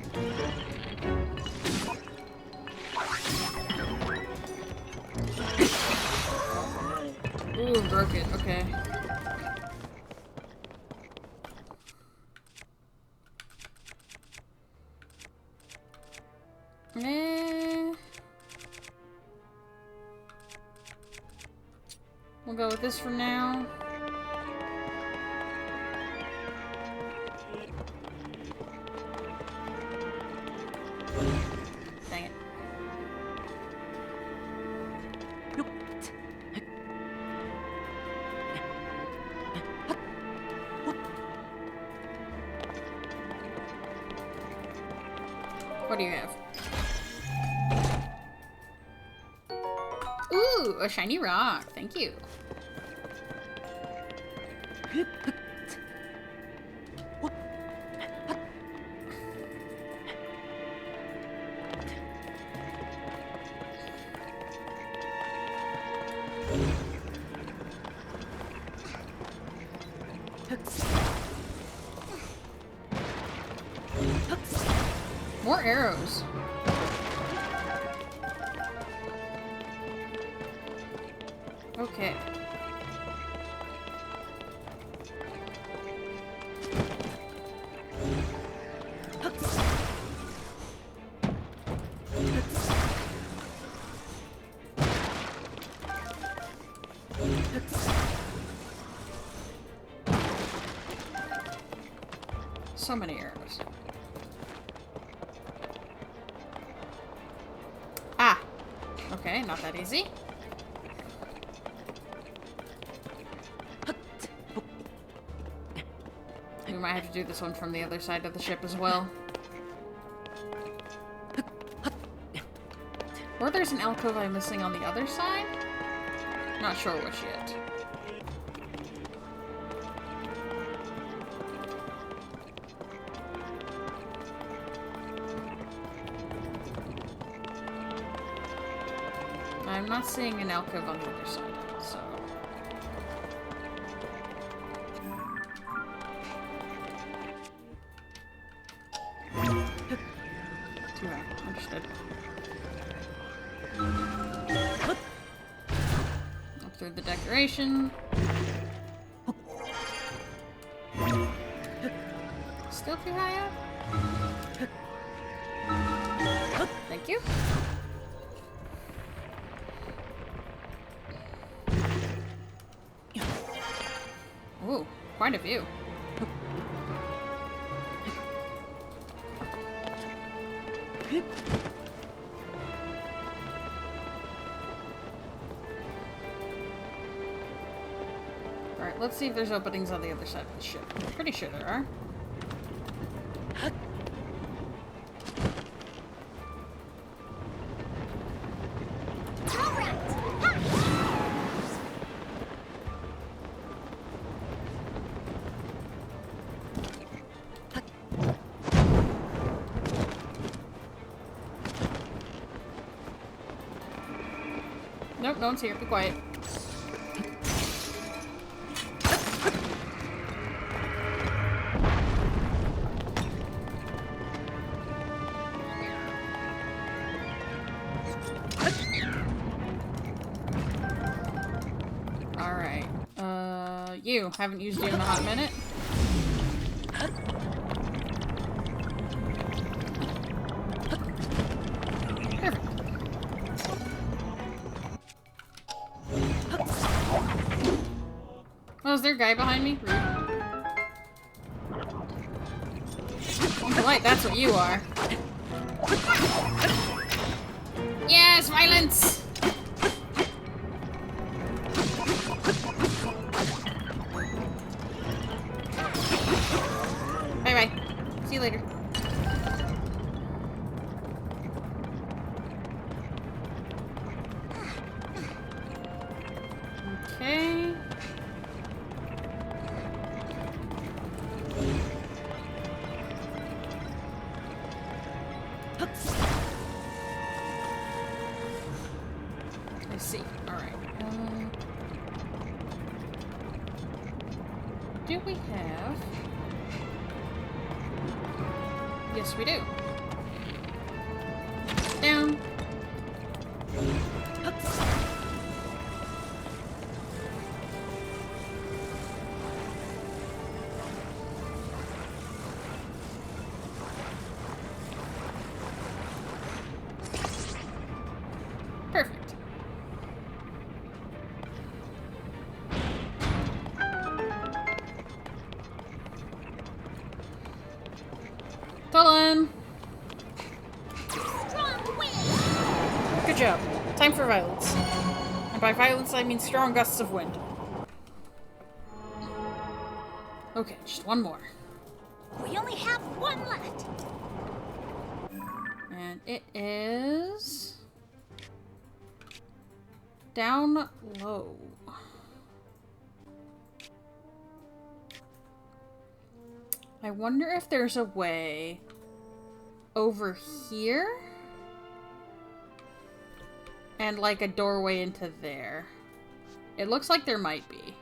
Ooh, broke it. Okay. We'll go with this for now. Dang it. What do you have? Ooh, a shiny rock. Thank you. More arrows. Okay. so many arrows. Ah! Okay, not that easy. We might have to do this one from the other side of the ship as well. Or there's an alcove I'm missing on the other side? Not sure which yet. I'm not seeing an alcove on the other side, so... Understood. Up through the decoration. Still too high up? Thank you. Ooh, quite a view. Alright, let's see if there's openings on the other side of the ship. I'm pretty sure there are. Nope, no one's here. Be quiet. Alright. You. Haven't used you in a hot minute. Oh, is there a guy behind me? Rude. I'm polite, that's what you are. Yes, violence! Bye-bye. See you later. Okay. I see. Alright. Do we have... Yes, we do. Down. Perfect. Tolan! Good job. Time for violence. And by violence, I mean strong gusts of wind. Okay, just one more. We only have one left. And it is... down low. I wonder if there's a way over here? And like a doorway into there. It looks like there might be.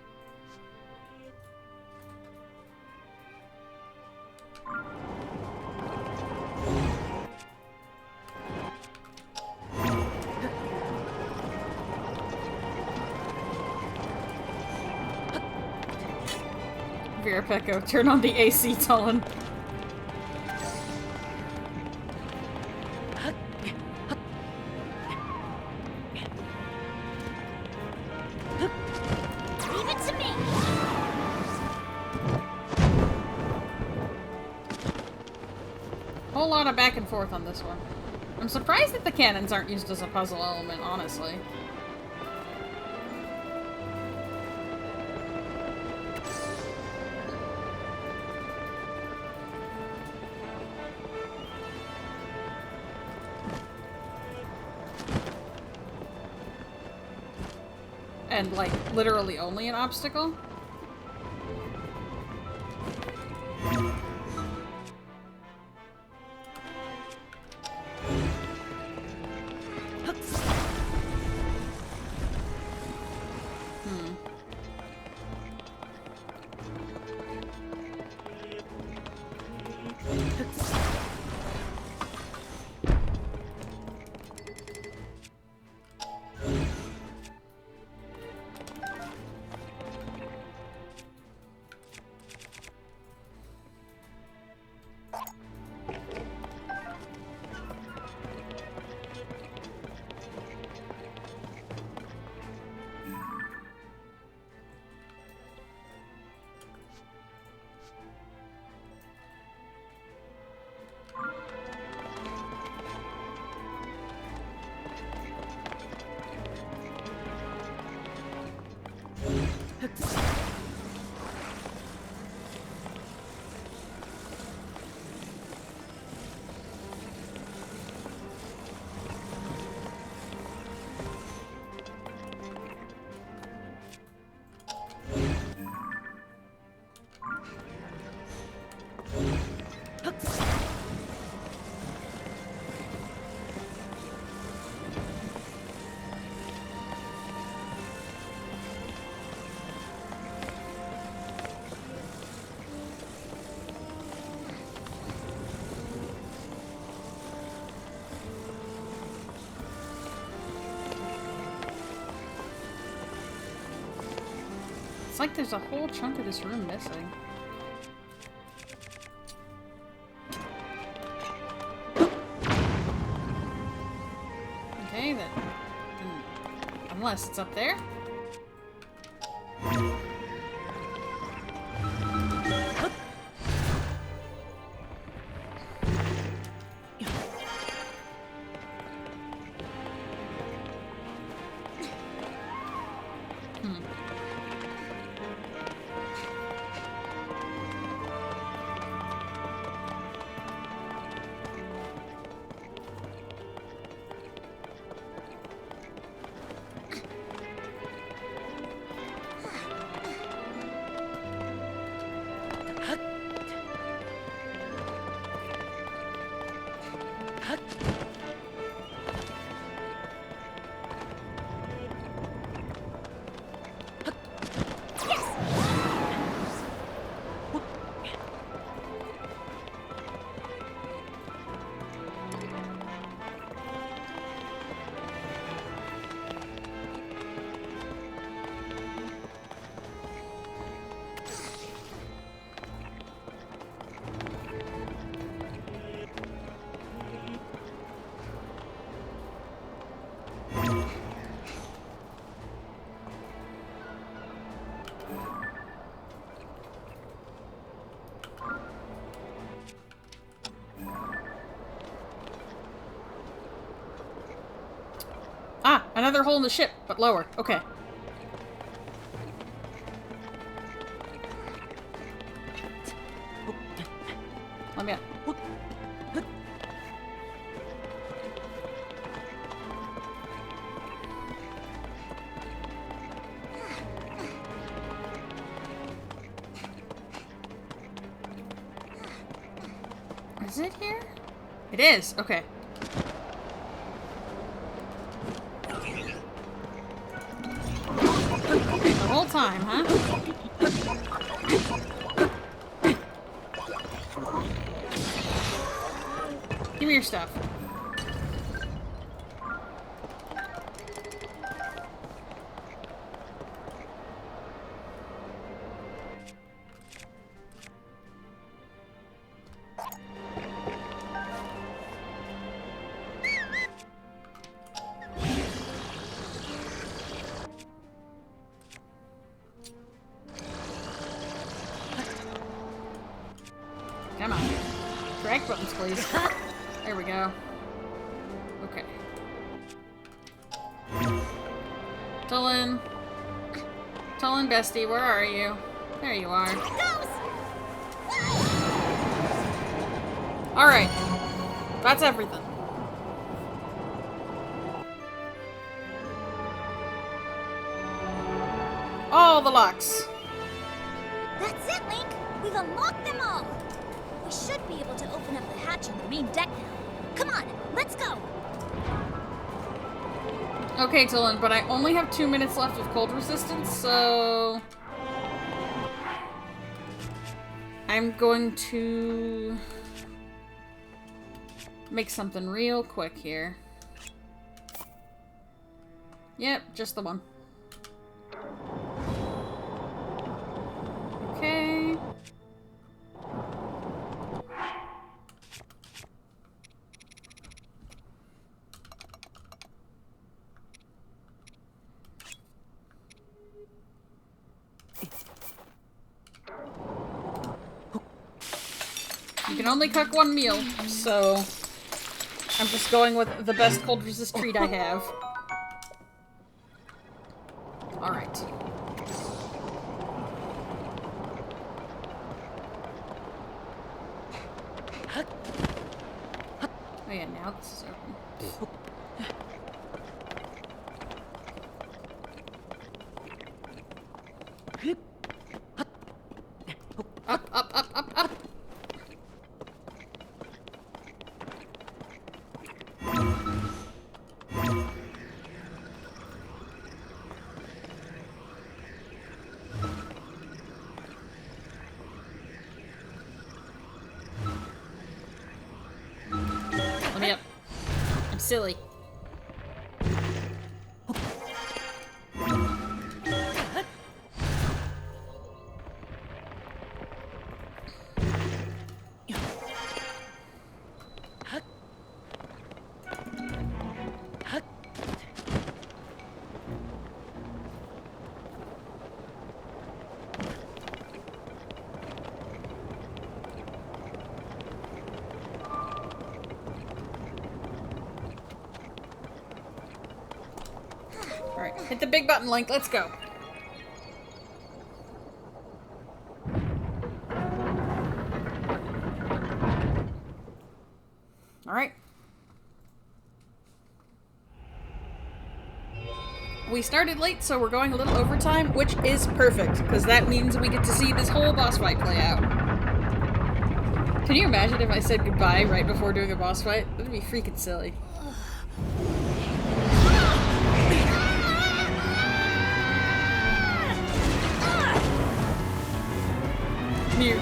Vera Pecco, turn on the AC, Tolan. Leave it to me. whole lot of back and forth on this one. I'm surprised that the cannons aren't used as a puzzle element, honestly. And, like, literally only an obstacle? It's like there's a whole chunk of this room missing. Okay, then. Unless it's up there? Ah, another hole in the ship, but lower. Okay. Let me out. Is it here? It is. Okay. The whole time, huh? Give me your stuff. Come on. Correct? Back buttons, please. There we go. Okay. Tulin. Tulin, bestie, where are you? There you are. Alright. That's everything. All the locks. That's it, Link! We've unlocked them all! We should be able to open up the hatch on the main deck now. Come on, let's go! Okay, Tulin, but I only have 2 minutes left of cold resistance, so... I'm going to... make something real quick here. Yep, just the one. Okay. You can only cook one meal, so I'm just going with the best cold resist treat I have. Alright. Oh yeah, now this is open. Up, up, up, up, up! Let me up. I'm silly. Alright, hit the big button, Link. Let's go. Alright. We started late, so we're going a little overtime, which is perfect, because that means we get to see this whole boss fight play out. Can you imagine if I said goodbye right before doing a boss fight? That would be freaking silly.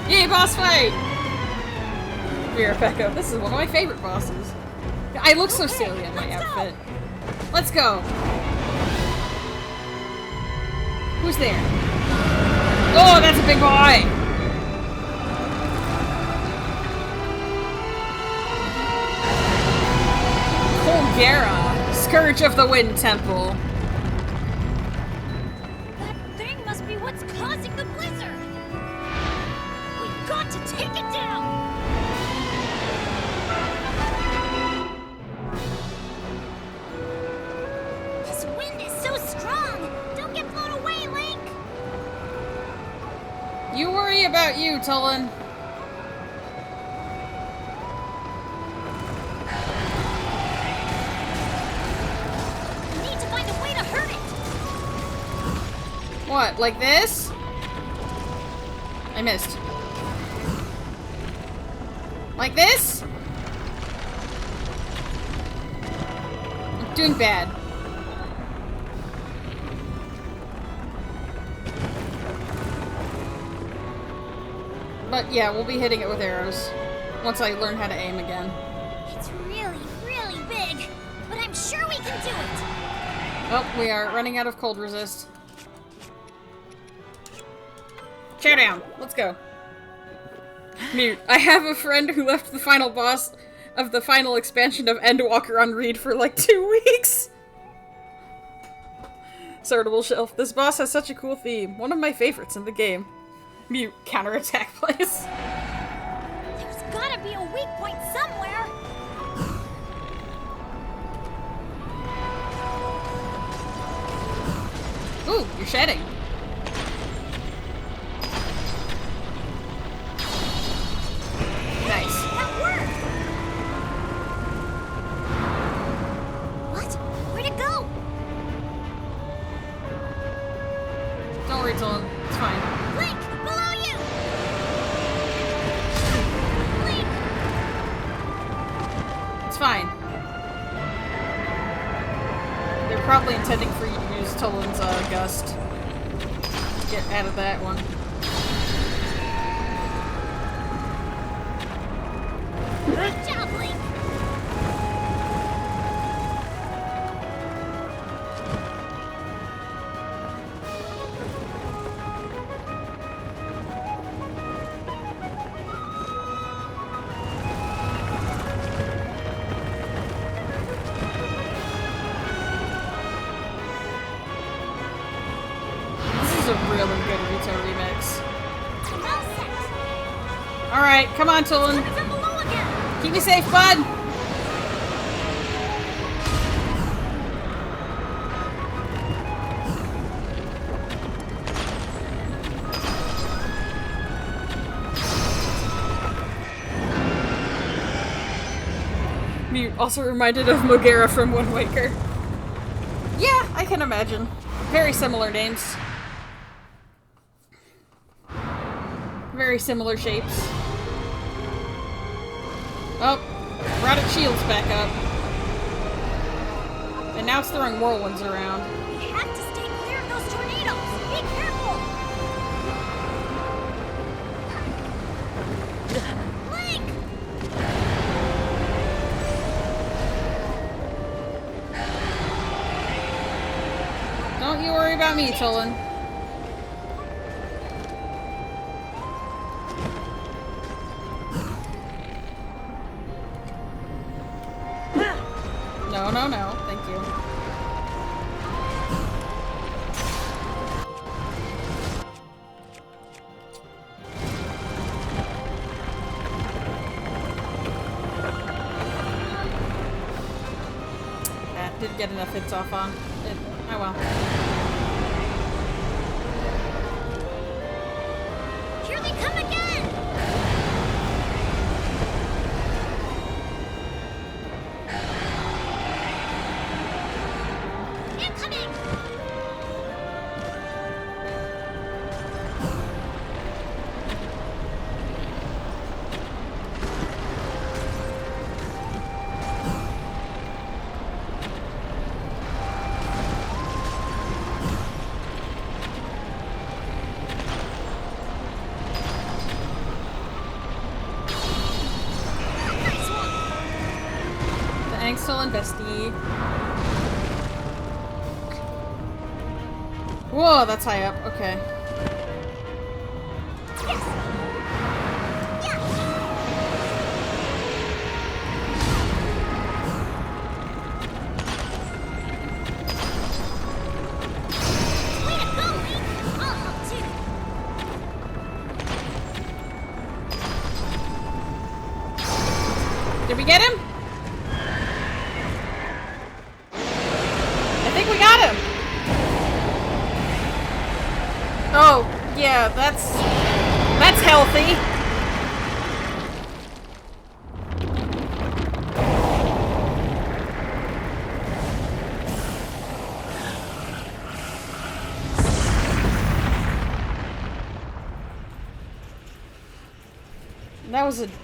Yay, boss fight! Rebecca, this is one of my favorite bosses. I look so silly in my outfit. Let's go! Who's there? Oh, that's a big boy! Colgera, Scourge of the Wind Temple. That thing must be what's causing the blizzard! We've got to take it down! This wind is so strong! Don't get blown away, Link! You worry about you, Tulin. We need to find a way to hurt it! What, like this? I missed. Like this? I'm doing bad. But yeah, we'll be hitting it with arrows. Once I learn how to aim again. It's really, really big, but I'm sure we can do it! Oh, we are running out of cold resist. Chair down. Let's go. Mute. I have a friend who left the final boss of the final expansion of Endwalker on read for like 2 weeks. Sortable Shelf. This boss has such a cool theme. One of my favorites in the game. Mute. Counterattack, please. There's gotta be a weak point somewhere. Ooh, you're shedding. Nice. That worked! What? Where'd it go? Don't worry, Dylan. It's fine. Blink! Below you! Blink! It's fine. They're probably intending for you to use Tolan's gust to get out of that one. Good job, Blink! This is a really good Rito remix. Well set! Alright, come on, Tolan. Coming from below again! Keep me safe, bud! Me also reminded of Mogera from Wind Waker. Yeah, I can imagine. Very similar names. Very similar shapes. Oh, brought its shields back up. And now it's throwing whirlwinds around. We have to stay clear of those tornadoes! Be careful! Blink! Don't you worry about me, Tolan. No, no, no. Thank you. That didn't get enough hits off on it. Oh well. Here they come again! Incoming! Nice one! Thanks, Tolan bestie. Whoa, that's high up. Okay. Yes! Yeah! Way to go, Link! I'll help too! Did we get him? I think we got him. Oh, yeah, that's healthy.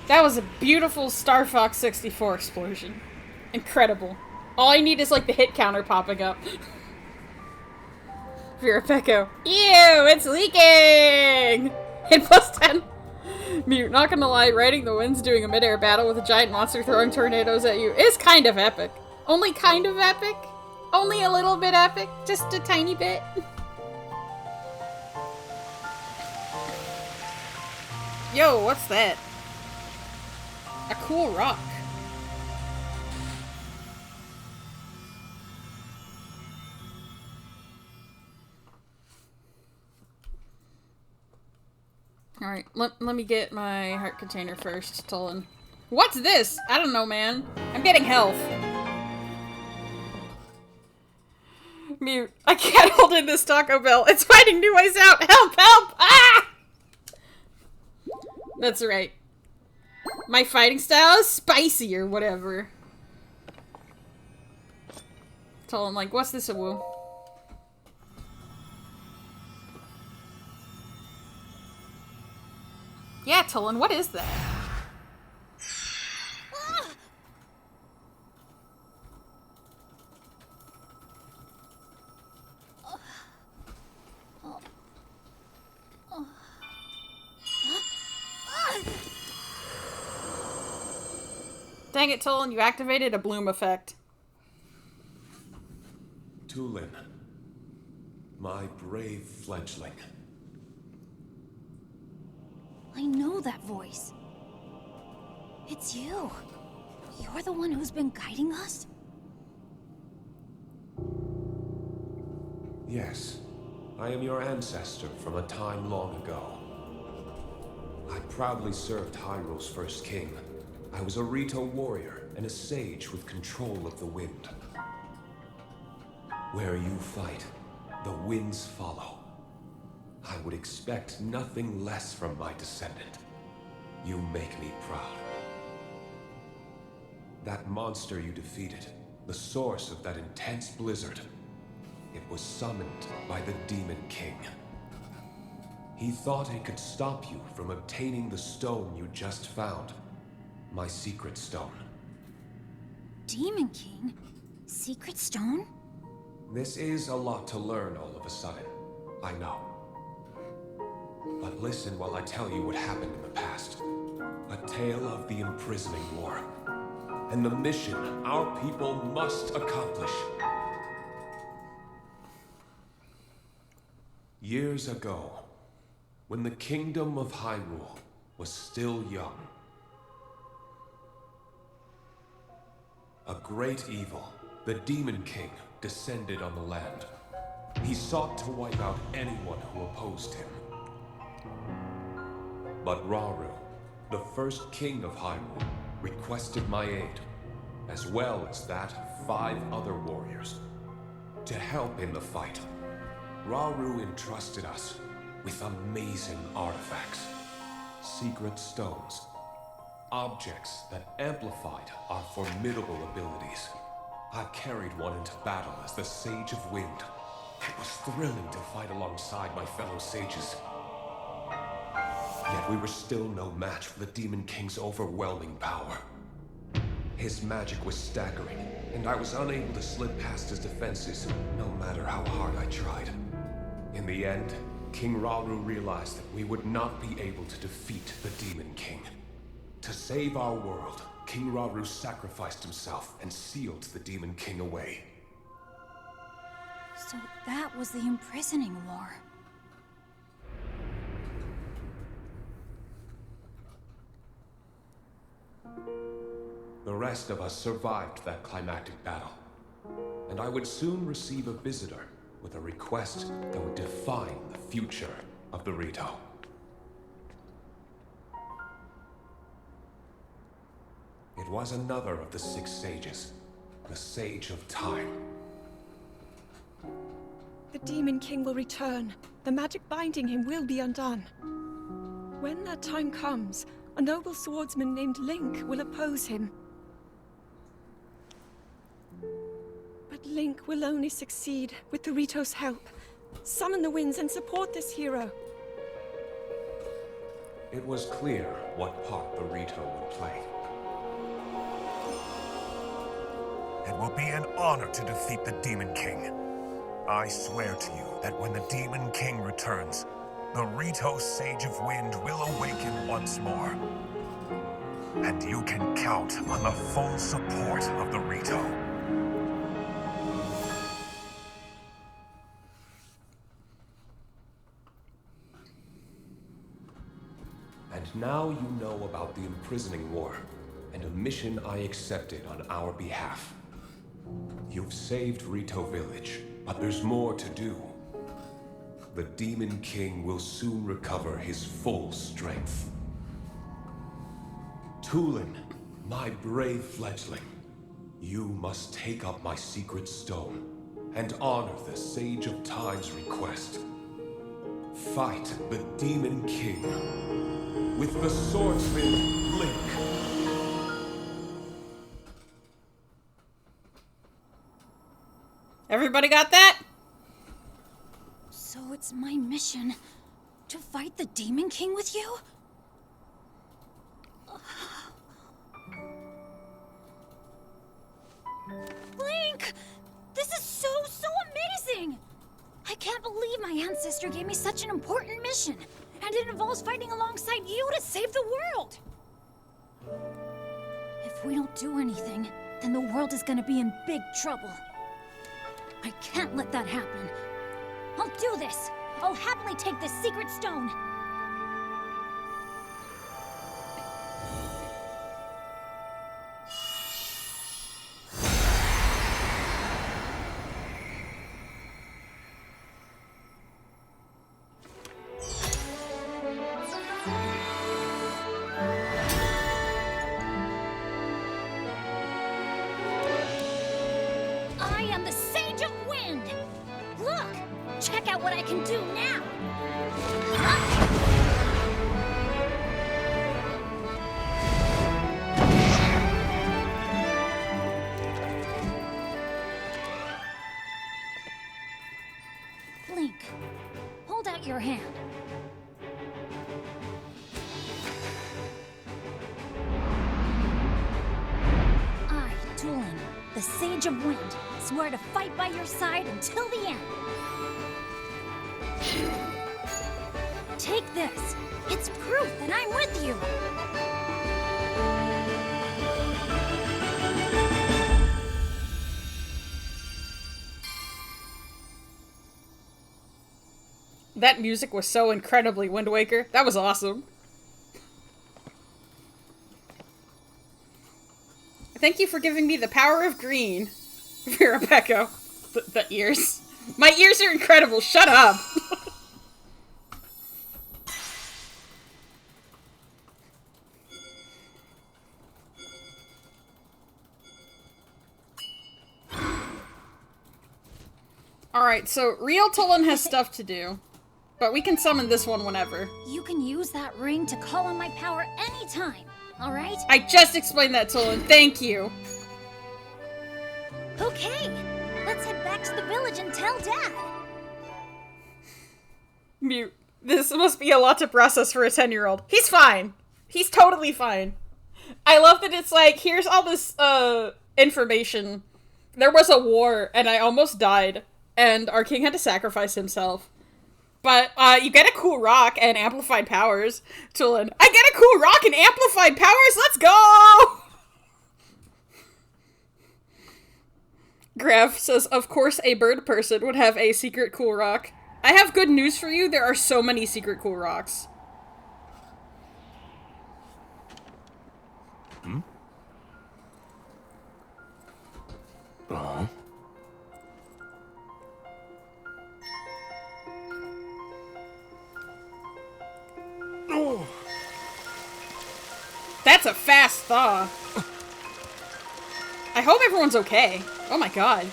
That was a beautiful Star Fox 64 explosion. Incredible. All I need is like the hit counter popping up. Vera Pecco. Ew, it's leaking! Hit plus 10. Mute, not gonna lie, riding the winds doing a mid-air battle with a giant monster throwing tornadoes at you is kind of epic. Only kind of epic? Only a little bit epic? Just a tiny bit? Yo, what's that? A cool rock. Alright, let me get my heart container first, Tulin. What's this? I don't know, man. I'm getting health. Mute. I can't hold in this Taco Bell. It's finding new ways out. Help! Help! Ah! That's right. My fighting style is spicy or whatever. Tulin, like, what's this, Awu? Yeah, Tulin, what is that? Dang it, Tulin, you activated a bloom effect. Tulin, my brave fledgling. I know that voice. It's you. You're the one who's been guiding us? Yes, I am your ancestor from a time long ago. I proudly served Hyrule's first king. I was a Rito warrior and a sage with control of the wind. Where you fight, the winds follow. I would expect nothing less from my descendant. You make me proud. That monster you defeated, the source of that intense blizzard, it was summoned by the Demon King. He thought it could stop you from obtaining the stone you just found. My secret stone. Demon King? Secret stone? This is a lot to learn all of a sudden. I know. But listen while I tell you what happened in the past. A tale of the imprisoning war. And the mission our people must accomplish. Years ago, when the kingdom of Hyrule was still young, a great evil, the Demon King, descended on the land. He sought to wipe out anyone who opposed him. But Rauru, the first king of Hyrule, requested my aid, as well as that of 5 other warriors, to help in the fight. Rauru entrusted us with amazing artifacts, secret stones, objects that amplified our formidable abilities. I carried one into battle as the Sage of Wind. It was thrilling to fight alongside my fellow sages. Yet we were still no match for the Demon King's overwhelming power. His magic was staggering, and I was unable to slip past his defenses, no matter how hard I tried. In the end, King Rauru realized that we would not be able to defeat the Demon King. To save our world, King Rauru sacrificed himself and sealed the Demon King away. So that was the imprisoning war. The rest of us survived that climactic battle, and I would soon receive a visitor with a request that would define the future of the Rito. It was another of the 6 sages, the Sage of Time. The Demon King will return. The magic binding him will be undone. When that time comes, a noble swordsman named Link will oppose him. But Link will only succeed with the Rito's help. Summon the winds and support this hero. It was clear what part the Rito would play. It will be an honor to defeat the Demon King. I swear to you that when the Demon King returns, the Rito Sage of Wind will awaken once more. And you can count on the full support of the Rito. And now you know about the imprisoning war, and a mission I accepted on our behalf. You've saved Rito Village, but there's more to do. the Demon King will soon recover his full strength. Tulin, my brave fledgling, you must take up my secret stone and honor the Sage of Time's request. Fight the Demon King with the swordsman Link. Everybody got that? So it's my mission to fight the Demon King with you? Link! This is so amazing! I can't believe my ancestor gave me such an important mission. And it involves fighting alongside you to save the world! If we don't do anything, then the world is gonna be in big trouble. I can't let that happen. I'll do this! I'll happily take this secret stone! I am the Sage of Wind! Look! Check out what I can do now! Link, hold out your hand. I, Tulin, the Sage of Wind, swear to fight by your side until the end. Take this. It's proof that I'm with you. That music was so incredibly Wind Waker. That was awesome. Thank you for giving me the power of green. Vera Pecco. The ears. My ears are incredible. Shut up. Alright, so real Tulin has stuff to do. But we can summon this one whenever. You can use that ring to call on my power anytime, alright? I just explained that, Tulin. Thank you. Okay, let's head back to the village and tell Dad. Mute. This must be a lot to process for a 10-year-old. He's fine. He's totally fine. I love that it's like, here's all this, information. There was a war, and I almost died, and our king had to sacrifice himself. But, you get a cool rock and amplified powers. Tulin, I get a cool rock and amplified powers? Let's go! Graf says, of course a bird person would have a secret cool rock. I have good news for you, there are so many secret cool rocks. Hmm? Uh-huh. Oh. That's a fast thaw. I hope everyone's okay. Oh my god.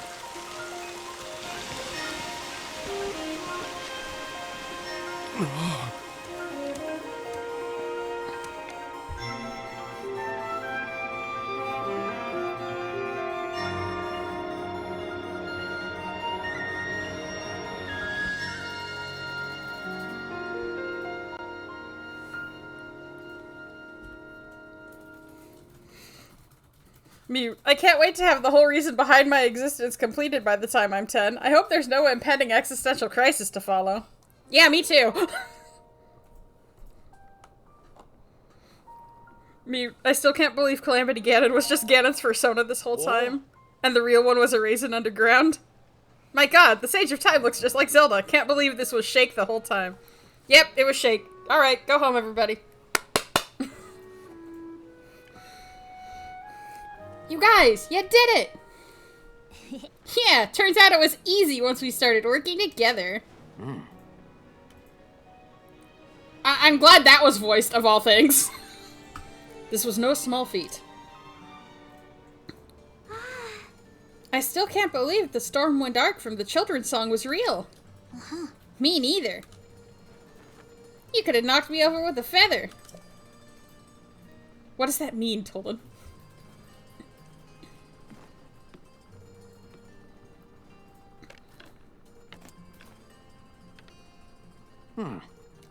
Mute. I can't wait to have the whole reason behind my existence completed by the time I'm 10. I hope there's no impending existential crisis to follow. Yeah, me too. Mute. I still can't believe Calamity Ganon was just Ganon's persona this whole time. And the real one was a raisin underground. My god, the Sage of Time looks just like Zelda. Can't believe this was Shake the whole time. Yep, it was Shake. Alright, go home everybody. You guys, you did it! Yeah, turns out it was easy once we started working together. I'm glad that was voiced, of all things. This was no small feat. I still can't believe the Stormwind Ark from the children's song was real. Me neither. You could have knocked me over with a feather. What does that mean, Tolan?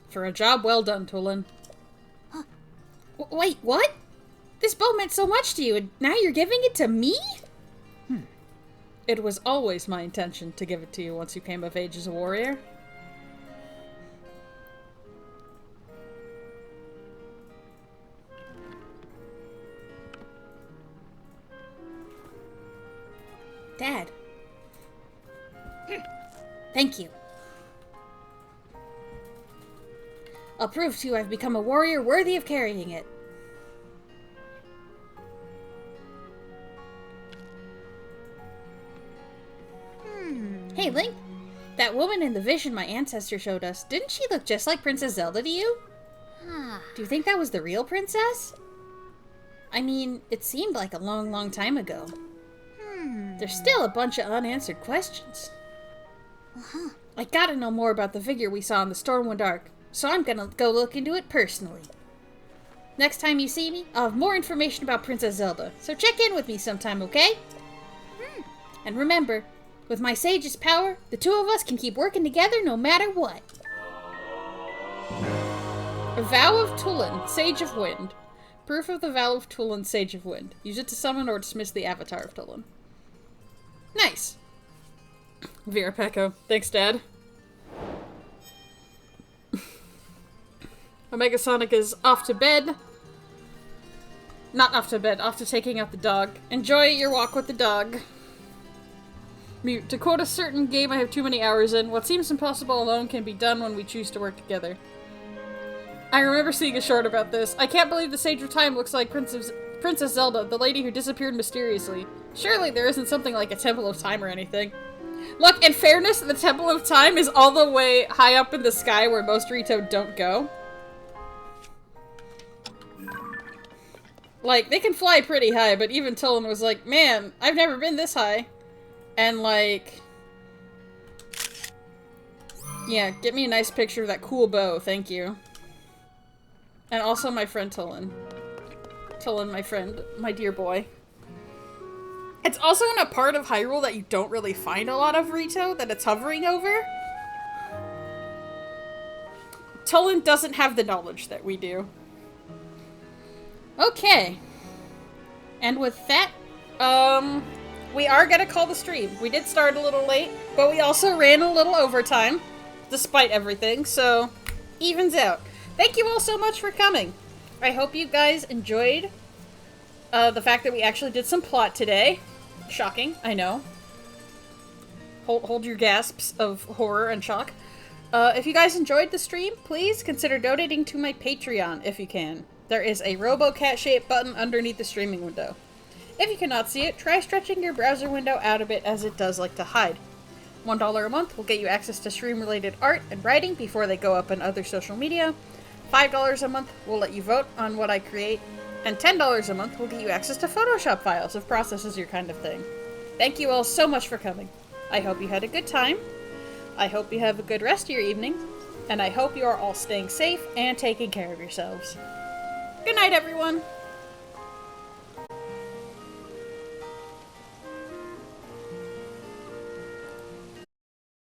For a job well done, Tolan. Wait, what? This bow meant so much to you, and now you're giving it to me? It was always my intention to give it to you once you came of age as a warrior. Dad. Thank you. I'll prove to you I've become a warrior worthy of carrying it. Hey, Link. That woman in the vision my ancestor showed us, didn't she look just like Princess Zelda to you? Do you think that was the real princess? I mean, it seemed like a long, long time ago. There's still a bunch of unanswered questions. I gotta know more about the figure we saw in the Stormwind Ark, so I'm gonna go look into it personally. Next time you see me, I'll have more information about Princess Zelda, so check in with me sometime, okay? And remember, with my sage's power, the two of us can keep working together no matter what. A Vow of Tulan, Sage of Wind. Proof of the Vow of Tulan, Sage of Wind. Use it to summon or dismiss the Avatar of Tulan. Nice. Vera Pecco. Thanks, Dad. Omega Sonic is off to bed. Not off to bed, off to taking out the dog. Enjoy your walk with the dog. Mute. To quote a certain game I have too many hours in, what seems impossible alone can be done when we choose to work together. I remember seeing a short about this. I can't believe the Sage of Time looks like Princess Zelda, the lady who disappeared mysteriously. Surely there isn't something like a Temple of Time or anything. Look, in fairness, the Temple of Time is all the way high up in the sky where most Rito don't go. Like, they can fly pretty high, but even Tolan was like, man, I've never been this high. And like... yeah, get me a nice picture of that cool bow, thank you. And also my friend Tolan. Tolan, my friend, my dear boy. It's also in a part of Hyrule that you don't really find a lot of Rito, that it's hovering over. Tolan doesn't have the knowledge that we do. Okay. And with that, we are gonna call the stream. We did start a little late, but we also ran a little overtime, despite everything, so evens out. Thank you all so much for coming. I hope you guys enjoyed the fact that we actually did some plot today. Shocking, I know. Hold your gasps of horror and shock. If you guys enjoyed the stream, please consider donating to my Patreon if you can. There is a RoboCat-shaped button underneath the streaming window. If you cannot see it, try stretching your browser window out a bit as it does like to hide. $1 a month will get you access to stream-related art and writing before they go up on other social media. $5 a month will let you vote on what I create. And $10 a month will get you access to Photoshop files if process is your kind of thing. Thank you all so much for coming. I hope you had a good time. I hope you have a good rest of your evening. And I hope you are all staying safe and taking care of yourselves. Good night, everyone!